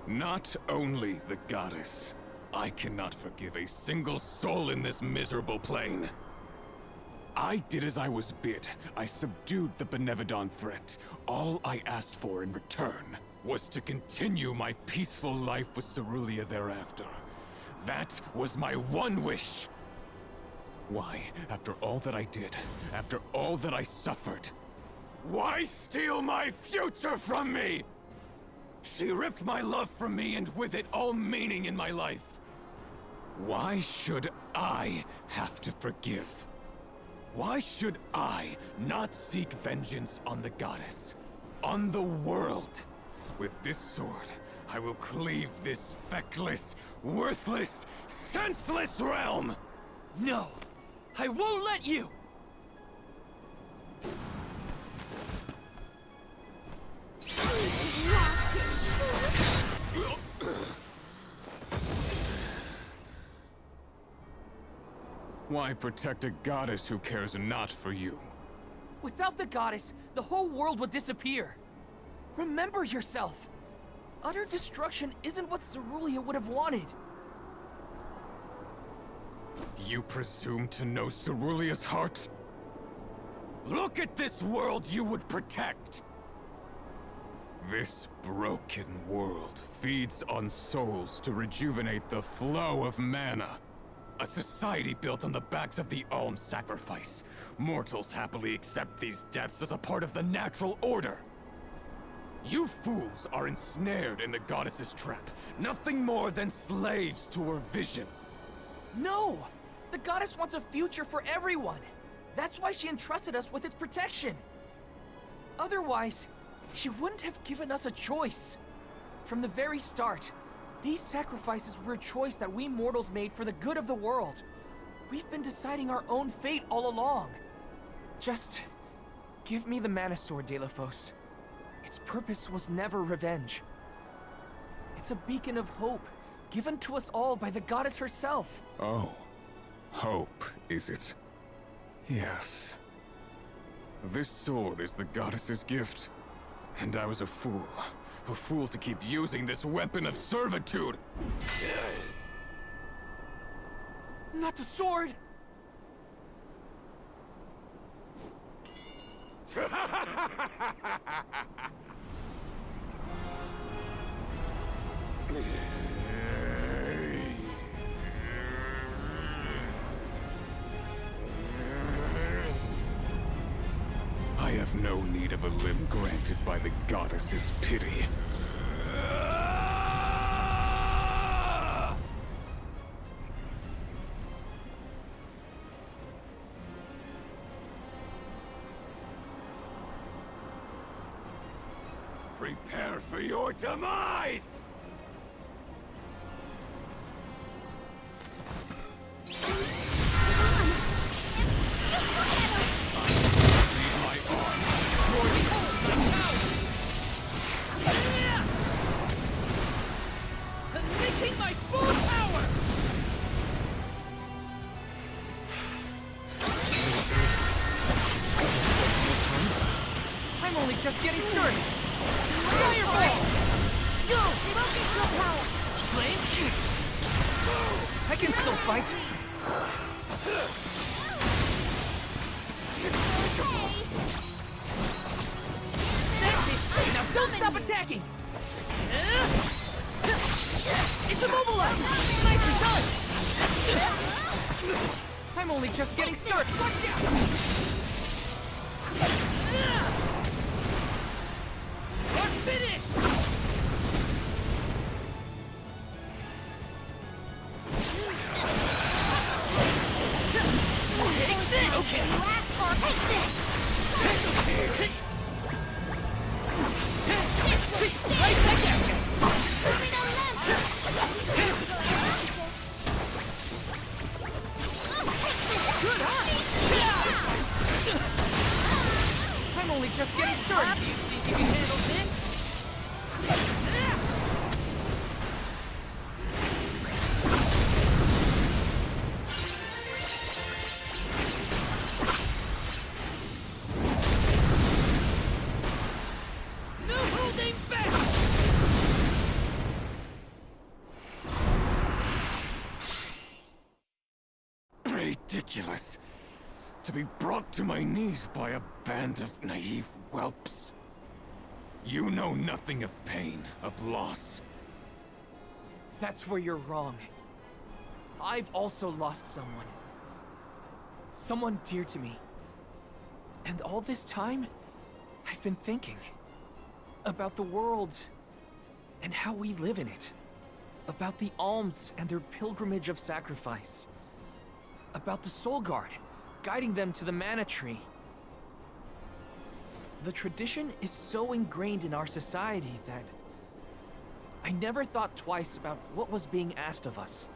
Not only the goddess. I cannot forgive a single soul in this miserable plane. I did as I was bid. I subdued the Benevodon threat. All I asked for in return was to continue my peaceful life with Cerulia thereafter. That was my one wish. Why, after all that I did, after all that I suffered, why steal my future from me? She ripped my love from me and with it all meaning in my life. Why should I have to forgive? Why should I not seek vengeance on the goddess, on the world? With this sword, I will cleave this feckless, worthless, senseless realm! No! I won't let you! Why protect a goddess who cares not for you? Without the goddess, the whole world would disappear. Remember yourself! Utter destruction isn't what Cerulia would have wanted. You presume to know Cerulia's heart? Look at this world you would protect! This broken world feeds on souls to rejuvenate the flow of mana. A society built on the backs of the alms sacrifice. Mortals happily accept these deaths as a part of the natural order. You fools are ensnared in the goddess's trap, nothing more than slaves to her vision. No! The goddess wants a future for everyone. That's why she entrusted us with its protection. Otherwise, she wouldn't have given us a choice. From the very start, these sacrifices were a choice that we mortals made for the good of the world. We've been deciding our own fate all along. Just give me the mana sword, Delafos. Its purpose was never revenge. It's a beacon of hope, given to us all by the goddess herself. Oh, hope, is it? Yes. This sword is the goddess's gift. And I was a fool to keep using this weapon of servitude. Not the sword! I have no need of a limb granted by the goddess's pity. Prepare for your demise! Unleashing my full power! I'm only just getting started. Fireball! Go! Focus your power! Flame? I can still fight. That's it! Now don't stop attacking! It's immobilized! Nicely done! I'm only just getting started. Watch out! We're finished! Take this! Okay. You asked for, take this! just getting started. You think you can handle this? No holding back! Ridiculous. To be brought to my knees by a band of naive whelps. You know nothing of pain, of loss. That's where you're wrong. I've also lost someone. Someone dear to me. And all this time, I've been thinking about the world and how we live in it. About the alms and their pilgrimage of sacrifice. About the Soul Guard, guiding them to the Mana Tree. The tradition is so ingrained in our society that I never thought twice about what was being asked of us.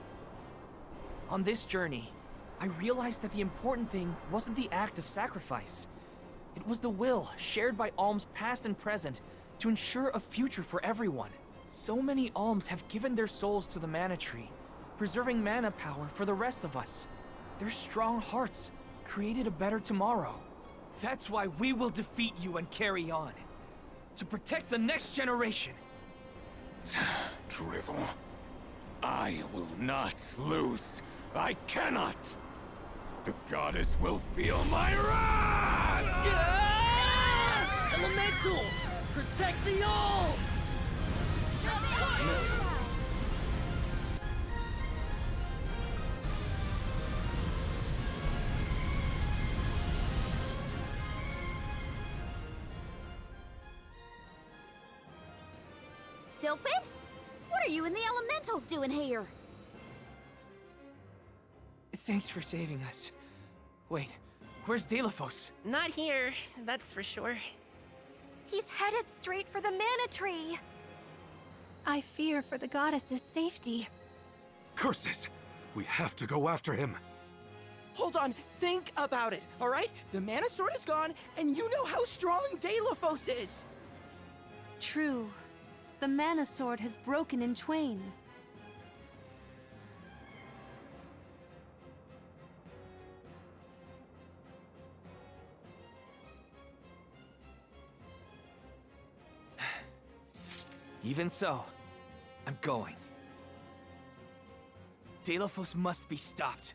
On this journey, I realized that the important thing wasn't the act of sacrifice. It was the will shared by alms past and present to ensure a future for everyone. So many alms have given their souls to the Mana Tree, preserving mana power for the rest of us. Their strong hearts created a better tomorrow. That's why we will defeat you and carry on. To protect the next generation. Drivel. I will not lose. I cannot. The goddess will feel my wrath! Elementals! Protect the alms! Sylphid? What are you and the elementals doing here? Thanks for saving us. Wait, where's Delafos? Not here, that's for sure. He's headed straight for the Mana Tree. I fear for the goddess's safety. Curses! We have to go after him. Hold on, think about it, all right? The Mana Sword is gone, and you know how strong Delafos is! True. The Mana Sword has broken in twain. Even so, I'm going. Delafos must be stopped.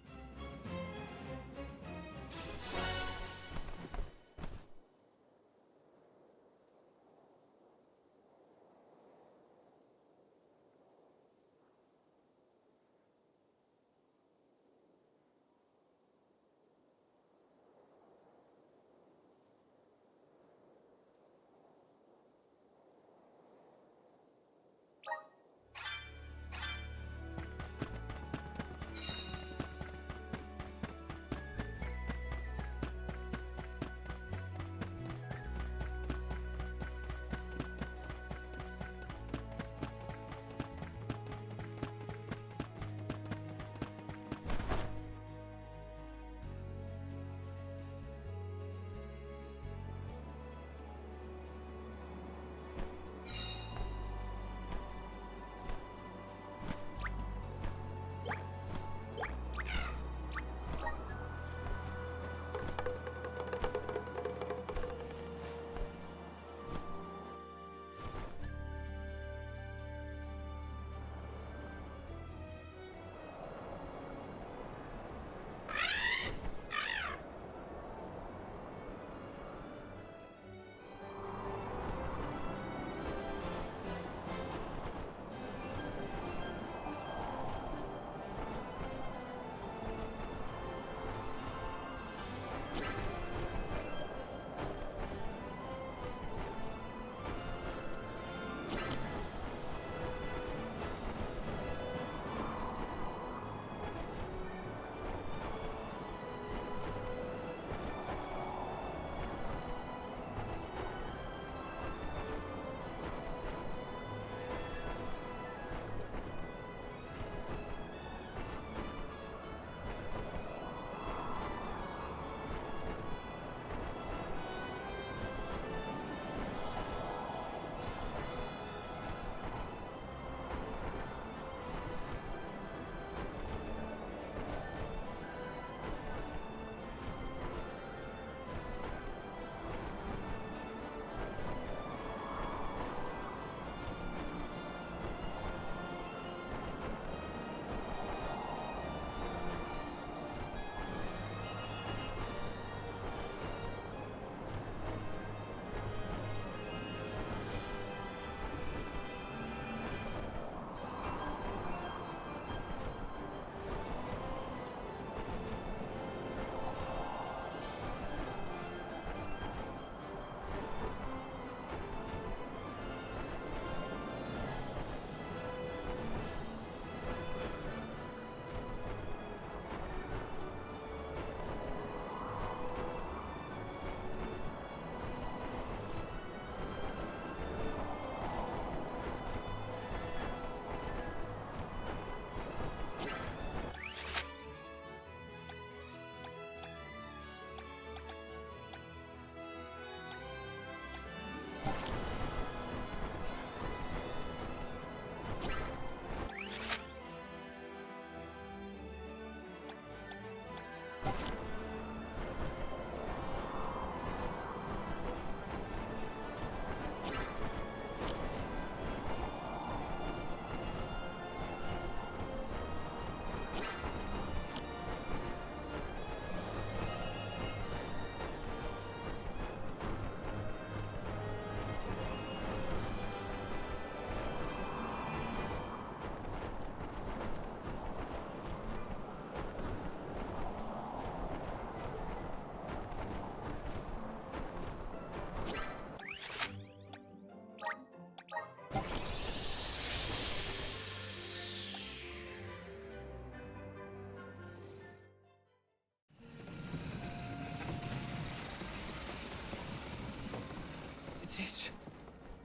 This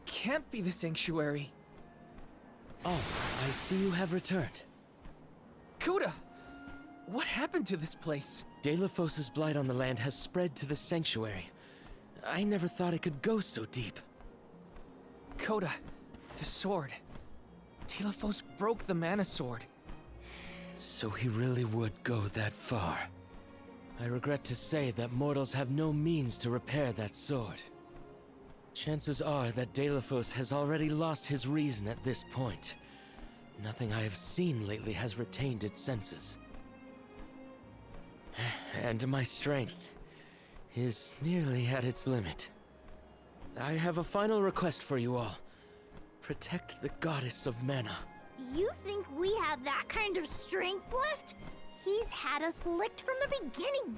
can't be the sanctuary. Oh, I see you have returned. Coda! What happened to this place? Delphos' blight on the land has spread to the sanctuary. I never thought it could go so deep. Coda, the sword. Delphos broke the mana sword. So he really would go that far. I regret to say that mortals have no means to repair that sword. Chances are that Delphos has already lost his reason at this point. Nothing I have seen lately has retained its senses. And my strength is nearly at its limit. I have a final request for you all. Protect the goddess of mana. You think we have that kind of strength left? He's had us licked from the beginning.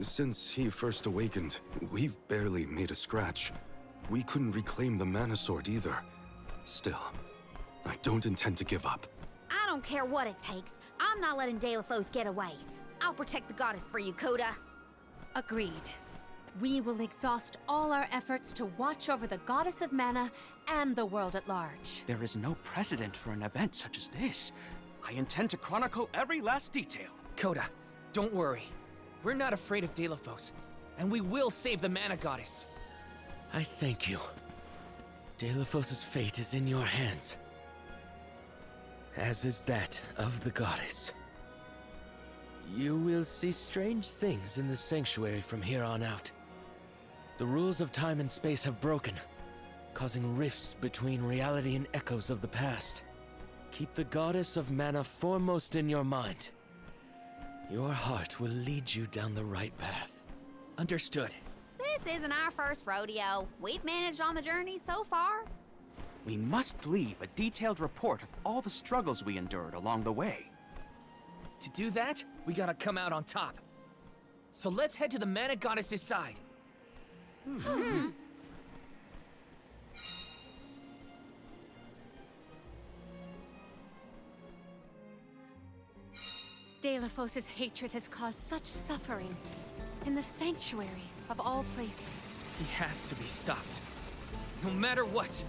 Since he first awakened, we've barely made a scratch. We couldn't reclaim the mana sword either. Still, I don't intend to give up. I don't care what it takes. I'm not letting Delphos get away. I'll protect the goddess for you, Coda. Agreed. We will exhaust all our efforts to watch over the goddess of mana and the world at large. There is no precedent for an event such as this. I intend to chronicle every last detail. Coda, don't worry. We're not afraid of Delphos, and we will save the mana goddess. I thank you. Delphos' fate is in your hands. As is that of the goddess. You will see strange things in the sanctuary from here on out. The rules of time and space have broken, causing rifts between reality and echoes of the past. Keep the goddess of mana foremost in your mind. Your heart will lead you down the right path. Understood. This isn't our first rodeo. We've managed on the journey so far. We must leave a detailed report of all the struggles we endured along the way. To do that, we gotta come out on top. So let's head to the mana goddess's side. Delphos' hatred has caused such suffering in the sanctuary of all places. He has to be stopped. No matter what.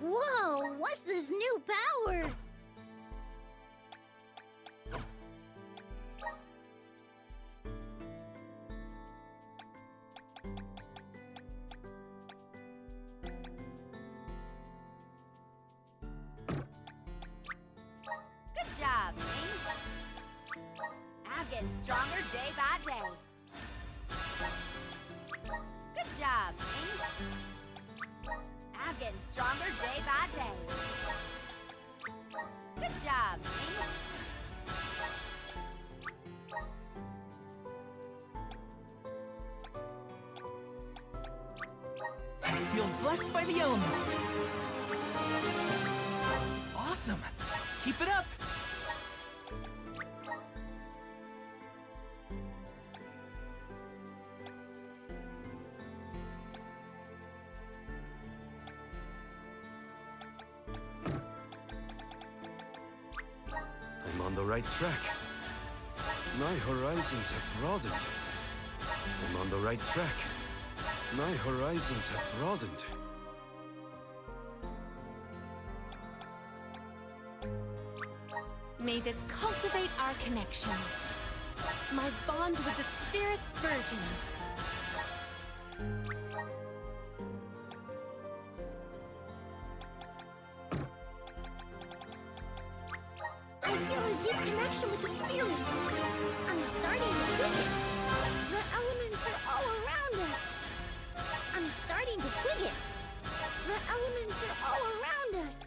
Whoa, what's this new power? Good job, me. I'm getting stronger day by day. Good job, me. I'm getting stronger day by day. Good job, me. I feel blessed by the elements. Awesome. Keep it up. I'm on the right track. My horizons have broadened. I'm on the right track. My horizons have broadened. May this cultivate our connection. My bond with the spirit's virgins. I feel a deep connection with the spirit. I'm starting to twig it. The elements are all around us. I'm starting to twig it. The elements are all around us.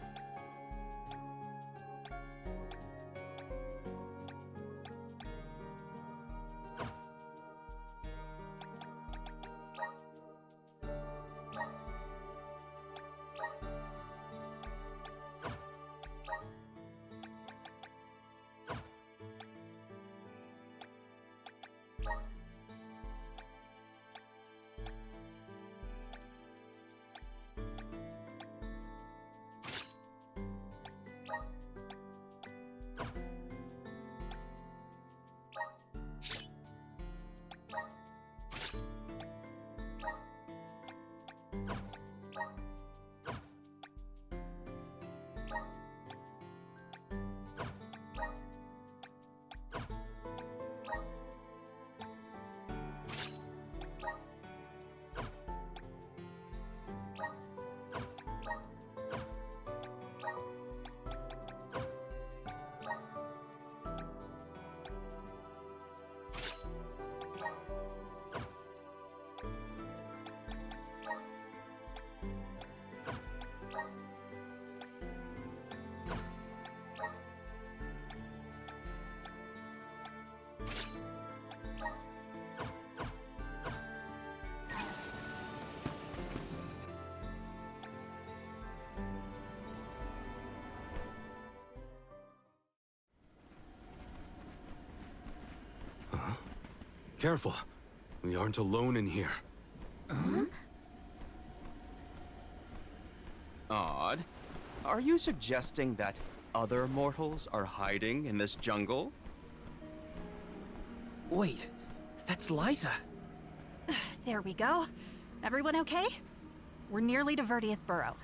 Careful. We aren't alone in here. Odd. Are you suggesting that other mortals are hiding in this jungle? Wait, that's Liza. There we go. Everyone okay? We're nearly to Vertius Burrow.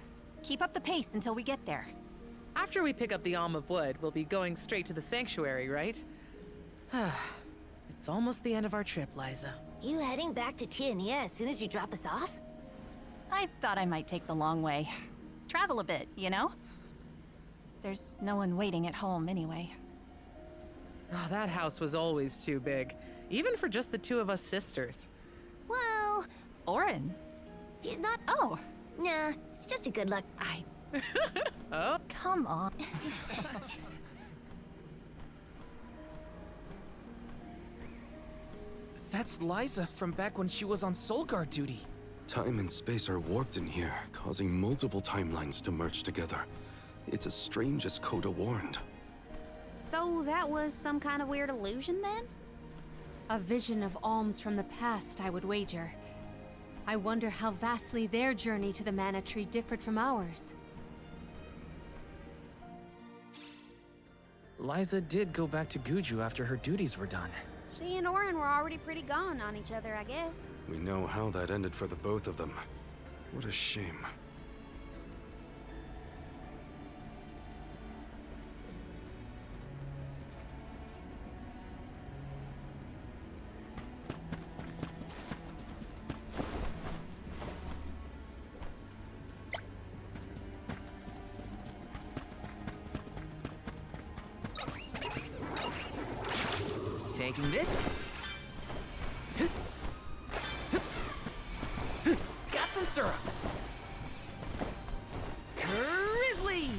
Keep up the pace until we get there. After we pick up the Alm of Wood, we'll be going straight to the sanctuary, right? It's almost the end of our trip, Liza. You heading back to Tiania as soon as you drop us off? I thought I might take the long way. Travel a bit, you know? There's no one waiting at home anyway. Oh, that house was always too big, even for just the two of us sisters. Well... Orin? He's not... Oh. Nah, it's just a good luck... Oh? Come on. That's Liza from back when she was on Soul Guard duty. Time and space are warped in here, causing multiple timelines to merge together. It's as strange as Coda warned. So that was some kind of weird illusion then? A vision of alms from the past, I would wager. I wonder how vastly their journey to the Mana Tree differed from ours. Liza did go back to Guju after her duties were done. She and Orin were already pretty gone on each other, I guess. We know how that ended for the both of them. What a shame. Taking this. Got some syrup. Grizzly!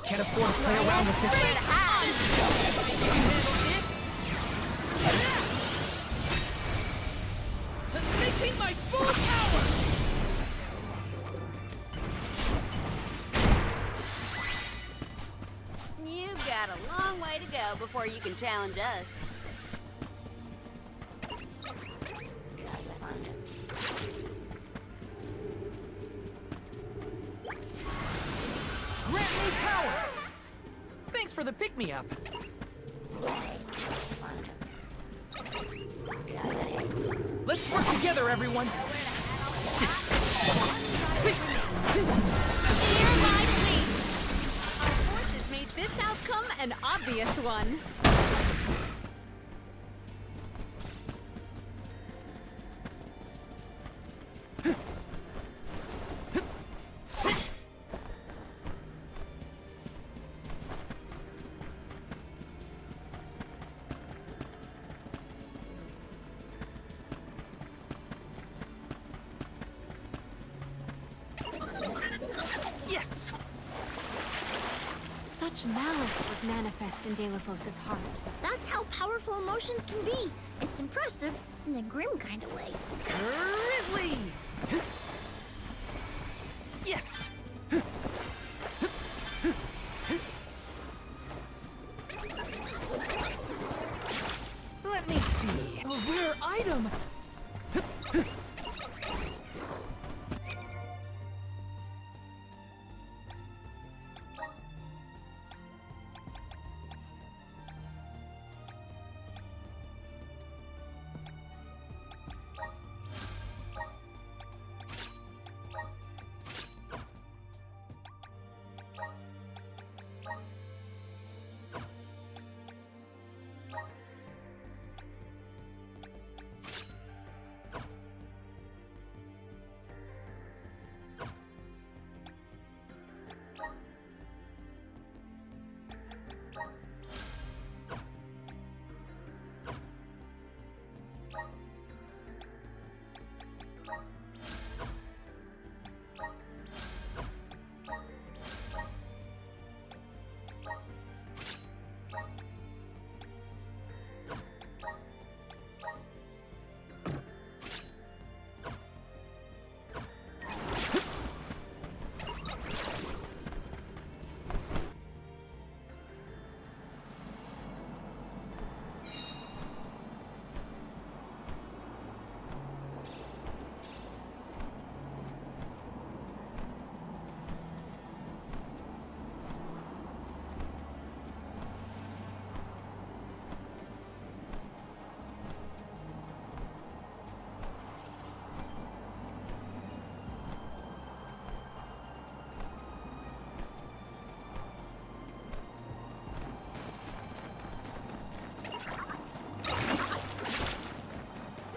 Can't afford to play around with this. Unleashing my full power! You've got a long way to go before you can challenge us. Grant me power! Thanks for the pick-me-up. Let's work together, everyone! Hear my plea! Our forces made this outcome an obvious one. Yes! Such malice was manifest in Delphos' heart. That's how powerful emotions can be. It's impressive in a grim kind of way. Grizzly! Yes! Let me see. A rare item!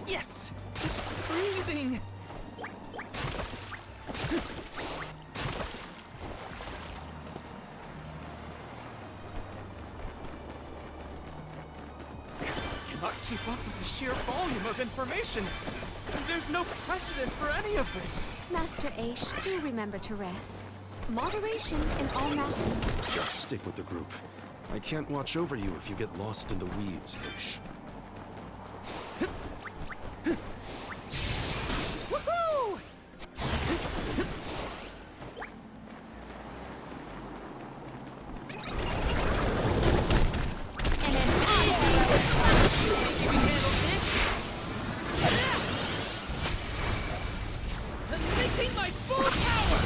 Yes! It's freezing! Cannot keep up with the sheer volume of information. There's no precedent for any of this. Master Aish, do remember to rest. Moderation in all matters. Just stick with the group. I can't watch over you if you get lost in the weeds, Aish. Woohoo! Unleashing my full power!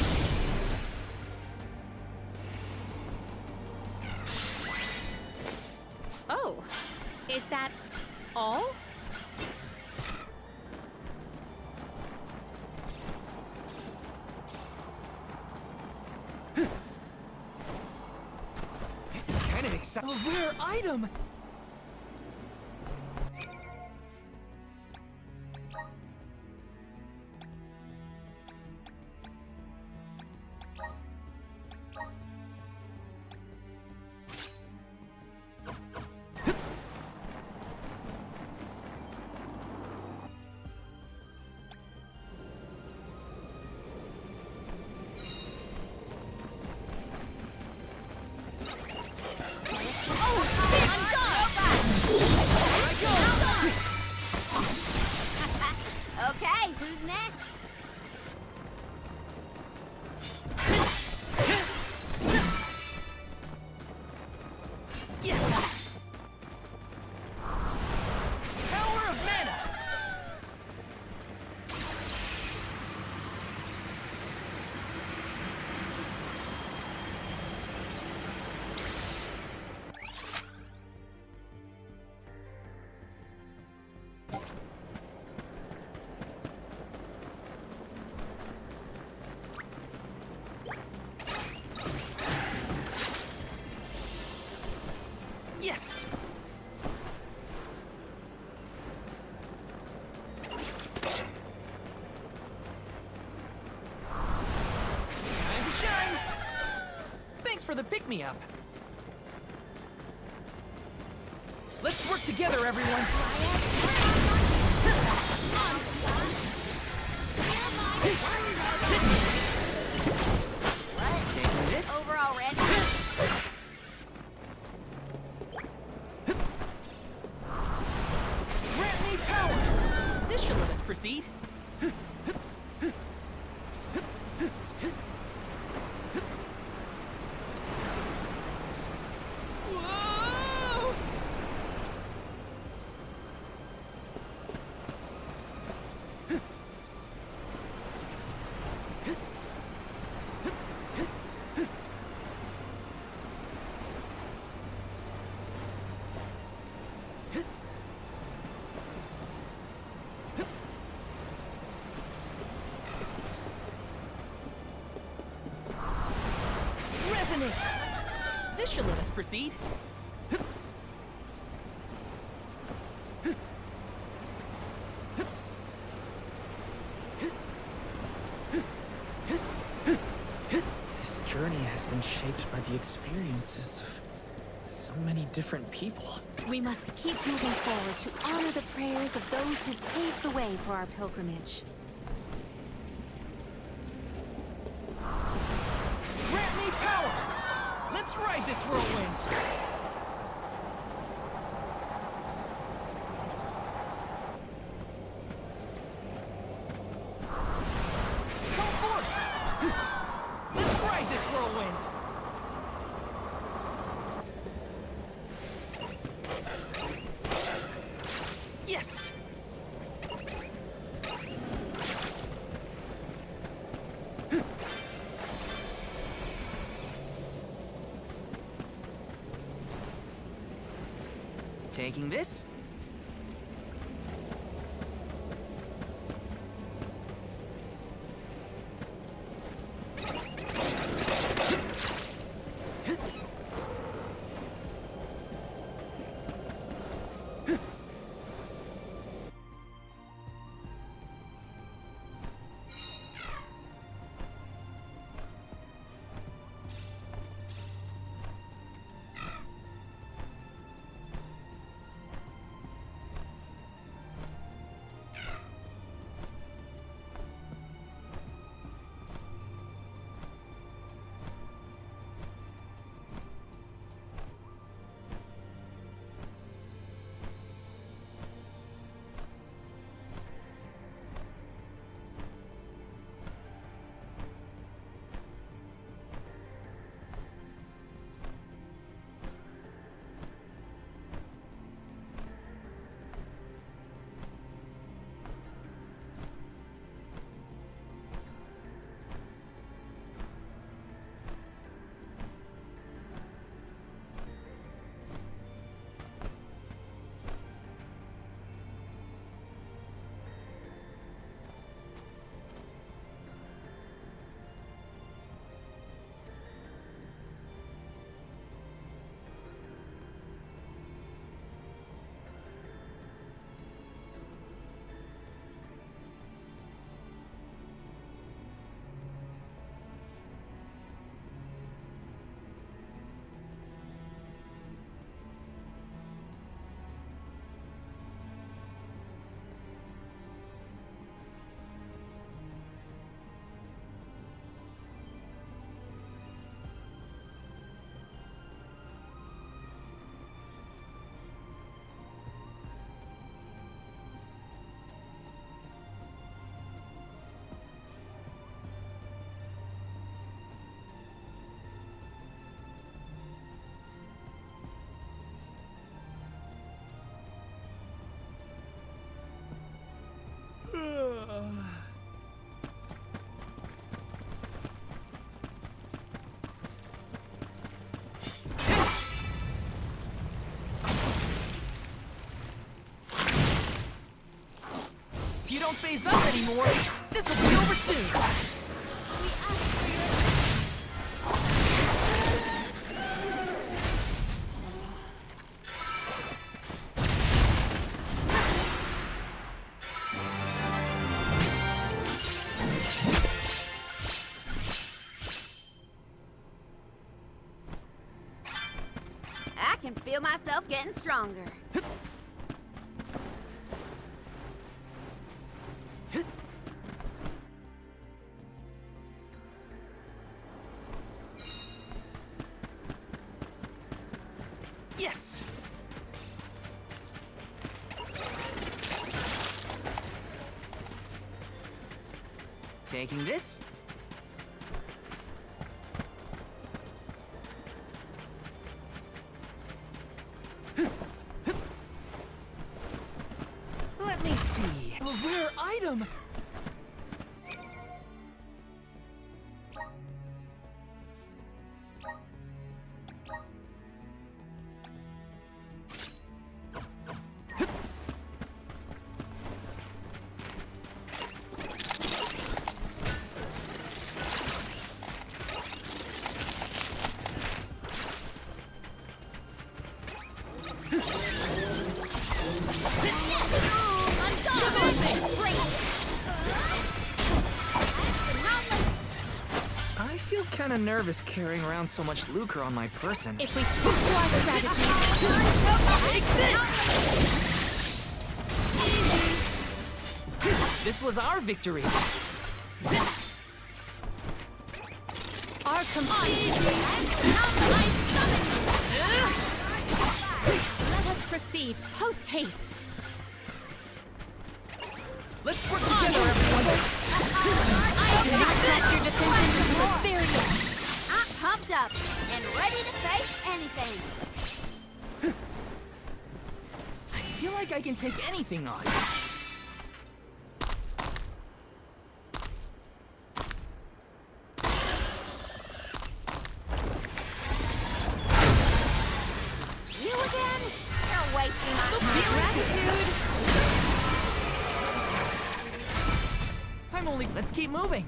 Is that all? This is kind of exciting. A rare item! Okay, who's next? Yes! Power of mana! Yes! Time to shine! Thanks for the pick-me-up. Let's work together, everyone! Taking this? Over already? Grant me power! This should let us proceed. Whoa! Resonate! This should let us proceed. This journey has been shaped by the experiences of so many different people. We must keep moving forward to honor the prayers of those who paved the way for our pilgrimage. Grant me power! Let's ride this whirlwind! Come forth! Let's ride this whirlwind! Yes! Taking this? don't phase us anymore, this'll be over soon. I can feel myself getting stronger. Yes! Taking this. Let me see. A rare item! I feel kinda nervous carrying around so much lucre on my person. If we stick to our strategies, This was our victory. our complete. Let us proceed post haste. Let's work together, everyone. Do not drop your defenses until the very end. I'm pumped up and ready to face anything. I feel like I can take anything on. You again? You're wasting my time. Gratitude. I'm only... Let's keep moving.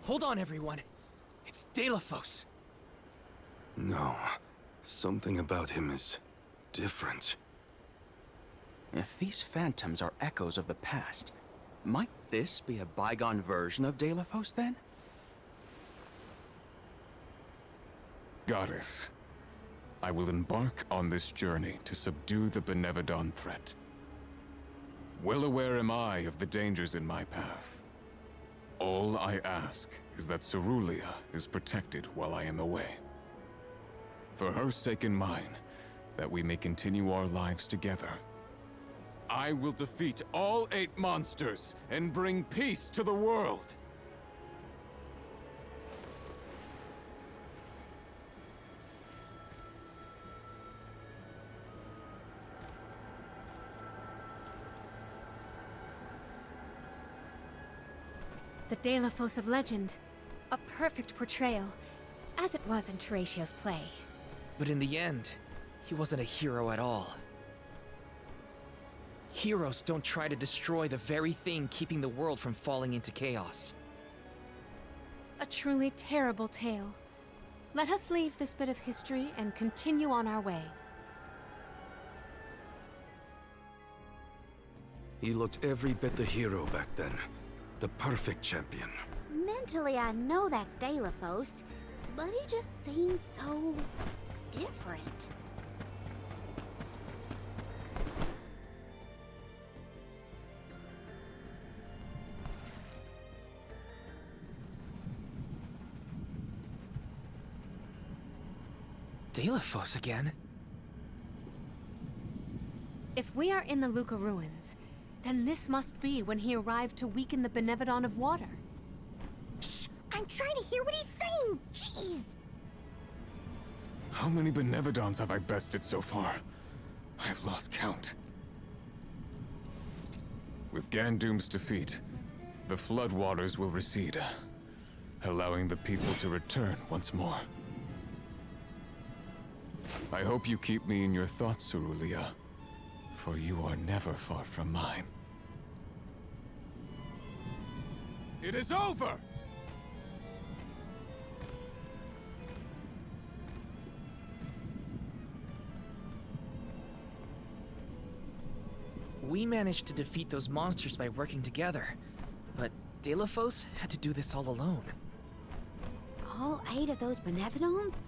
Hold on, everyone. It's Delafos. No. Something about him is different. If these phantoms are echoes of the past, might this be a bygone version of Delafos then? Goddess, I will embark on this journey to subdue the Benevodon threat. Well aware am I of the dangers in my path. All I ask is that Cerulia is protected while I am away. For her sake and mine, that we may continue our lives together. I will defeat all 8 monsters and bring peace to the world. The Delafos of legend. A perfect portrayal, as it was in Teratio's play. But in the end, he wasn't a hero at all. Heroes don't try to destroy the very thing keeping the world from falling into chaos. A truly terrible tale. Let us leave this bit of history and continue on our way. He looked every bit the hero back then. The perfect champion. Mentally, I know that's Delafos, but he just seems so different. Delafos again? If we are in the Luca ruins, then this must be when he arrived to weaken the Benevodon of water. Shh! I'm trying to hear what he's saying! Jeez! How many Benevodons have I bested so far? I have lost count. With Gandoom's defeat, the floodwaters will recede, allowing the people to return once more. I hope you keep me in your thoughts, Cerulean, for you are never far from mine. It is over! We managed to defeat those monsters by working together, but Delafos had to do this all alone. All 8 of those Benevodons?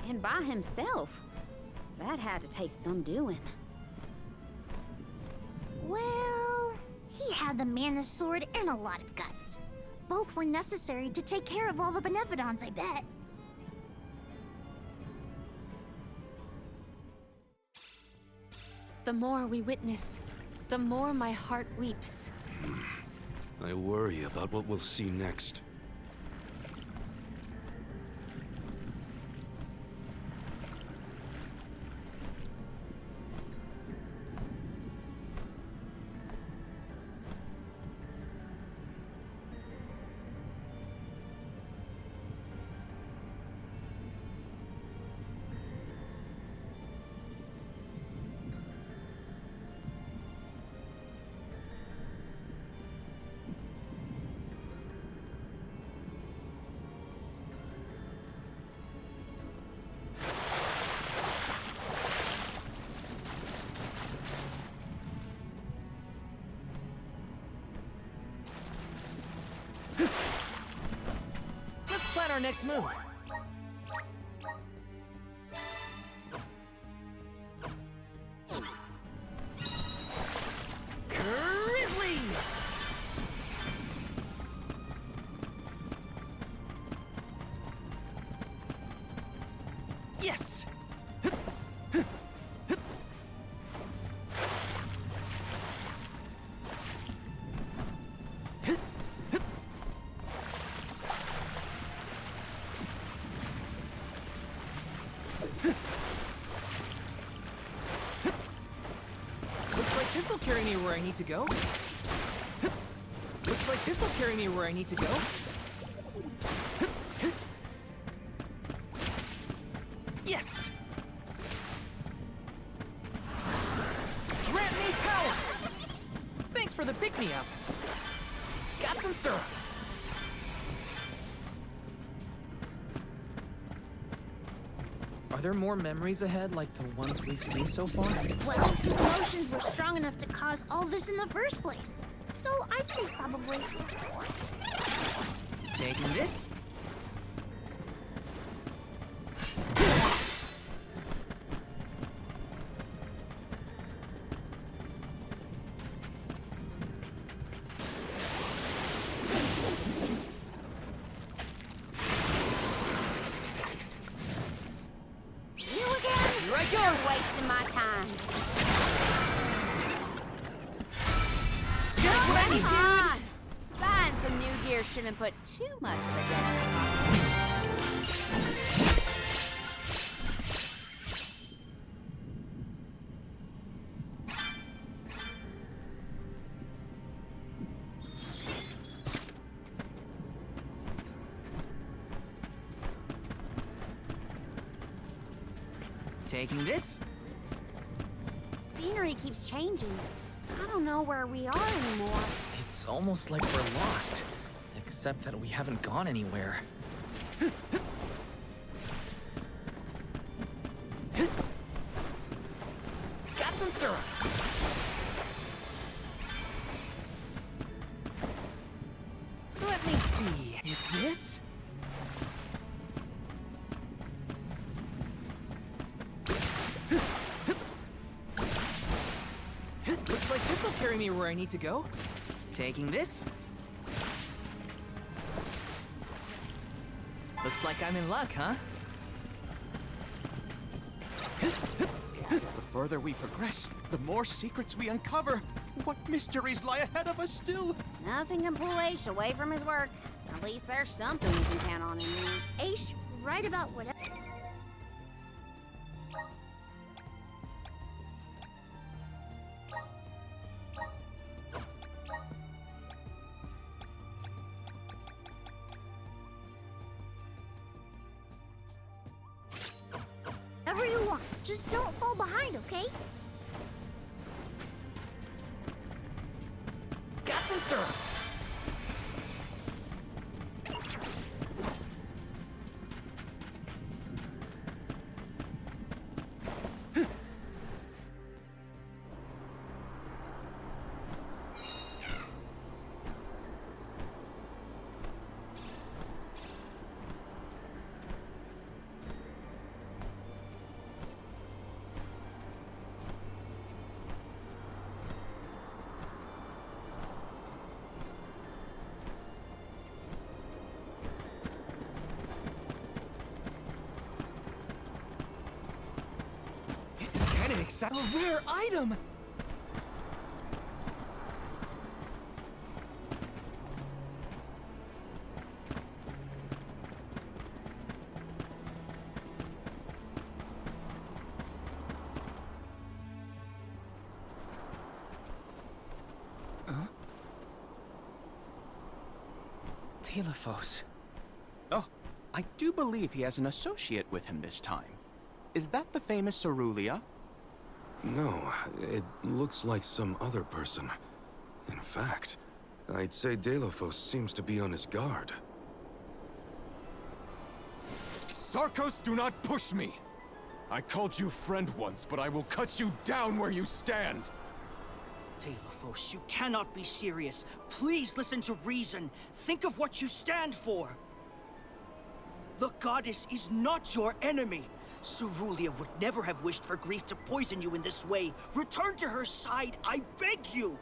And by himself? That had to take some doing. Well, he had the Mana Sword and a lot of guts. Both were necessary to take care of all the Benevodons, I bet. The more we witness, the more my heart weeps. I worry about what we'll see next. Let's plan our next move. Grizzly! Yes! Looks like this'll carry me where I need to go. Looks like this'll carry me where I need to go. Yes! Grant me power! Thanks for the pick-me-up. Got some syrup. Are there more memories ahead like the ones we've seen so far? Well, his emotions were strong enough to cause all this in the first place. So I'd say probably. Taking this? You're wasting my time. Come on! Buying some new gear shouldn't put too much of a dent in your pockets. Taking this? Scenery keeps changing. I don't know where we are anymore. It's almost like we're lost, except that we haven't gone anywhere. Got some syrup. Let me see. Is this? Looks like this'll carry me where I need to go. Taking this? Looks like I'm in luck, huh? The further we progress, the more secrets we uncover. What mysteries lie ahead of us still? Nothing can pull Aish away from his work. At least there's something we can count on in here. Aish, right about whatever. Just don't fall behind, okay? Got some syrup. A rare item! Telephos. Oh, I do believe he has an associate with him this time. Is that the famous Cerulia? No, it looks like some other person. In fact, I'd say Deilophos seems to be on his guard. Sarkos, do not push me! I called you friend once, but I will cut you down where you stand! Deilophos, you cannot be serious. Please listen to reason. Think of what you stand for. The goddess is not your enemy. Cerulia would never have wished for grief to poison you in this way. Return to her side, I beg you!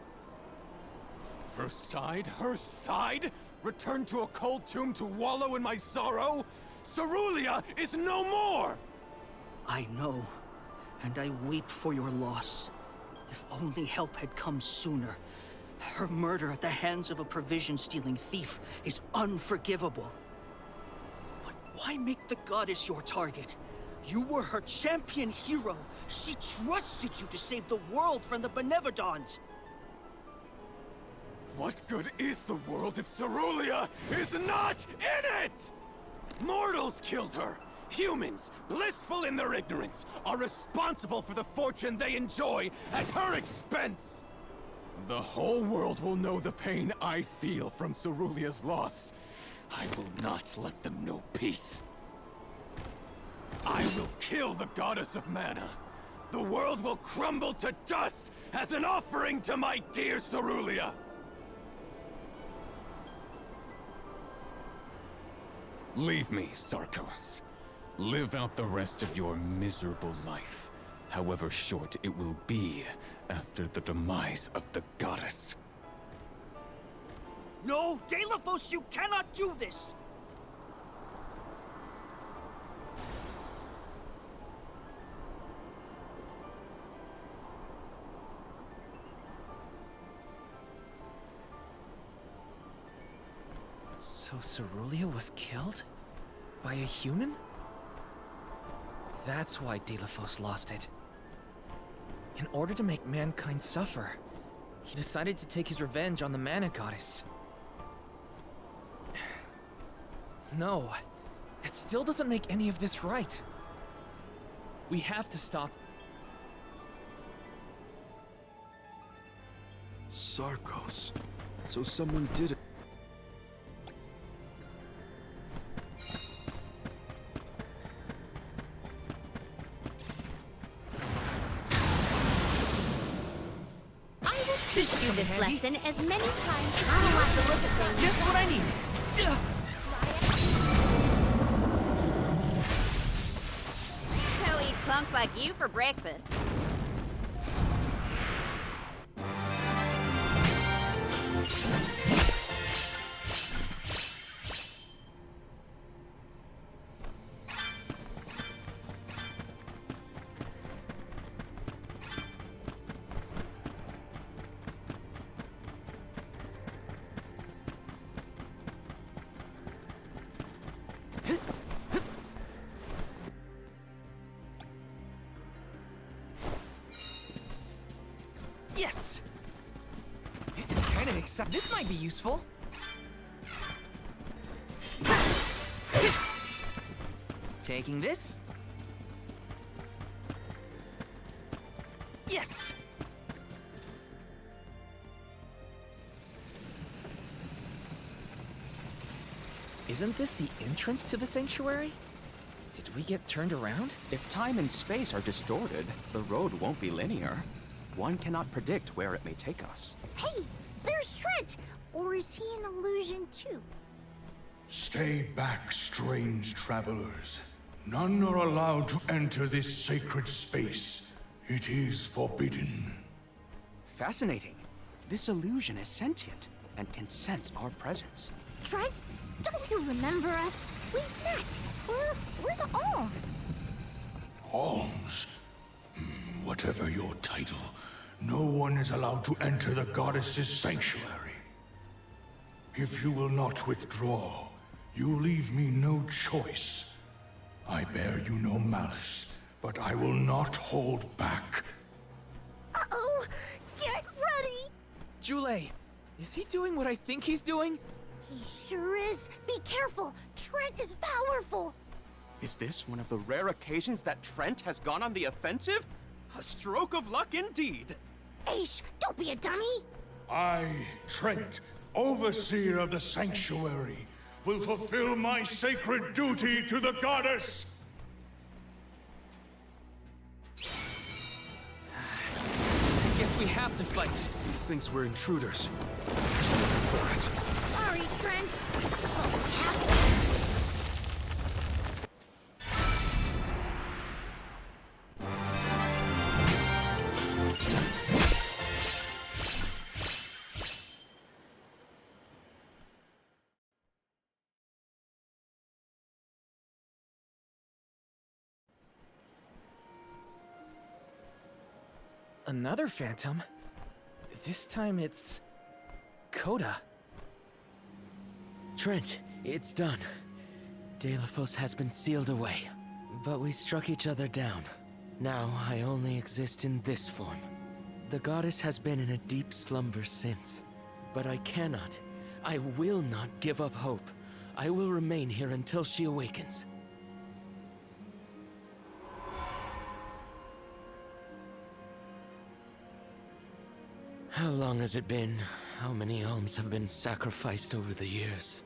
Her side? Her side? Return to a cold tomb to wallow in my sorrow? Cerulia is no more! I know, and I weep for your loss. If only help had come sooner. Her murder at the hands of a provision-stealing thief is unforgivable. But why make the goddess your target? You were her champion hero. She trusted you to save the world from the Benevodons. What good is the world if Cerulia is not in it? Mortals killed her. Humans, blissful in their ignorance, are responsible for the fortune they enjoy at her expense. The whole world will know the pain I feel from Cerulia's loss. I will not let them know peace. I will kill the goddess of mana. The world will crumble to dust as an offering to my dear Cerulia. Leave me, Sarkos. Live out the rest of your miserable life, however short it will be after the demise of the goddess. No, Deilophos, you cannot do this! So Cerulia was killed? By a human? That's why Deilophos lost it. In order to make mankind suffer, he decided to take his revenge on the mana goddess. No, that still doesn't make any of this right. We have to stop. Sarkos. So someone did it. Teach you this lesson as many times as you want to look at things. Just what I need. Go eat punks like you for breakfast. Yes! This is kind of exciting. This might be useful. Taking this. Yes! Isn't this the entrance to the sanctuary? Did we get turned around? If time and space are distorted, the road won't be linear. One cannot predict where it may take us. Hey, there's Trent! Or is he an illusion too? Stay back, strange travelers. None are allowed to enter this sacred space. It is forbidden. Fascinating. This illusion is sentient and can sense our presence. Trent, don't you remember us? We've met. We're the Alms. Alms? Whatever your title, no one is allowed to enter the goddess's sanctuary. If you will not withdraw, you leave me no choice. I bear you no malice, but I will not hold back. Uh-oh! Get ready! Jule, is he doing what I think he's doing? He sure is. Be careful. Trent is powerful. Is this one of the rare occasions that Trent has gone on the offensive? A stroke of luck indeed. Aish, don't be a dummy. I, Trent, overseer of the sanctuary, will fulfill my sacred duty to the goddess! I guess we have to fight. He thinks we're intruders. Sorry, Trent. But we have to. Another phantom? This time it's... Coda. Trent, it's done. Delphos has been sealed away. But we struck each other down. Now I only exist in this form. The goddess has been in a deep slumber since. But I cannot, I will not give up hope. I will remain here until she awakens. How long has it been? How many alms have been sacrificed over the years?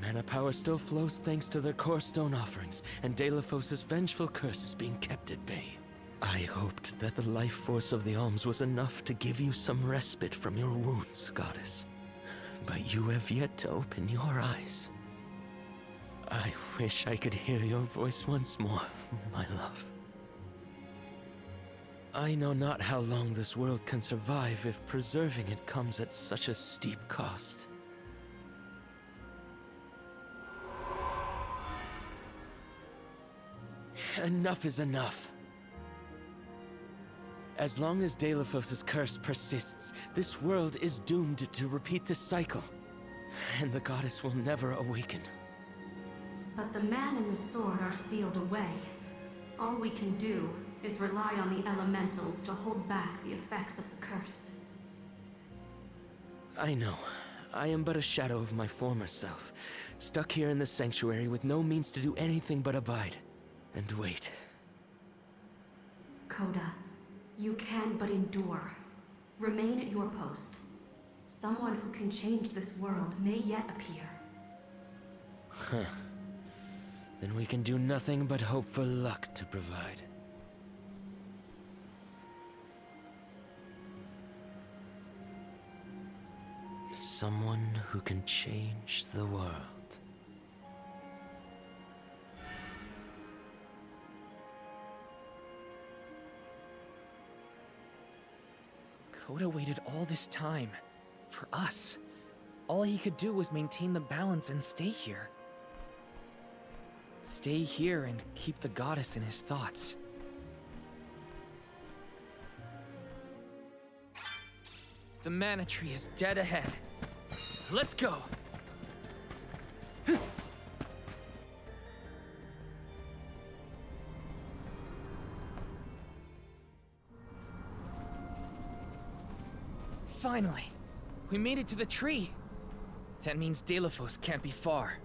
Mana power still flows thanks to their core stone offerings, and Delphos' vengeful curse is being kept at bay. I hoped that the life force of the alms was enough to give you some respite from your wounds, goddess. But you have yet to open your eyes. I wish I could hear your voice once more, my love. I know not how long this world can survive if preserving it comes at such a steep cost. Enough is enough. As long as Delphos' curse persists, this world is doomed to repeat this cycle. And the goddess will never awaken. But the man and the sword are sealed away. All we can do is rely on the elementals to hold back the effects of the curse. I know. I am but a shadow of my former self, stuck here in the sanctuary with no means to do anything but abide and wait. Coda, you can but endure. Remain at your post. Someone who can change this world may yet appear. Huh. Then we can do nothing but hope for luck to provide. Someone who can change the world. Coda waited all this time. For us. All he could do was maintain the balance and stay here. Stay here and keep the goddess in his thoughts. The mana tree is dead ahead. Let's go! Finally! We made it to the tree! That means Delphos can't be far.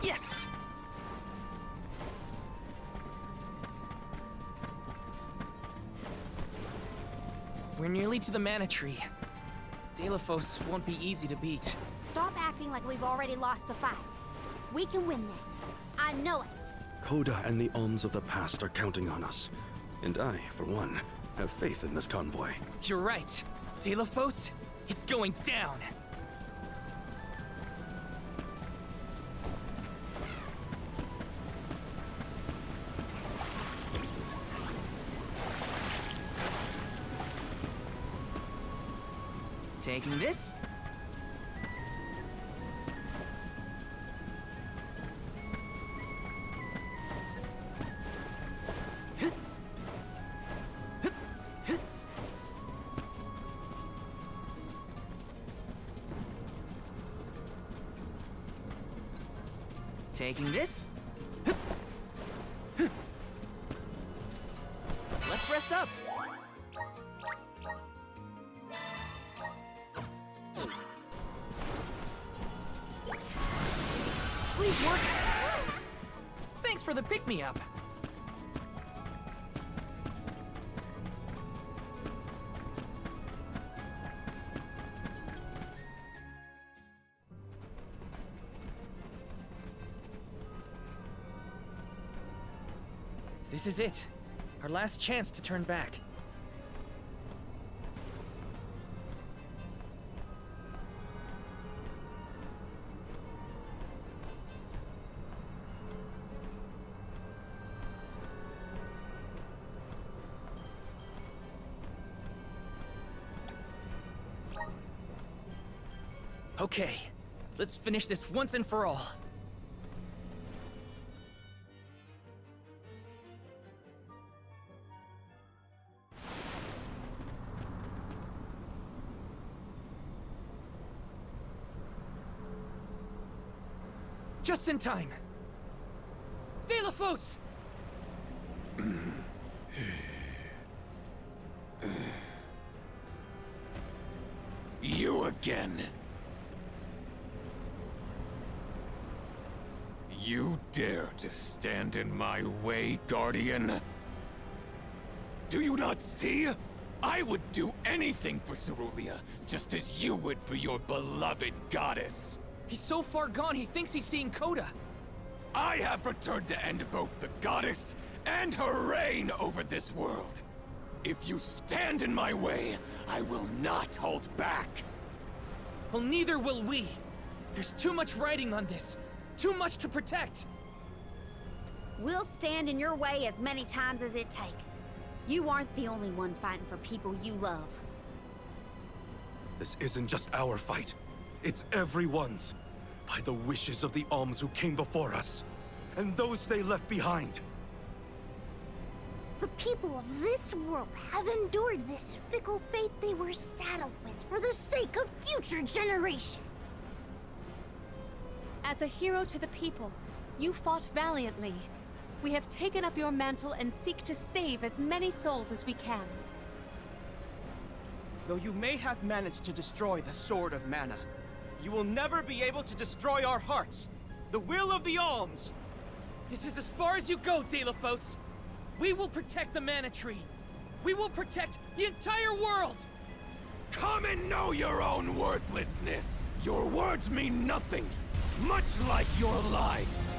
Yes! We're nearly to the mana tree. Delphos won't be easy to beat. Stop acting like we've already lost the fight. We can win this. I know it. Coda and the alms of the past are counting on us. And I, for one, have faith in this convoy. You're right. Delphos, it's going down. Taking this. Taking this. Let's rest up. Please work. Thanks for the pick-me-up. This is it. Our last chance to turn back. Okay, let's finish this once and for all. Just in time. Delphos! You again. You dare to stand in my way, Guardian? Do you not see? I would do anything for Cerulean, just as you would for your beloved goddess. He's so far gone, he thinks he's seeing Coda. I have returned to end both the goddess and her reign over this world. If you stand in my way, I will not hold back. Well, neither will we. There's too much writing on this. Too much to protect. We'll stand in your way as many times as it takes. You aren't the only one fighting for people you love. This isn't just our fight. It's everyone's. By the wishes of the alms who came before us. And those they left behind. The people of this world have endured this fickle fate they were saddled with for the sake of future generations. As a hero to the people, you fought valiantly. We have taken up your mantle and seek to save as many souls as we can. Though you may have managed to destroy the Sword of Mana, you will never be able to destroy our hearts. The will of the alms! This is as far as you go, Delphos. We will protect the Mana Tree. We will protect the entire world! Come and know your own worthlessness! Your words mean nothing, much like your lives.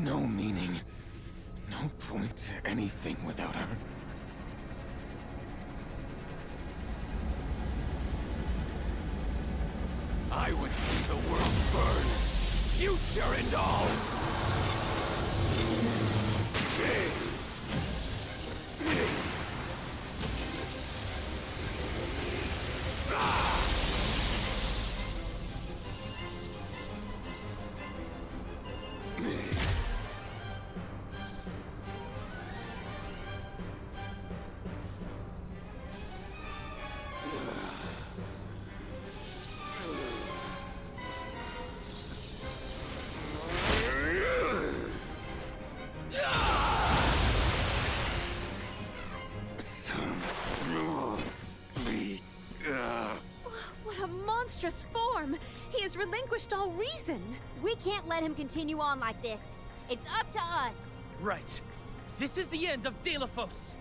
no meaning. No point to anything without her. I would see the world burn, future and all! What a monstrous form! He has relinquished all reason! We can't let him continue on like this. It's up to us. Right. This is the end of Delphos.